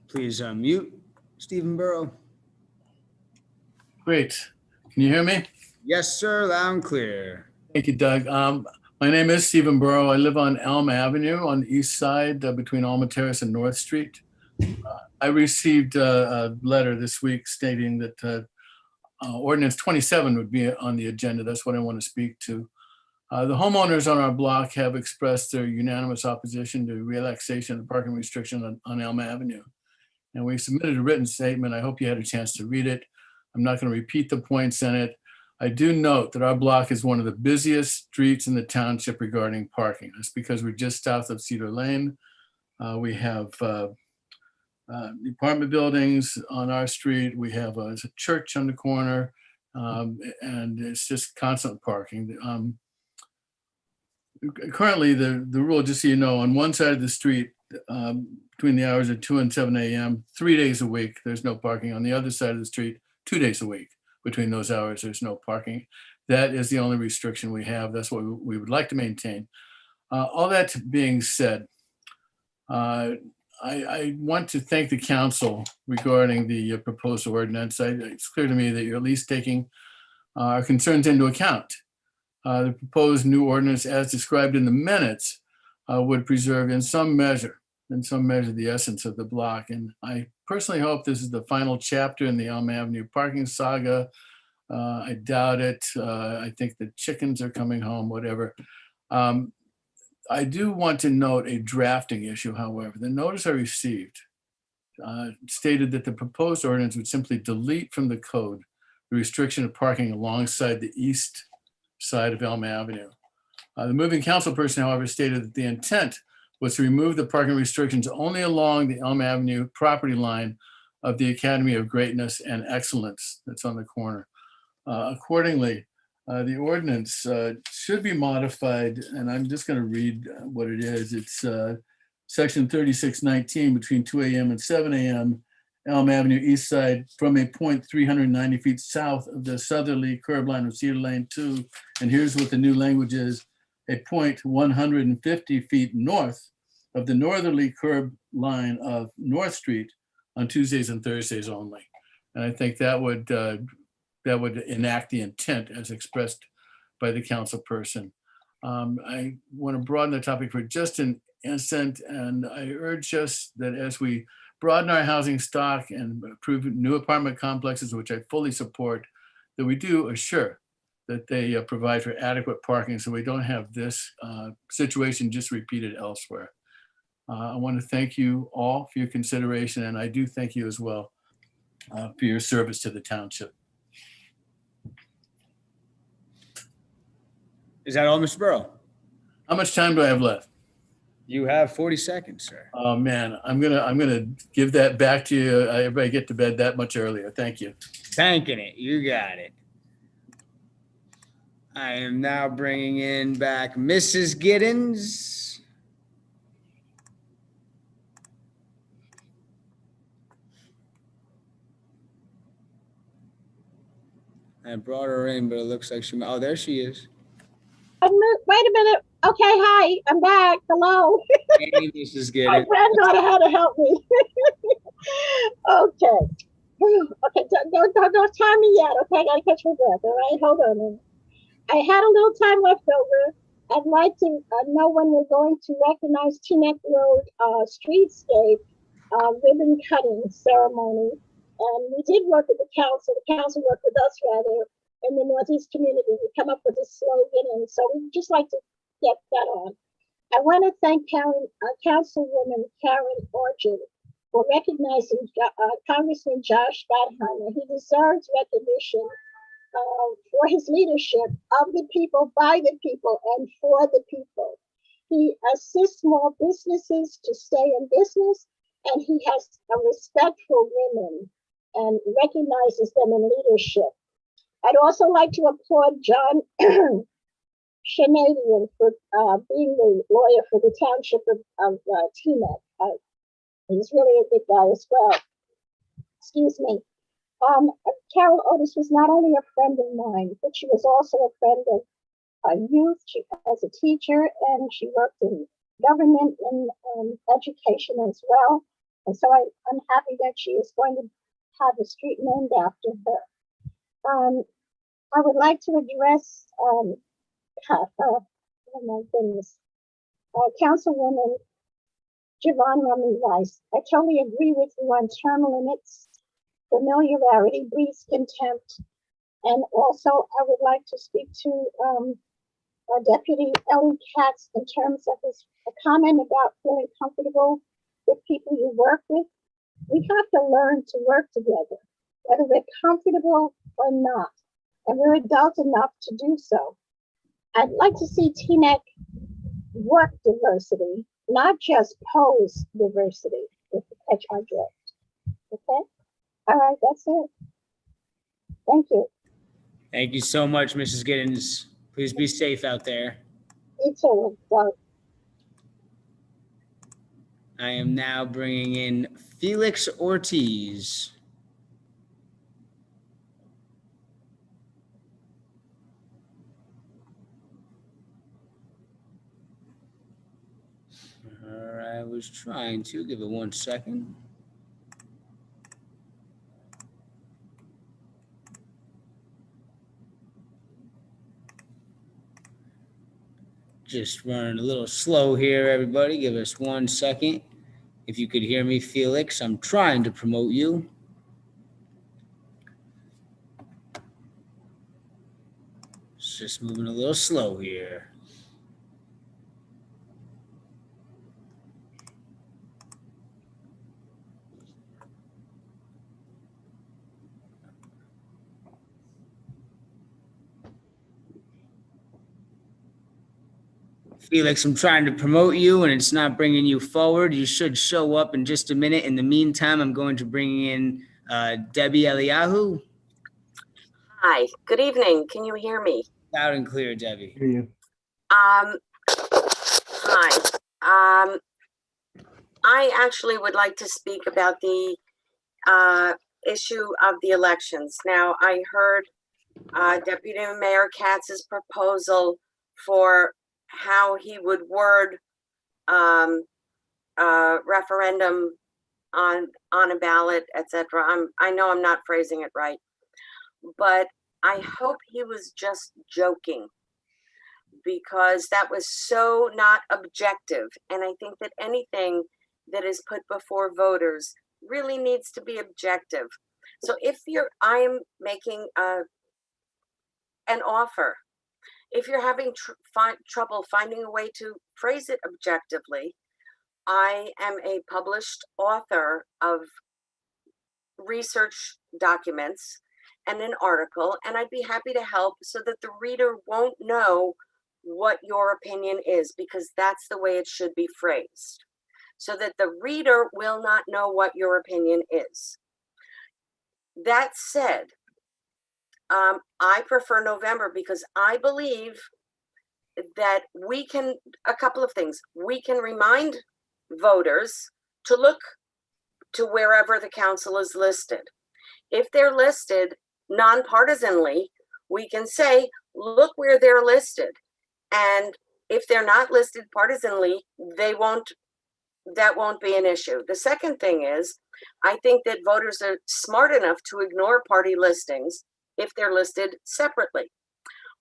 Please unmute Stephen Burrow.
Great. Can you hear me?
Yes, sir. Loud and clear.
Thank you, Doug. My name is Stephen Burrow. I live on Elm Avenue on the east side between Alma Terrace and North Street. I received a letter this week stating that Ordinance 27 would be on the agenda. That's what I want to speak to. The homeowners on our block have expressed their unanimous opposition to relaxation of the parking restriction on Elm Avenue. And we submitted a written statement. I hope you had a chance to read it. I'm not going to repeat the points in it. I do note that our block is one of the busiest streets in the township regarding parking. That's because we're just south of Cedar Lane. We have apartment buildings on our street. We have a church on the corner, and it's just constant parking. Currently, the rule, just so you know, on one side of the street, between the hours of 2 and 7 a.m., 3 days a week, there's no parking. On the other side of the street, 2 days a week. Between those hours, there's no parking. That is the only restriction we have. That's what we would like to maintain. All that being said, I want to thank the council regarding the proposed ordinance. It's clear to me that you're at least taking our concerns into account. The proposed new ordinance, as described in the minutes, would preserve in some measure the essence of the block. And I personally hope this is the final chapter in the Elm Avenue parking saga. I doubt it. I think the chickens are coming home, whatever. I do want to note a drafting issue, however. The notice I received stated that the proposed ordinance would simply delete from the code the restriction of parking alongside the east side of Elm Avenue. The moving council person, however, stated that the intent was to remove the parking restrictions only along the Elm Avenue property line of the Academy of Greatness and Excellence that's on the corner. Accordingly, the ordinance should be modified, and I'm just going to read what it is. It's section 3619, between 2 a.m. and 7 a.m., Elm Avenue east side, from a point 390 feet south of the southerly curb line of Cedar Lane 2. And here's what the new language is: a point 150 feet north of the northerly curb line of North Street on Tuesdays and Thursdays only. And I think that would enact the intent as expressed by the council person. I want to broaden the topic for just an instant, and I urge us that as we broaden our housing stock and approve new apartment complexes, which I fully support, that we do assure that they provide for adequate parking so we don't have this situation just repeated elsewhere. I want to thank you all for your consideration, and I do thank you as well for your service to the township.
Is that all, Mr. Burrow?
How much time do I have left?
You have 40 seconds, sir.
Oh man, I'm gonna give that back to you. Everybody get to bed that much earlier. Thank you.
Thanking it. You got it. I am now bringing in back Mrs. Giddens. I brought her in, but it looks like she, oh, there she is.
Wait a minute. Okay, hi, I'm back. Hello.
Hey, Mrs.
My
Giddens.
granddaughter had to help me. Okay. Okay, don't time me yet. Okay, I gotta catch my breath. All right, hold on a minute. I had a little time left over. I'd like to know when we're going to recognize Teaneck Road streetscape ribbon cutting ceremony. And we did work with the council. The council worked with us rather in the Northeast community. We come up with a slogan, and so we'd just like to get that on. I want to thank Councilwoman Karen Orchard for recognizing Congressman Josh Gottheimer. He deserves recognition for his leadership of the people, by the people, and for the people. He assists small businesses to stay in business, and he has a respect for women and recognizes them in leadership. I'd also like to applaud John Shanadian for being the lawyer for the township of Teaneck. He's really a good guy as well. Excuse me. Carol Otis was not only a friend of mine, but she was also a friend of youth. She as a teacher, and she worked in government and education as well. And so I'm happy that she is going to have a street named after her. I would like to address, oh my goodness, Councilwoman Javon Rumley Weiss. I totally agree with you on term limits. Familiarity breeds contempt. And also, I would like to speak to Deputy Ellie Katz in terms of his comment about feeling comfortable with people you work with. We have to learn to work together, whether we're comfortable or not. And we're adult enough to do so. I'd like to see Teaneck work diversity, not just pose diversity, if you catch my drift. Okay? All right, that's it. Thank you.
Thank you so much, Mrs. Giddens. Please be safe out there.
You too. Bye.
I am now bringing in Felix Ortiz. All right, I was trying to give it 1 second. Just running a little slow here, everybody. Give us 1 second. If you could hear me, Felix, I'm trying to promote you. It's just moving a little slow here. Felix, I'm trying to promote you and it's not bringing you forward. You should show up in just a minute. In the meantime, I'm going to bring in Debbie Eliyahu.
Hi, good evening. Can you hear me?
Loud and clear, Debbie.
Hear you.
Hi. I actually would like to speak about the issue of the elections. Now, I heard Deputy Mayor Katz's proposal for how he would word referendum on a ballot, etc. I know I'm not phrasing it right, but I hope he was just joking, because that was so not objective. And I think that anything that is put before voters really needs to be objective. So if I'm making an offer, if you're having trouble finding a way to phrase it objectively, I am a published author of research documents and an article, and I'd be happy to help so that the reader won't know what your opinion is, because that's the way it should be phrased, so that the reader will not know what your opinion is. That said, I prefer November because I believe that we can, a couple of things. We can remind voters to look to wherever the council is listed. If they're listed nonpartisanly, we can say, look where they're listed. And if they're not listed partisanly, that won't be an issue. The second thing is, I think that voters are smart enough to ignore party listings if they're listed separately.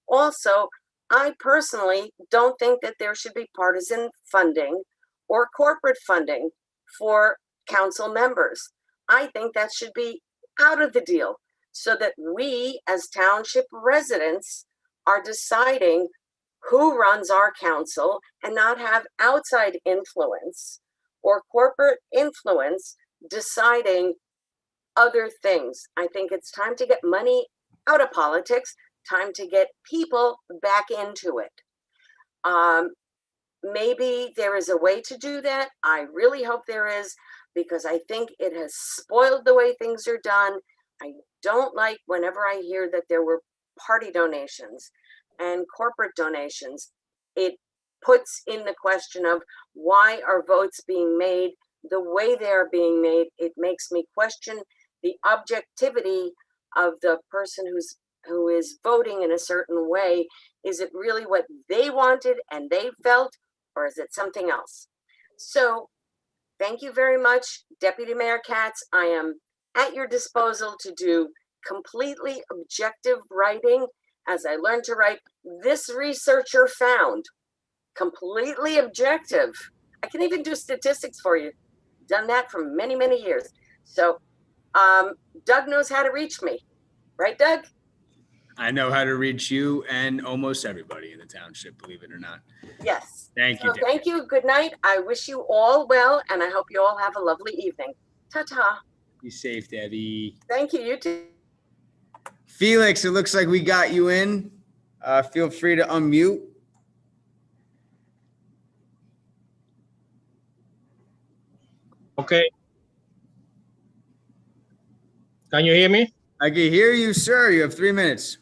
Also, I personally don't think that there should be partisan funding or corporate funding for council members. I think that should be out of the deal so that we as township residents are deciding who runs our council and not have outside influence or corporate influence deciding other things. I think it's time to get money out of politics, time to get people back into it. Maybe there is a way to do that. I really hope there is, because I think it has spoiled the way things are done. I don't like whenever I hear that there were party donations and corporate donations. It puts in the question of why are votes being made the way they're being made. It makes me question the objectivity of the person who is voting in a certain way. Is it really what they wanted and they felt, or is it something else? So thank you very much, Deputy Mayor Katz. I am at your disposal to do completely objective writing as I learned to write. This researcher found, completely objective. I can even do statistics for you. Done that for many, many years. So Doug knows how to reach me. Right, Doug?
I know how to reach you and almost everybody in the township, believe it or not.
Yes.
Thank you.
So thank you. Good night. I wish you all well, and I hope you all have a lovely evening. Ta-ta.
Be safe, Debbie.
Thank you. You too.
Felix, it looks like we got you in. Feel free to unmute.
Okay. Can you hear me?
I can hear you, sir. You have 3 minutes.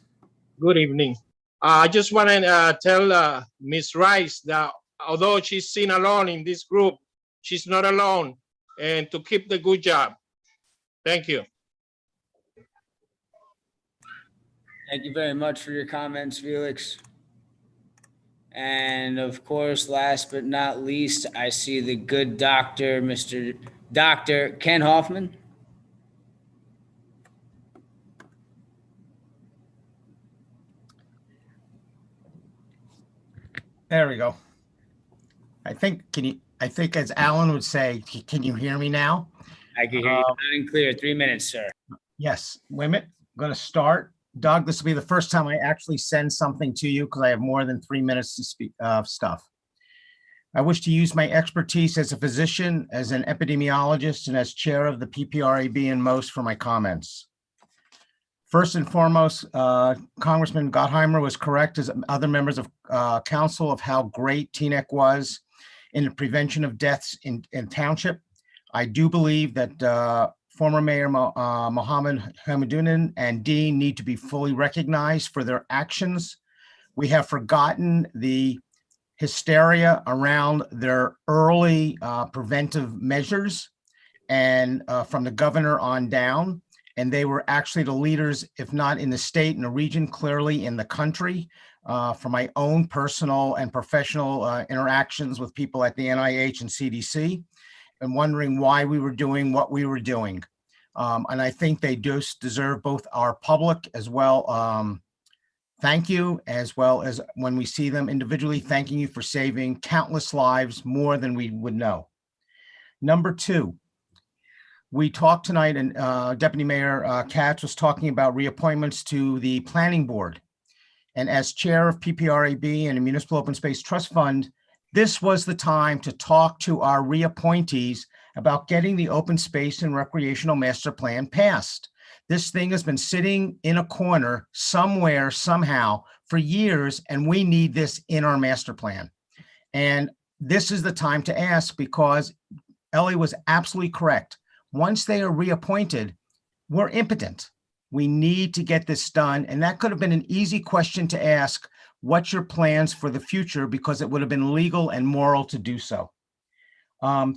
Good evening. I just want to tell Ms. Rice that although she's seen alone in this group, she's not alone, and to keep the good job. Thank you.
Thank you very much for your comments, Felix. And of course, last but not least, I see the good doctor, Mr. Dr. Ken Hoffman.
There we go. I think as Alan would say, can you hear me now?
I can hear you loud and clear. 3 minutes, sir.
Yes. Wait a minute. I'm going to start. Doug, this will be the first time I actually send something to you because I have more than 3 minutes to speak of stuff. I wish to use my expertise as a physician, as an epidemiologist, and as chair of the PPRAB and most for my comments. First and foremost, Congressman Gottheimer was correct, as other members of council, of how great TNEC was in the prevention of deaths in township. I do believe that former Mayor Mohammed Hamadunin and Dean need to be fully recognized for their actions. We have forgotten the hysteria around their early preventive measures and from the governor on down. And they were actually the leaders, if not in the state and the region, clearly in the country. From my own personal and professional interactions with people at the NIH and CDC, and wondering why we were doing what we were doing. And I think they just deserve both our public as well. Thank you, as well as when we see them individually, thanking you for saving countless lives, more than we would know. Number two, we talked tonight, and Deputy Mayor Katz was talking about reappointments to the Planning Board. And as chair of PPRAB and a Municipal Open Space Trust Fund, this was the time to talk to our reappointees about getting the Open Space and Recreational Master Plan passed. This thing has been sitting in a corner somewhere, somehow, for years, and we need this in our master plan. And this is the time to ask, because Ellie was absolutely correct. Once they are reappointed, we're impotent. We need to get this done. And that could have been an easy question to ask. What's your plans for the future? Because it would have been legal and moral to do so.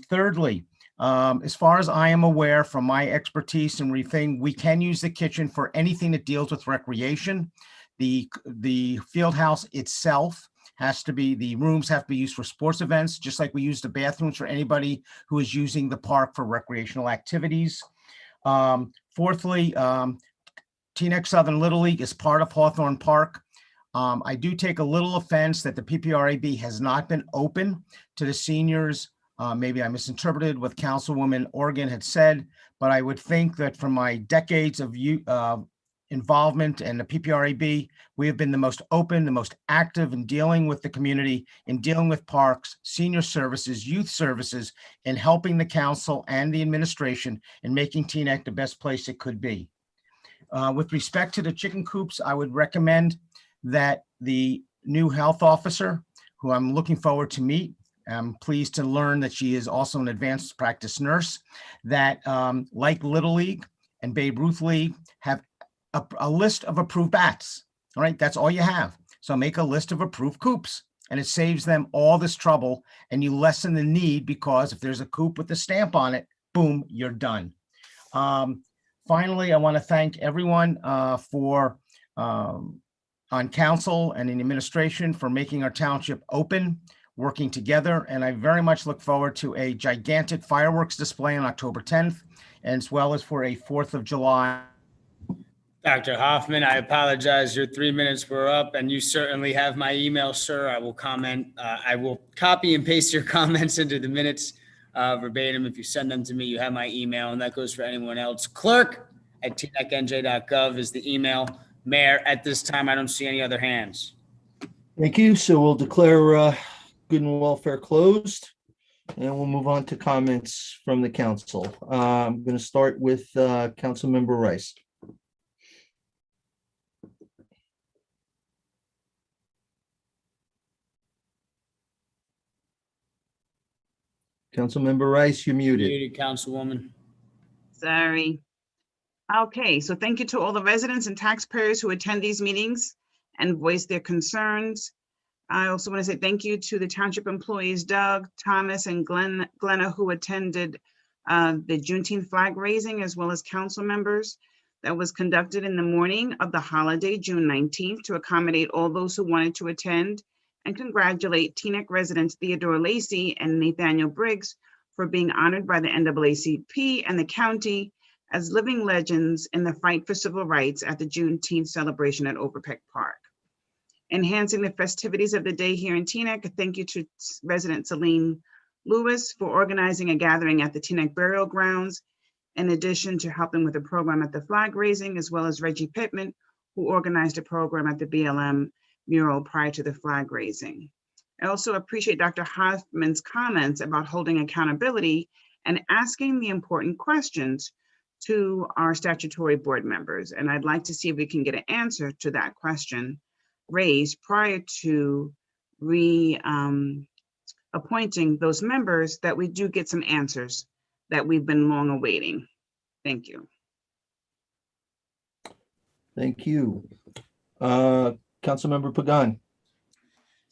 Thirdly, as far as I am aware from my expertise and everything, we can use the kitchen for anything that deals with recreation. The field house itself has to be, the rooms have to be used for sports events, just like we use the bathrooms for anybody who is using the park for recreational activities. Fourthly, Teaneck Southern Little League is part of Hawthorne Park. I do take a little offense that the PPRAB has not been open to the seniors. Maybe I misinterpreted what Councilwoman Organ had said, but I would think that from my decades of involvement in the PPRAB, we have been the most open, the most active in dealing with the community, in dealing with parks, senior services, youth services, and helping the council and the administration in making Teaneck the best place it could be. With respect to the chicken coops, I would recommend that the new health officer, who I'm looking forward to meet, I'm pleased to learn that she is also an advanced practice nurse, that like Little League and Babe Ruth League have a list of approved bats. All right, that's all you have. So make a list of approved coops, and it saves them all this trouble, and you lessen the need, because if there's a coop with a stamp on it, boom, you're done. Finally, I want to thank everyone on council and in administration for making our township open, working together. And I very much look forward to a gigantic fireworks display on October 10th, as well as for a 4th of July.
Dr. Hoffman, I apologize. Your 3 minutes were up, and you certainly have my email, sir. I will comment. I will copy and paste your comments into the minutes verbatim. If you send them to me, you have my email, and that goes for anyone else. clerk@tnecknj.gov is the email. Mayor, at this time, I don't see any other hands.
Thank you. So we'll declare good and welfare closed, and we'll move on to comments from the council. I'm going to start with Councilmember Rice. Councilmember Rice, you're muted.
Muted, Councilwoman.
Sorry. Okay, so thank you to all the residents and taxpayers who attend these meetings and voice their concerns. I also want to say thank you to the township employees, Doug, Thomas, and Glenna, who attended the Juneteenth flag raising, as well as council members that was conducted in the morning of the holiday, June 19th, to accommodate all those who wanted to attend, and congratulate Teaneck residents Theodore Lacey and Nathaniel Briggs for being honored by the NAACP and the county as living legends in the fight for civil rights at the Juneteenth celebration at Overpeck Park. Enhancing the festivities of the day here in Teaneck, a thank you to resident Celine Lewis for organizing a gathering at the Teaneck Burial Grounds, in addition to helping with the program at the flag raising, as well as Reggie Pittman, who organized a program at the BLM mural prior to the flag raising. I also appreciate Dr. Hoffman's comments about holding accountability and asking the important questions to our statutory board members. And I'd like to see if we can get an answer to that question raised prior to appointing those members, that we do get some answers that we've been long awaiting. Thank you.
Thank you. Councilmember Pagan.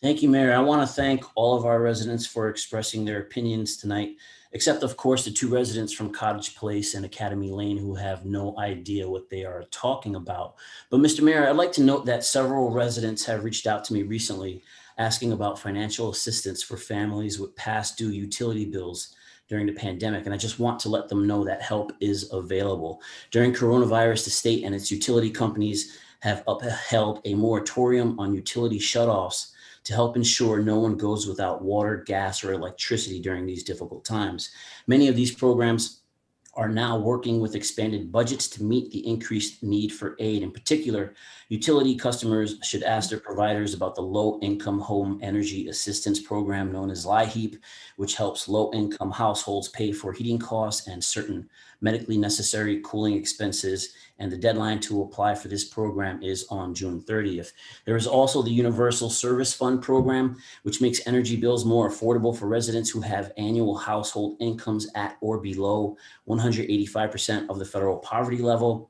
Thank you, Mayor. I want to thank all of our residents for expressing their opinions tonight, except of course the 2 residents from Cottage Place and Academy Lane who have no idea what they are talking about. But Mr. Mayor, I'd like to note that several residents have reached out to me recently asking about financial assistance for families with past due utility bills during the pandemic. And I just want to let them know that help is available. During coronavirus, the state and its utility companies have upheld a moratorium on utility shutoffs to help ensure no one goes without water, gas, or electricity during these difficult times. Many of these programs are now working with expanded budgets to meet the increased need for aid. In particular, utility customers should ask their providers about the Low-Income Home Energy Assistance Program, known as LIHEAP, which helps low-income households pay for heating costs and certain medically necessary cooling expenses. And the deadline to apply for this program is on June 30th. There is also the Universal Service Fund program, which makes energy bills more affordable for residents who have annual household incomes at or below 185% of the federal poverty level.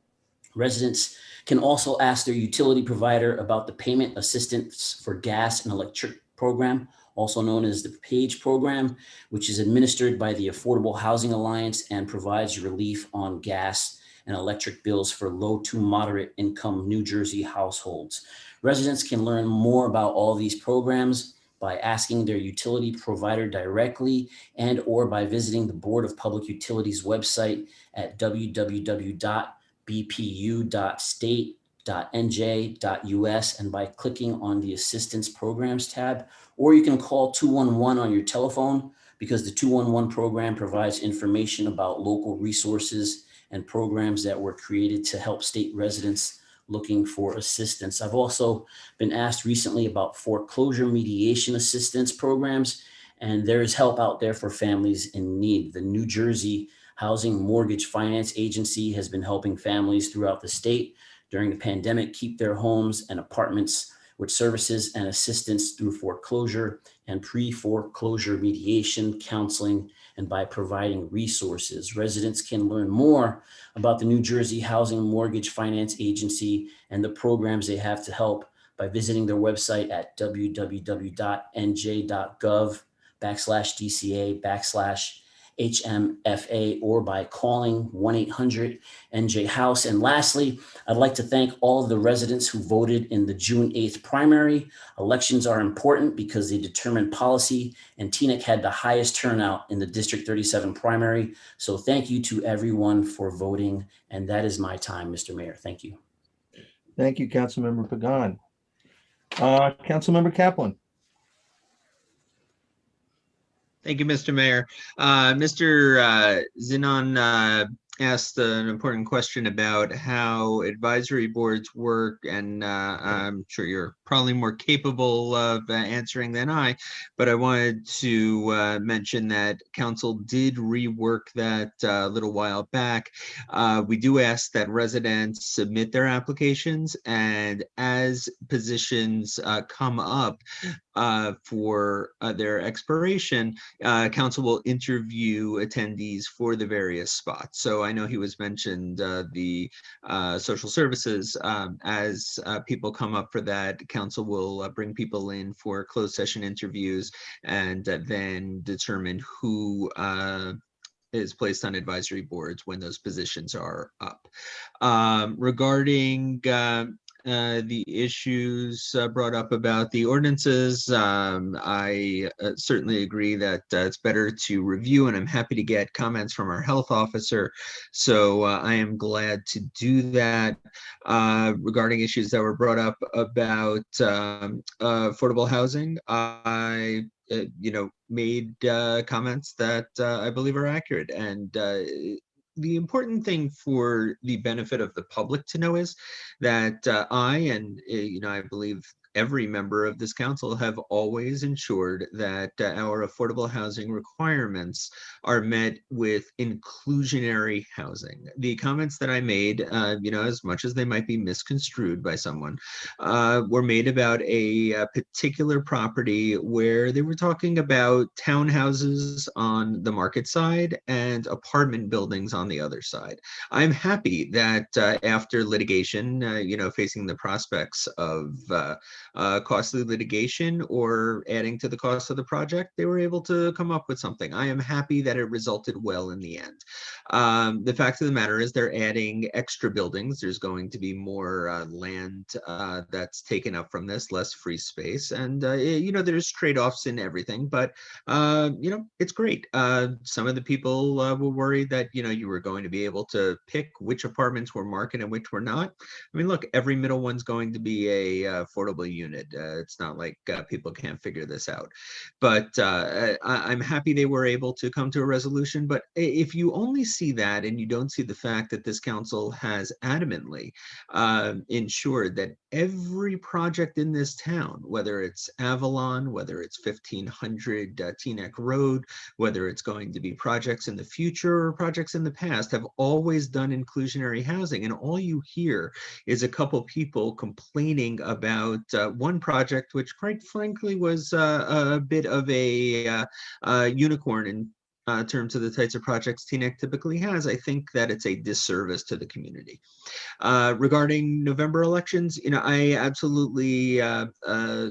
Residents can also ask their utility provider about the Payment Assistance for Gas and Electric Program, also known as the PAGE program, which is administered by the Affordable Housing Alliance and provides relief on gas and electric bills for low to moderate income New Jersey households. Residents can learn more about all these programs by asking their utility provider directly and or by visiting the Board of Public Utilities website at www.bpu.state.nj.us and by clicking on the Assistance Programs tab. Or you can call 211 on your telephone, because the 211 program provides information about local resources and programs that were created to help state residents looking for assistance. I've also been asked recently about foreclosure mediation assistance programs, and there is help out there for families in need. The New Jersey Housing Mortgage Finance Agency has been helping families throughout the state during the pandemic keep their homes and apartments with services and assistance through foreclosure and pre-foreclosure mediation, counseling, and by providing resources. Residents can learn more about the New Jersey Housing Mortgage Finance Agency and the programs they have to help by visiting their website at www.nj.gov/DCA/HMFA or by calling 1-800-NJ-HOUSE. And lastly, I'd like to thank all of the residents who voted in the June 8th primary. Elections are important because they determine policy, and Teaneck had the highest turnout in the District 37 primary. So thank you to everyone for voting. And that is my time, Mr. Mayor. Thank you.
Thank you, Councilmember Pagan. Councilmember Kaplan.
Thank you, Mr. Mayor. Mr. Zinon asked an important question about how advisory boards work, and I'm sure you're probably more capable of answering than I, but I wanted to mention that council did rework that a little while back. We do ask that residents submit their applications, and as positions come up for their expiration, council will interview attendees for the various spots. So I know he was mentioned the social services. As people come up for that, council will bring people in for closed session interviews and then determine who is placed on advisory boards when those positions are up. Regarding the issues brought up about the ordinances, I certainly agree that it's better to review, and I'm happy to get comments from our health officer. So I am glad to do that. Regarding issues that were brought up about affordable housing, I made comments that I believe are accurate, and the important thing for the benefit of the public to know is that I and I believe every member of this council have always ensured that our affordable housing requirements are met with inclusionary housing. The comments that I made, as much as they might be misconstrued by someone, were made about a particular property where they were talking about townhouses on the market side and apartment buildings on the other side. I'm happy that after litigation, facing the prospects of costly litigation or adding to the cost of the project, they were able to come up with something. I am happy that it resulted well in the end. The fact of the matter is they're adding extra buildings. There's going to be more land that's taken up from this, less free space. And, there's trade-offs in everything, but, it's great. Some of the people were worried that, you were going to be able to pick which apartments were market and which were not. I mean, look, every middle one's going to be a affordable unit. It's not like people can't figure this out. But I'm happy they were able to come to a resolution. But if you only see that and you don't see the fact that this council has adamantly ensured that every project in this town, whether it's Avalon, whether it's 1500 Teaneck Road, whether it's going to be projects in the future or projects in the past, have always done inclusionary housing. And all you hear is a couple people complaining about one project, which quite frankly was a bit of a unicorn terms of the types of projects TNEC typically has, I think that it's a disservice to the community. Regarding November elections, I absolutely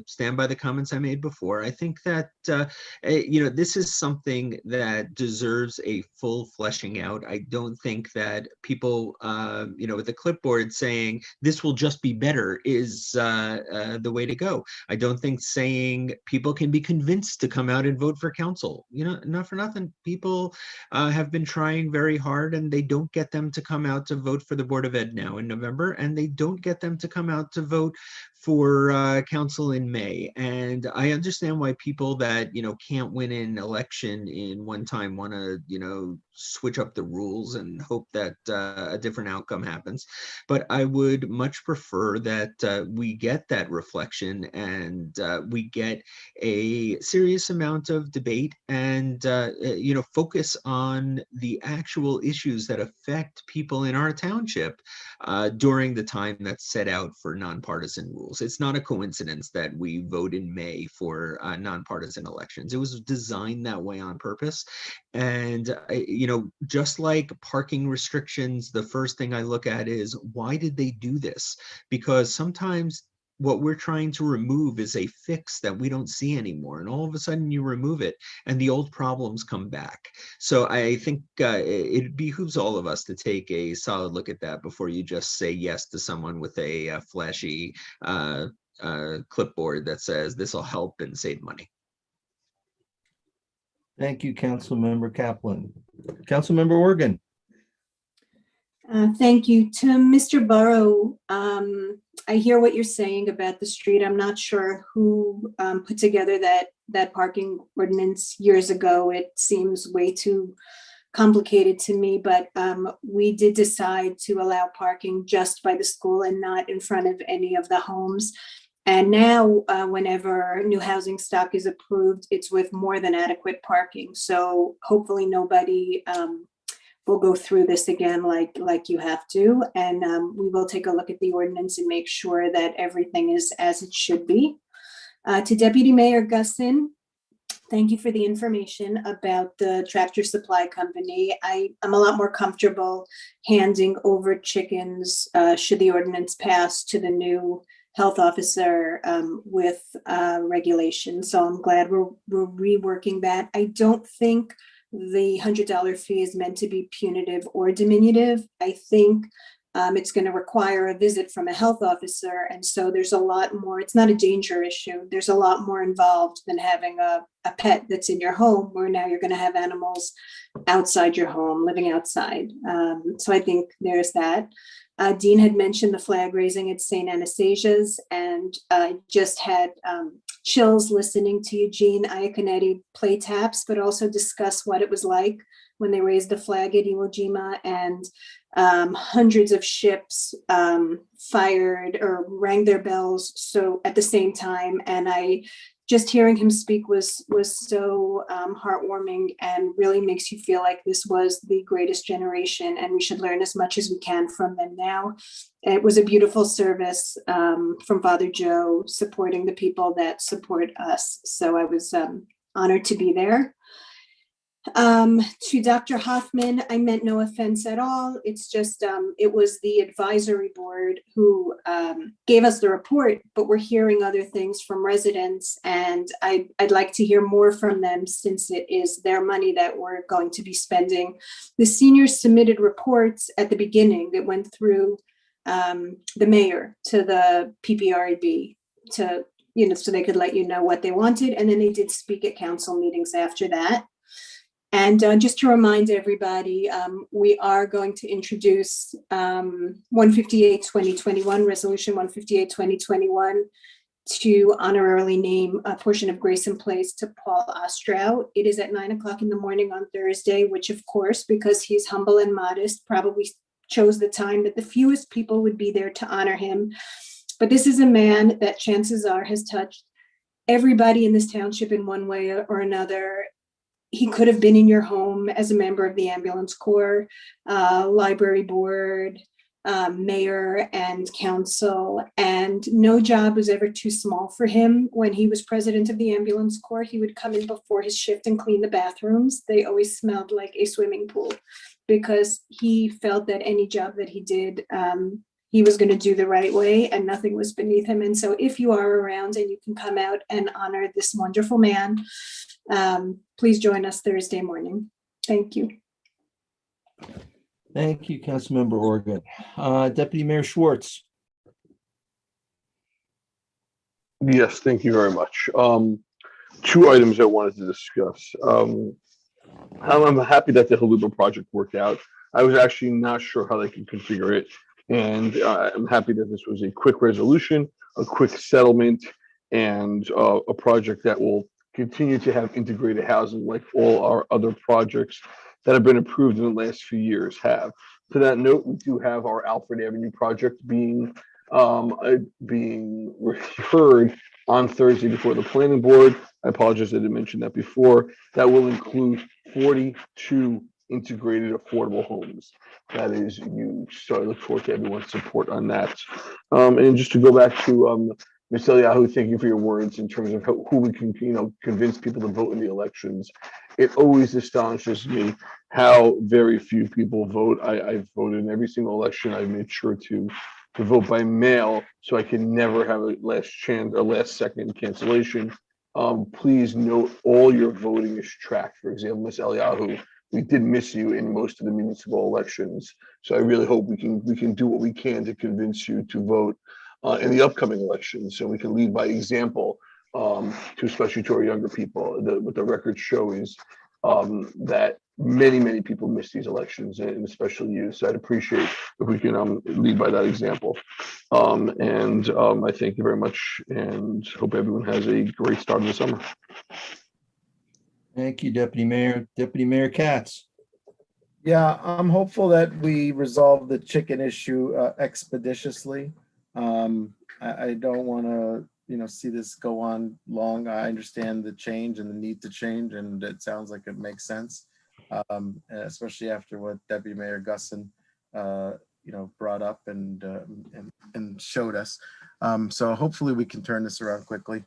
stand by the comments I made before. I think that, this is something that deserves a full fleshing out. I don't think that people, with a clipboard saying this will just be better is the way to go. I don't think saying people can be convinced to come out and vote for council. Not for nothing. People have been trying very hard, and they don't get them to come out to vote for the Board of Ed now in November, and they don't get them to come out to vote for council in May. And I understand why people that can't win an election in one time want to switch up the rules and hope that a different outcome happens. But I would much prefer that we get that reflection and we get a serious amount of debate and focus on the actual issues that affect people in our township during the time that's set out for nonpartisan rules. It's not a coincidence that we vote in May for nonpartisan elections. It was designed that way on purpose. And, just like parking restrictions, the first thing I look at is, why did they do this? Because sometimes what we're trying to remove is a fix that we don't see anymore. And all of a sudden you remove it and the old problems come back. So I think it behooves all of us to take a solid look at that before you just say yes to someone with a flashy clipboard that says this will help and save money.
Thank you, Councilmember Kaplan. Councilmember Organ.
Thank you. To Mr. Burrow, I hear what you're saying about the street. I'm not sure who put together that parking ordinance years ago. It seems way too complicated to me, but we did decide to allow parking just by the school and not in front of any of the homes. And now, whenever new housing stock is approved, it's with more than adequate parking. So hopefully nobody will go through this again like you have to. And we will take a look at the ordinance and make sure that everything is as it should be. To Deputy Mayor Gusson, thank you for the information about the Tractor Supply Company. I'm a lot more comfortable handing over chickens, should the ordinance pass, to the new health officer with regulation. So I'm glad we're reworking that. I don't think the $100 fee is meant to be punitive or diminutive. I think it's going to require a visit from a health officer. And so there's a lot more, it's not a danger issue. There's a lot more involved than having a pet that's in your home, where now you're going to have animals outside your home, living outside. So I think there's that. Dean had mentioned the flag raising at St. Anastasia's, and I just had chills listening to Eugene Iaconetti play taps, but also discuss what it was like when they raised the flag at Iwo Jima, and hundreds of ships fired or rang their bells so at the same time. And just hearing him speak was so heartwarming, and really makes you feel like this was the greatest generation and we should learn as much as we can from them now. It was a beautiful service from Father Joe, supporting the people that support us. So I was honored to be there. To Dr. Hoffman, I meant no offense at all. It's just, it was the advisory board who gave us the report, but we're hearing other things from residents, and I'd like to hear more from them, since it is their money that we're going to be spending. The seniors submitted reports at the beginning that went through the mayor to the PPRAB to, so they could let you know what they wanted. And then they did speak at council meetings after that. And just to remind everybody, we are going to introduce 158-2021, Resolution 158-2021, to honorarily name a portion of Grayson Place to Paul Ostrow. It is at 9:00 in the morning on Thursday, which of course, because he's humble and modest, probably chose the time that the fewest people would be there to honor him. But this is a man that chances are has touched everybody in this township in one way or another. He could have been in your home as a member of the ambulance corps, library board, mayor and council, and no job was ever too small for him. When he was president of the ambulance corps, he would come in before his shift and clean the bathrooms. They always smelled like a swimming pool, because he felt that any job that he did, he was going to do the right way and nothing was beneath him. And so if you are around and you can come out and honor this wonderful man, please join us Thursday morning. Thank you.
Thank you, Councilmember Organ. Deputy Mayor Schwartz.
Yes, thank you very much. Two items I wanted to discuss. I'm happy that the Haluba project worked out. I was actually not sure how they could configure it. And I'm happy that this was a quick resolution, a quick settlement, and a project that will continue to have integrated housing like all our other projects that have been approved in the last few years have. To that note, we do have our Alfred Avenue project being referred on Thursday before the planning board. I apologize, I didn't mention that before. That will include 42 integrated affordable homes. That is huge. So I look forward to everyone's support on that. And just to go back to Ms. Eliyahu, thank you for your words in terms of who we can, convince people to vote in the elections. It always astonishes me how very few people vote. I've voted in every single election. I've made sure to vote by mail, so I can never have a last chance or last second cancellation. Please note all your voting is tracked. For example, Ms. Eliyahu, we did miss you in most of the municipal elections. So I really hope we can do what we can to convince you to vote in the upcoming elections, so we can lead by example, especially to our younger people. What the records show is that many people miss these elections, and especially you. So I'd appreciate if we can lead by that example. I thank you very much and hope everyone has a great start of the summer.
Thank you, Deputy Mayor. Deputy Mayor Katz.
Yeah, I'm hopeful that we resolve the chicken issue expeditiously. I don't want to, see this go on long. I understand the change and the need to change, and it sounds like it makes sense, especially after what Deputy Mayor Gusson, brought up and showed us. So hopefully we can turn this around quickly.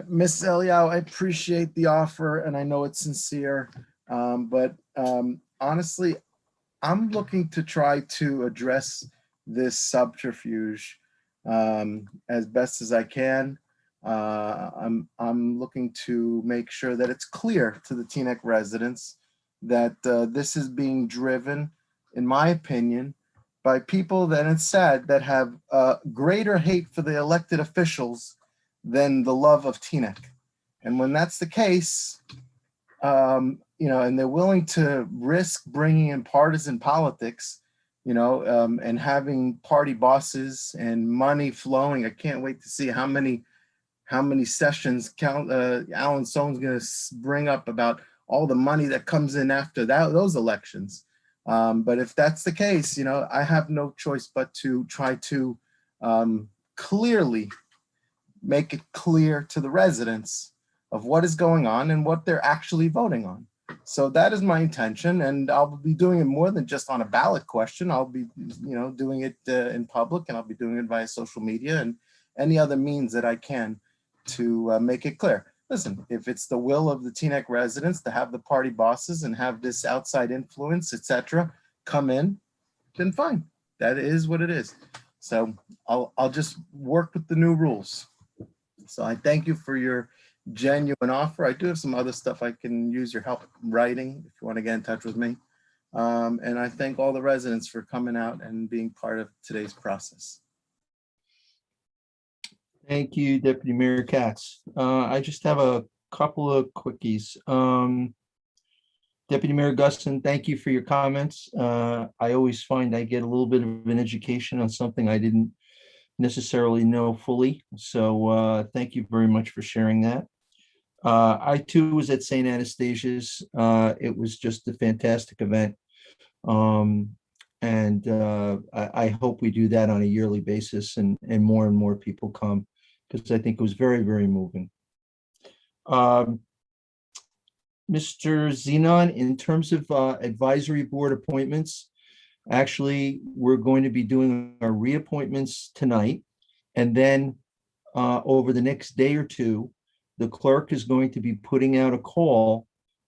Ms. Eliyahu, I appreciate the offer, and I know it's sincere, but honestly, I'm looking to try to address this subterfuge as best as I can. I'm looking to make sure that it's clear to the Teaneck residents that this is being driven, in my opinion, by people that, it's sad, that have greater hate for the elected officials than the love of Teaneck. And when that's the case, and they're willing to risk bringing in partisan politics, and having party bosses and money flowing. I can't wait to see how many sessions Alan Sohn's going to bring up about all the money that comes in after those elections. But if that's the case, I have no choice but to try to clearly make it clear to the residents of what is going on and what they're actually voting on. So that is my intention, and I'll be doing it more than just on a ballot question. I'll be, doing it in public, and I'll be doing it via social media and any other means that I can to make it clear. Listen, if it's the will of the Teaneck residents to have the party bosses and have this outside influence, etc., come in, then fine. That is what it is. So I'll just work with the new rules. So I thank you for your genuine offer. I do have some other stuff I can use your help writing if you want to get in touch with me. And I thank all the residents for coming out and being part of today's process.
Thank you, Deputy Mayor Katz. I just have a couple of quickies. Deputy Mayor Guston, thank you for your comments. I always find I get a little bit of an education on something I didn't necessarily know fully. So thank you very much for sharing that. I too was at St. Anastasia's. It was just a fantastic event. I hope we do that on a yearly basis and more people come, because I think it was very, very moving. Mr. Zenon, in terms of advisory board appointments, Actually, we're going to be doing our reappointments tonight. And then over the next day or two, the clerk is going to be putting out a call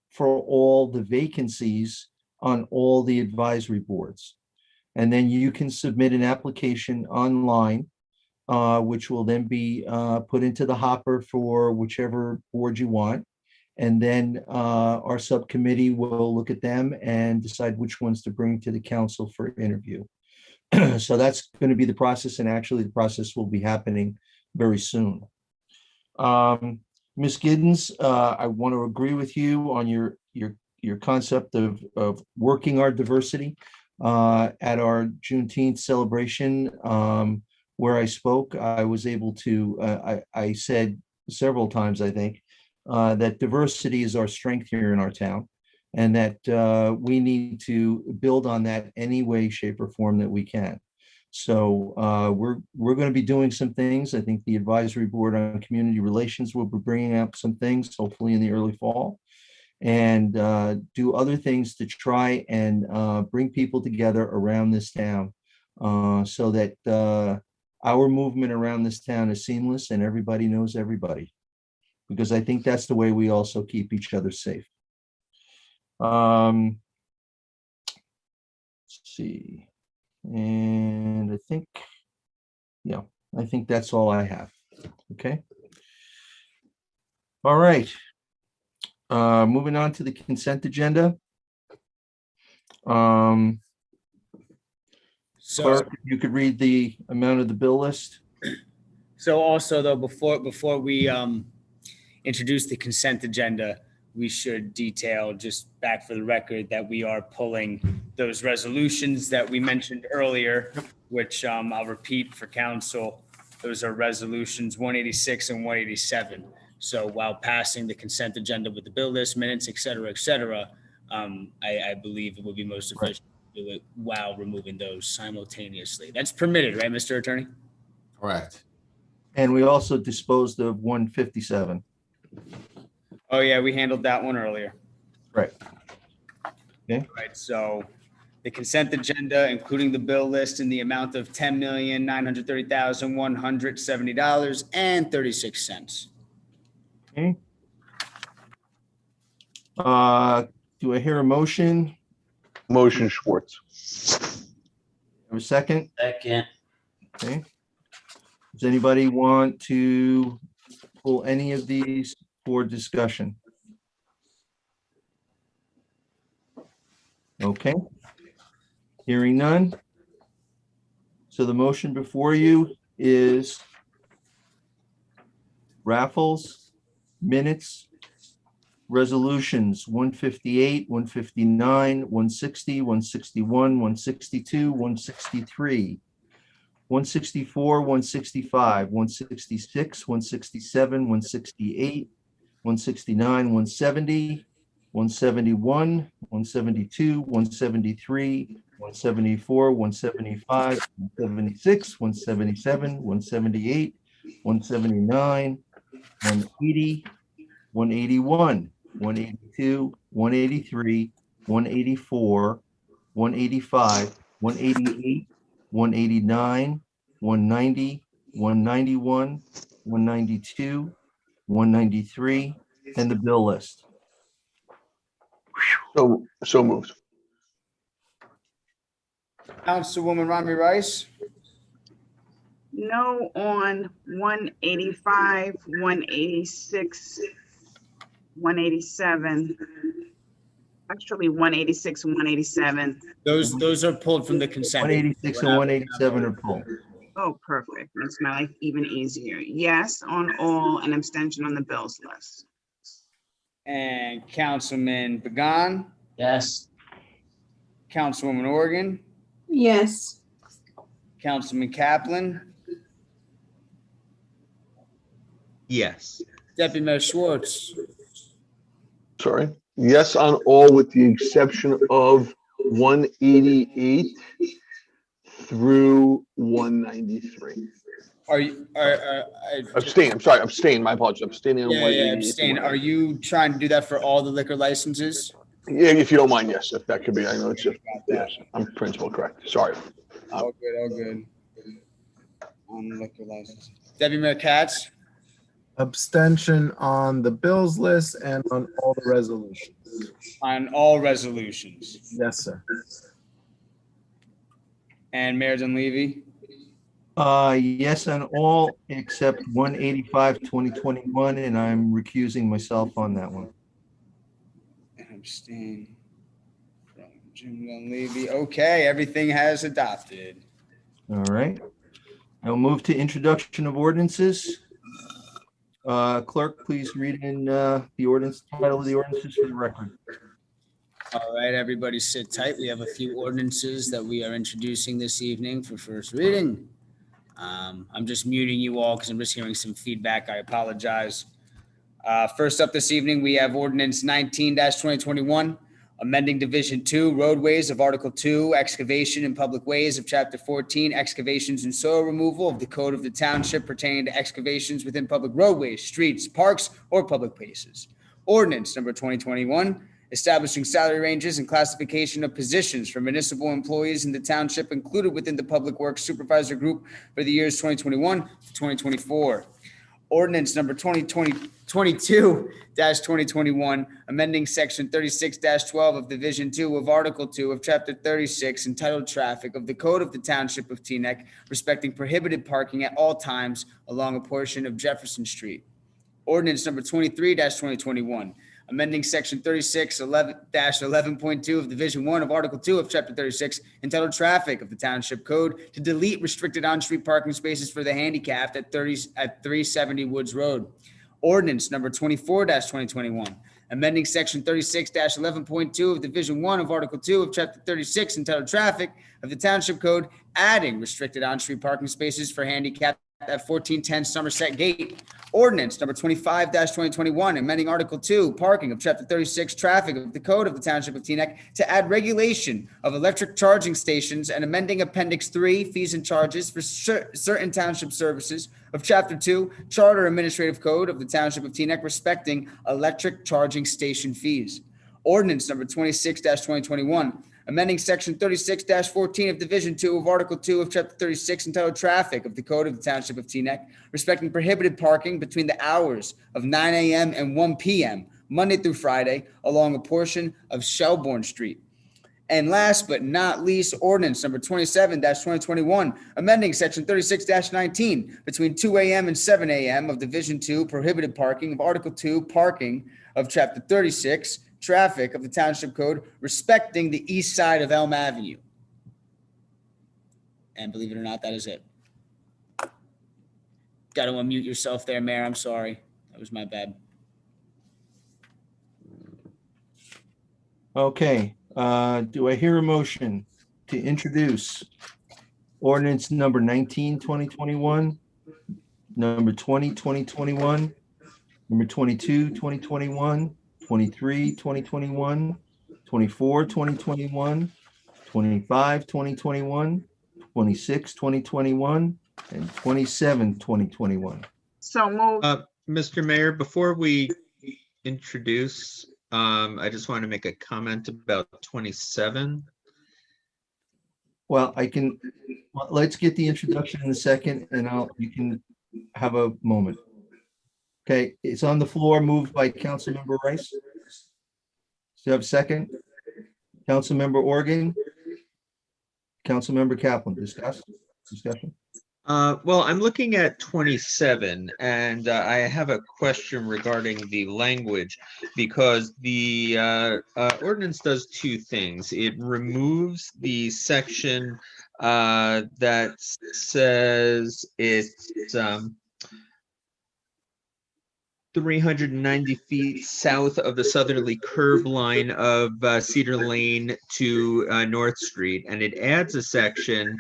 for all the vacancies on all the advisory boards. And then you can submit an application online, which will then be put into the hopper for whichever board you want. And then our subcommittee will look at them and decide which ones to bring to the council for interview. So that's going to be the process, and actually the process will be happening very soon. Ms. Giddens, I want to agree with you on your concept of working our diversity. At our Juneteenth celebration, where I spoke, I was able to, I said several times, I think, that diversity is our strength here in our town, and that we need to build on that any way, shape, or form that we can. So we're going to be doing some things. I think the advisory board on community relations will be bringing up some things, hopefully in the early fall, and do other things to try and bring people together around this town, so that our movement around this town is seamless and everybody knows everybody, because I think that's the way we also keep each other safe. Let's see. And I think, yeah, I think that's all I have. Okay. All right. Moving on to the consent agenda.
So
Clerk, if you could read the amount of the bill list.
So also though, before we introduce the consent agenda, we should detail, just back for the record, that we are pulling those resolutions that we mentioned earlier, which I'll repeat for council. Those are resolutions 186 and 187. So while passing the consent agenda with the bill list, minutes, et cetera, I believe it would be most efficient to do it while removing those simultaneously. That's permitted, right, Mr. Attorney?
Correct.
And we also disposed of 157.
Oh, yeah, we handled that one earlier.
Right. Okay.
Right, so the consent agenda, including the bill list in the amount of $10,930,170.36.
Okay. Do I hear a motion?
Motion Schwartz.
Have a second?
Second.
Okay. Does anybody want to pull any of these for discussion? Okay. Hearing none. So the motion before you is raffles, minutes, resolutions 158, 159, 160, 161, 162, 163, 164, 165, 166, 167, 168, 169, 170, 171, 172, 173, 174, 175, 176, 177, 178, 179, 180, 181, 182, 183, 184, 185, 188, 189, 190, 191, 192, 193, and the bill list.
So moved.
Councilwoman Rami Rice.
No on 185, 186, 187. Actually, 186 and 187.
Those are pulled from the consent.
186 and 187 are pulled.
Oh, perfect. Makes my life even easier. Yes on all, and abstention on the bills list.
And Councilman Began.
Yes.
Councilwoman Organ.
Yes.
Councilman Kaplan.
Yes.
Deputy Mayor Schwartz.
Sorry. Yes on all with the exception of 188 through 193.
Are you?
Abstain. I'm sorry. Abstain. My apologies. Abstaining on
Yeah,
188.
abstain. Are you trying to do that for all the liquor licenses?
Yeah, if you don't mind, yes, if that could be, I know it's just, yes, I'm principal, correct, sorry.
All good, all good. Liquor license. Deputy Mayor Katz,
Abstention on the bills list and on all the resolutions.
on all resolutions.
Yes, sir.
And Mayor Dunleavy,
Yes on all except 185, 2021, and I'm recusing myself on that one.
and abstain from Jim Dunleavy. Okay, everything has adopted.
All right. I'll move to introduction of ordinances. Clerk, please read in the ordinance, title of the ordinances for the record.
All right, everybody sit tight. We have a few ordinances that we are introducing this evening for first reading. I'm just muting you all because I'm just hearing some feedback. I apologize. First up this evening, we have ordinance 19-2021, amending Division 2 roadways of Article 2, excavation in public ways of Chapter 14, excavations and soil removal of the Code of the Township pertaining to excavations within public roadways, streets, parks, or public places. Ordinance number 2021, establishing salary ranges and classification of positions for municipal employees in the township included within the Public Works Supervisor Group for the years 2021 to 2024. Ordinance number 2022-2021, amending section 36-12 of Division 2 of Article 2 of Chapter 36 entitled Traffic of the Code of the Township of Teaneck, respecting prohibited parking at all times along a portion of Jefferson Street. Ordinance number 23-2021, amending section 36-11.2 of Division 1 of Article 2 of Chapter 36 entitled Traffic of the Township Code to delete restricted on-street parking spaces for the handicapped at 370 Woods Road. Ordinance number 24-2021, amending section 36-11.2 of Division 1 of Article 2 of Chapter 36 entitled Traffic of the Township Code, adding restricted on-street parking spaces for handicapped at 1410 Somerset Gate. Ordinance number 25-2021, amending Article 2, parking of Chapter 36, traffic of the Code of the Township of Teaneck to add regulation of electric charging stations and amending Appendix 3, fees and charges for certain township services of Chapter 2, Charter Administrative Code of the Township of Teaneck respecting electric charging station fees. Ordinance number 26-2021, amending section 36-14 of Division 2 of Article 2 of Chapter 36 entitled Traffic of the Code of the Township of Teaneck, respecting prohibited parking between the hours of 9 a.m. and 1 p.m., Monday through Friday, along a portion of Shelbourne Street. And last but not least, ordinance number 27-2021, amending section 36-19 between 2 a.m. and 7 a.m. of Division 2 prohibited parking of Article 2 parking of Chapter 36 traffic of the Township Code respecting the east side of Elm Avenue. And believe it or not, that is it. Got to unmute yourself there, Mayor. I'm sorry. That was my bad.
Okay, do I hear a motion to introduce ordinance number 19, 2021, number 20, 2021, number 22, 2021, 23, 2021, 24, 2021, 25, 2021, 26, 2021, and 27, 2021.
So move.
Mr. Mayor, before we introduce, I just want to make a comment about 27.
Well, let's get the introduction in a second and you can have a moment. Okay, it's on the floor, moved by Councilmember Rice. Do you have a second? Councilmember Organ? Councilmember Kaplan, discussion?
Well, I'm looking at 27 and I have a question regarding the language because the ordinance does two things. It removes the section that says it's 390 feet south of the southerly curb line of Cedar Lane to North Street, and it adds a section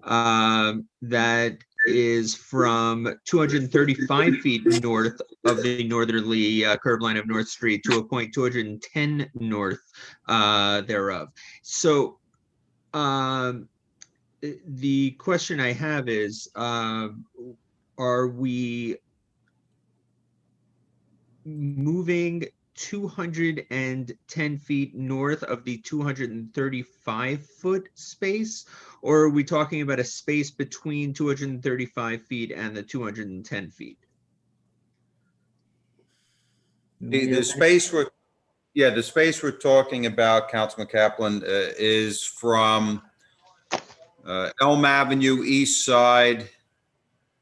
that is from 235 feet north of the northerly curb line of North Street to a point 210 north thereof. So the question I have is, are we moving 210 feet north of the 235-foot space? Or are we talking about a space between 235 feet and the 210 feet?
The space the space we're talking about, Councilman Kaplan, is from Elm Avenue East Side,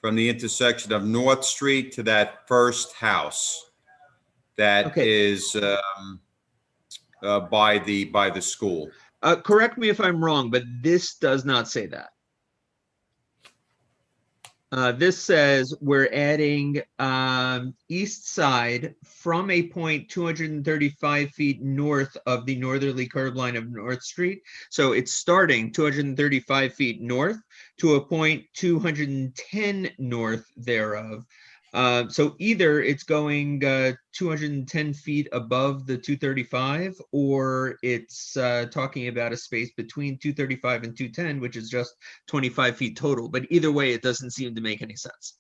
from the intersection of North Street to that first house that is by the school.
Correct me if I'm wrong, but this does not say that. This says we're adding east side from a point 235 feet north of the northerly curb line of North Street. So it's starting 235 feet north to a point 210 north thereof. So either it's going 210 feet above the 235, or it's talking about a space between 235 and 210, which is just 25 feet total. But either way, it doesn't seem to make any sense.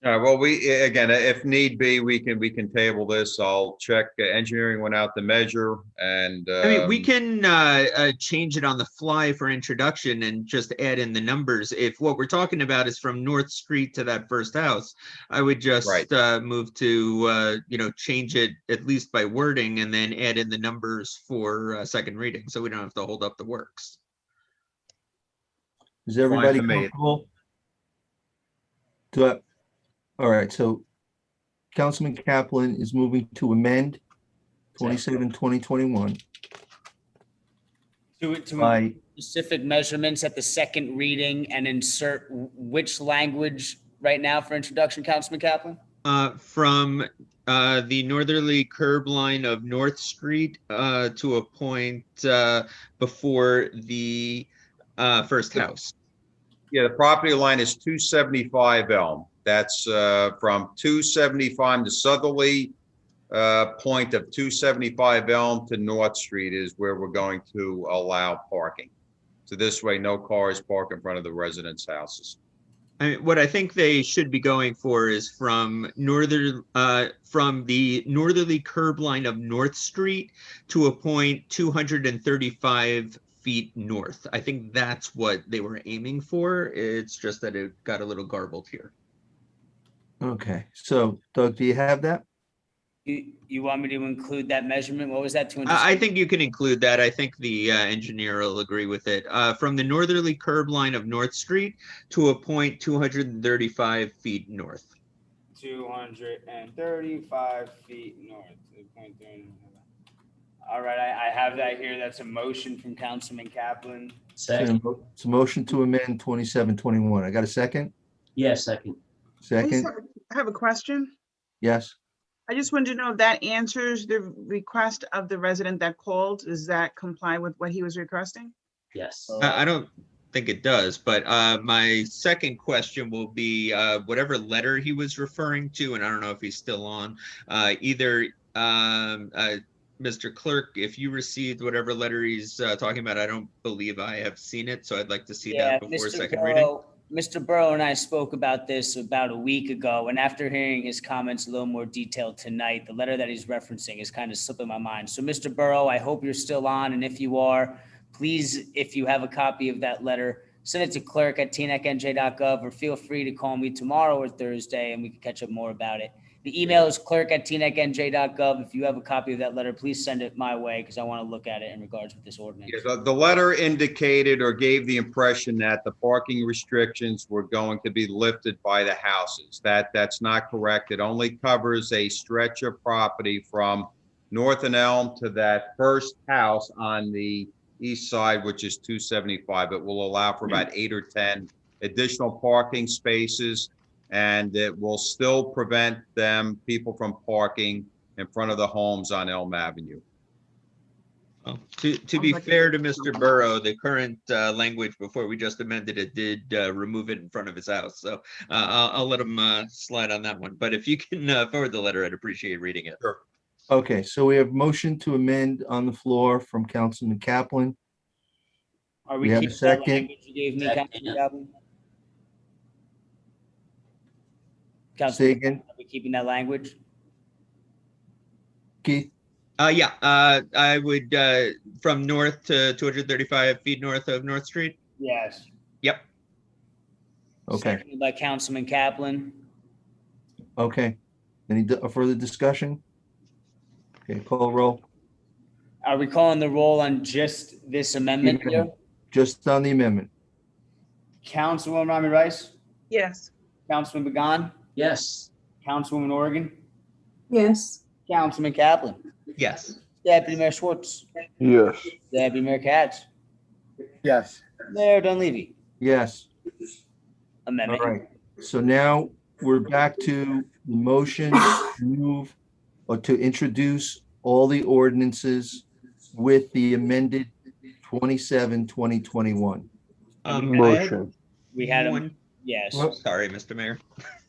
All right, well, again, if need be, we can table this. I'll check. Engineering went out to measure, and
I mean, we can change it on the fly for introduction and just add in the numbers. If what we're talking about is from North Street to that first house, I would just move to change it at least by wording, and then add in the numbers for second reading, so we don't have to hold up the works.
Is everybody comfortable? All right, so Councilman Kaplan is moving to amend 27-2021.
To specific measurements at the second reading and insert which language right now for introduction, Councilman Kaplan?
From the northerly curb line of North Street to a point before the first house.
Yeah, the property line is 275 Elm. That's from 275, the southerly point of 275 Elm to North Street is where we're going to allow parking. So this way, no cars park in front of the residents' houses.
I mean, what I think they should be going for is from the northerly curb line of North Street to a point 235 feet north. I think that's what they were aiming for. It's just that it got a little garbled here.
Okay, so Doug, do you have that?
You want me to include that measurement? What was that?
I think you can include that. I think the engineer will agree with it. From the northerly curb line of North Street to a point 235 feet north.
235 feet north. All right, I have that here. That's a motion from Councilman Kaplan.
Second.
It's a motion to amend 27-21. I got a second?
Yes, second.
Second?
I have a question.
Yes.
I just wanted to know if that answers the request of the resident that called. Does that comply with what he was requesting?
Yes.
I don't think it does, but my second question will be whatever letter he was referring to, and I don't know if he's still on, either Mr. Clerk, if you received whatever letter he's talking about, I don't believe I have seen it, so I'd like to see that before second reading.
Mr. Burrow and I spoke about this about a week ago, and after hearing his comments a little more detailed tonight, the letter that he's referencing is kind of slipping my mind. So, Mr. Burrow, I hope you're still on, and if you are, please, if you have a copy of that letter, send it to clerk@tnecnj.gov, or feel free to call me tomorrow or Thursday, and we can catch up more about it. The email is clerk@tnecnj.gov. If you have a copy of that letter, please send it my way, because I want to look at it in regards with this ordinance.
Yeah, the letter indicated or gave the impression that the parking restrictions were going to be lifted by the houses. That's not correct. It only covers a stretch of property from North and Elm to that first house on the east side, which is 275. It will allow for about 8 or 10 additional parking spaces, and it will still prevent people from parking in front of the homes on Elm Avenue.
Well, to be fair to Mr. Burrow, the current language before we just amended it did remove it in front of his house. So I'll let him slide on that one. But if you can forward the letter, I'd appreciate reading it.
Sure.
Okay, so we have motion to amend on the floor from Councilman Kaplan.
Are
we have a
keeping that
second?
language you gave me, Councilman Kaplan?
Say again?
Are we keeping that language?
Keith?
Yeah, I would, from north to 235 feet north of North Street.
Yes.
Yep.
Okay,
Seconded by Councilman Kaplan.
okay. Any further discussion? Okay, call roll.
Are we calling the roll on just this amendment here?
Just on the amendment.
Councilwoman Rami Rice,
Yes.
Councilman Began,
Yes.
Councilwoman Oregon,
Yes.
Councilman Kaplan,
Yes.
Deputy Mayor Schwartz,
Yes.
Deputy Mayor Katz,
Yes.
Mayor Dunleavy.
Yes. All
Amendment.
right. So now we're back to the motion to move or to introduce all the ordinances with the amended 2021.
Motion.
We had a,
One.
yes.
Sorry, Mr. Mayor.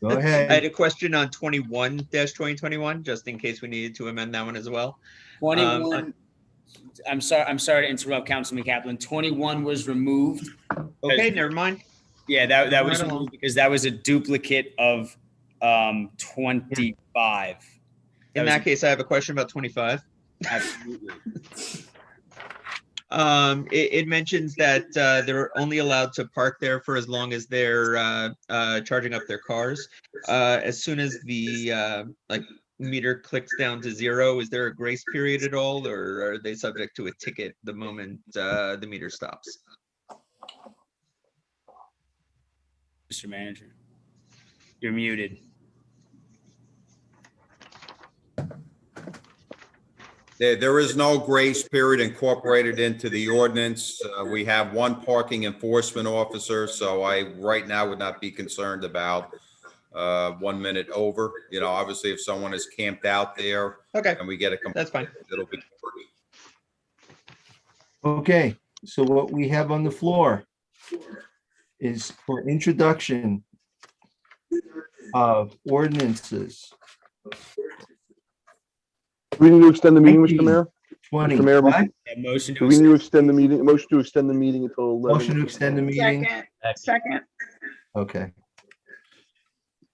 Go
I had
ahead.
a question on 21-2021, just in case we needed to amend that one as well.
21, I'm sorry to interrupt, Councilman Kaplan. 21 was removed.
Okay, never mind.
Yeah, that was
Right along.
removed because that was a duplicate of 25.
In that case, I have a question about 25.
Absolutely.
It mentions that they're only allowed to park there for as long as they're charging up their cars. As soon as the like meter clicks down to 0, is there a grace period at all, or are they subject to a ticket the moment the meter stops?
Mr. Manager, you're muted.
There is no grace period incorporated into the ordinance. We have one parking enforcement officer, so I right now would not be concerned about 1 minute over. You know, obviously, if someone is camped out there,
okay,
and we get a
that's fine.
It'll be.
Okay, so what we have on the floor is for introduction of ordinances.
Do we need to extend the meeting, Mr. Mayor?
20.
Mr. Mayor,
What?
Motion
do we need to extend the meeting? Motion to extend the meeting until 11.
Motion to extend the meeting.
Second.
Okay,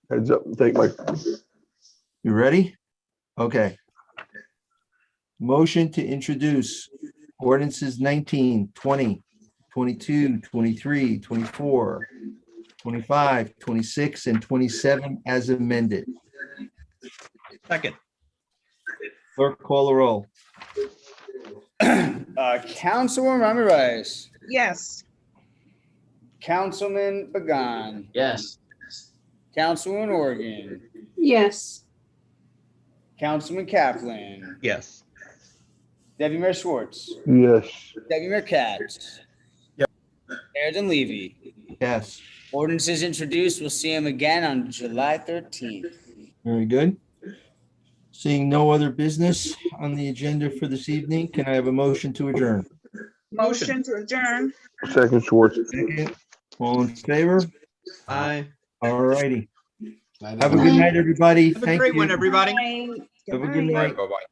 Heads up, take my.
you ready? Okay. Motion to introduce ordinances 19, 20, 22, 23, 24, 25, 26, and 27 as amended.
Second.
Clerk, call the roll.
Councilwoman Rami Rice,
Yes.
Councilman Began,
Yes.
Councilwoman Oregon,
Yes.
Councilman Kaplan,
Yes.
Deputy Mayor Schwartz,
Yes.
Deputy Mayor Katz.
Yep.
Mayor Dunleavy.
Yes,
Ordinances introduced. We'll see him again on July 13th.
very good. Seeing no other business on the agenda for this evening, can I have a motion to adjourn?
Motion to adjourn.
Second, Schwartz.
Second, all in favor?
Aye.
All righty. Have a good night, everybody.
Have a
Thank
great
you.
one, everybody.
Bye.
Have a
Good
good
night.
night.
Bye-bye.